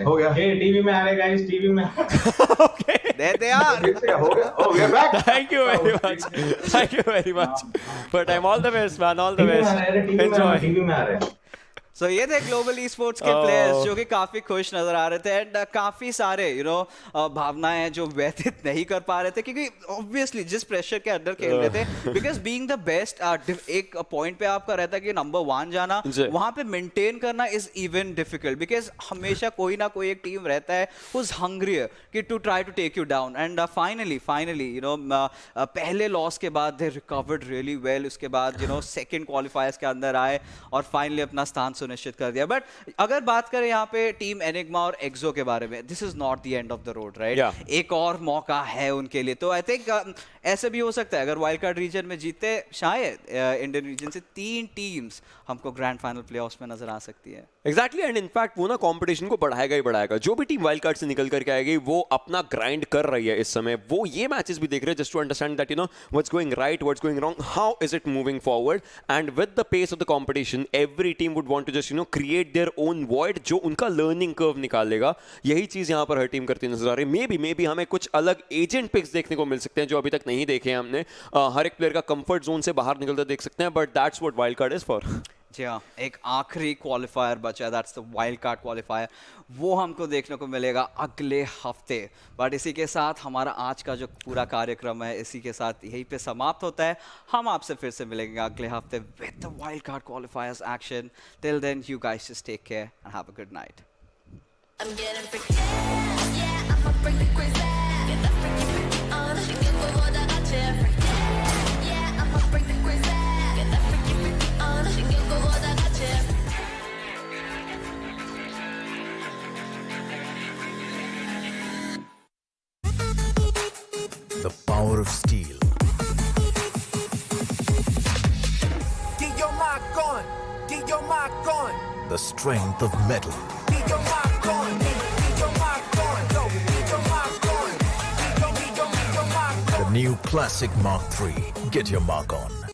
हो गया, TV में आ रहे guys, TV में Okay, there they are. हो गया, oh we are back. Thank you very much for time. All the best man, all the best. Enjoy. TV में आ रहे हैं। So ये थे ग्लोबल esports के प्लेयर्स जो कि काफी खुश नजर आ रहे थे, एंड काफी सारे भावनाएं हैं जो व्यतीत नहीं कर पा रहे थे, क्योंकि ऑब्वियसली जिस प्रेशर के अंदर खेल रहे थे, बिकॉज बीइंग द बेस्ट एक पॉइंट पे आपका रहता है कि नंबर 1 जाना, वहां पे मेंटेन करना इज इवन डिफिकल्ट, बिकॉज हमेशा कोई ना कोई एक टीम रहता है हु इज हंग्री कि to try to take you down, and finally पहले लॉस के बाद दे रिकवर्ड रियली वेल, उसके बाद सेकंड क्वालिफायर्स के अंदर आए और फाइनली अपना स्थान निश्चित कर दिया। बट अगर बात करें यहाँ पे टीम एनिग्मा और एक्सो के बारे में, this is not the end of the road, right? एक और मौका है उनके लिए, तो आई थिंक ऐसे भी हो सकता है अगर वाइल्ड कार्ड रीजन में जीते, शायद इंडियन रीजन से 3 टीम्स हमको ग्रैंड फाइनल प्लेऑफ्स में नजर आ सकती है। एग्जैक्टली, एंड इनफैक्ट वो ना कंपटीशन को बढ़ाएगा ही बढ़ाएगा। जो भी टीम वाइल्ड कार्ड से निकल करके आएगी वो अपना ग्राइंड कर रही है इस समय, वो ये मैचेस भी देख रहे हैं just to understand that what's going right, what's going wrong, how is it moving forward, and with the pace of the competition every team would want to just create their own void जो उनका learning curve निकालेगा। यही चीज यहाँ पर हर team करती नजर आ रही है। मे बी हमें कुछ अलग एजेंट पिक्स देखने को मिल सकते हैं जो अभी तक नहीं देखे हैं हमने। हर एक प्लेयर का कंफर्ट जोन से बाहर निकलते देख सकते हैं, but that's what wild card is for. जी हाँ, एक आखिरी क्वालिफायर बचा है, that's the wild card qualifier, वो हमको देखने को मिलेगा अगले हफ्ते। बट इसी के साथ हमारा आज का जो पूरा कार्यक्रम है इसी के साथ यहीं पे समाप्त होता है। हम आपसे फिर से मिलेंगे अगले हफ्ते with the wild card qualifiers action. Till then you guys just take care and have a good night. I'm getting freaky, yeah, I'ma bring the crazy. Get that freaky on, get the water got you freaky, yeah, I'ma bring the crazy. Get that freaky on, get the water got you. The power of steel. Get your mark on, get your mark on, The strength of metal. get your mark on, get your mark on, go, get your mark on, get your mark on. The new Classic Mark III. Get your mark on.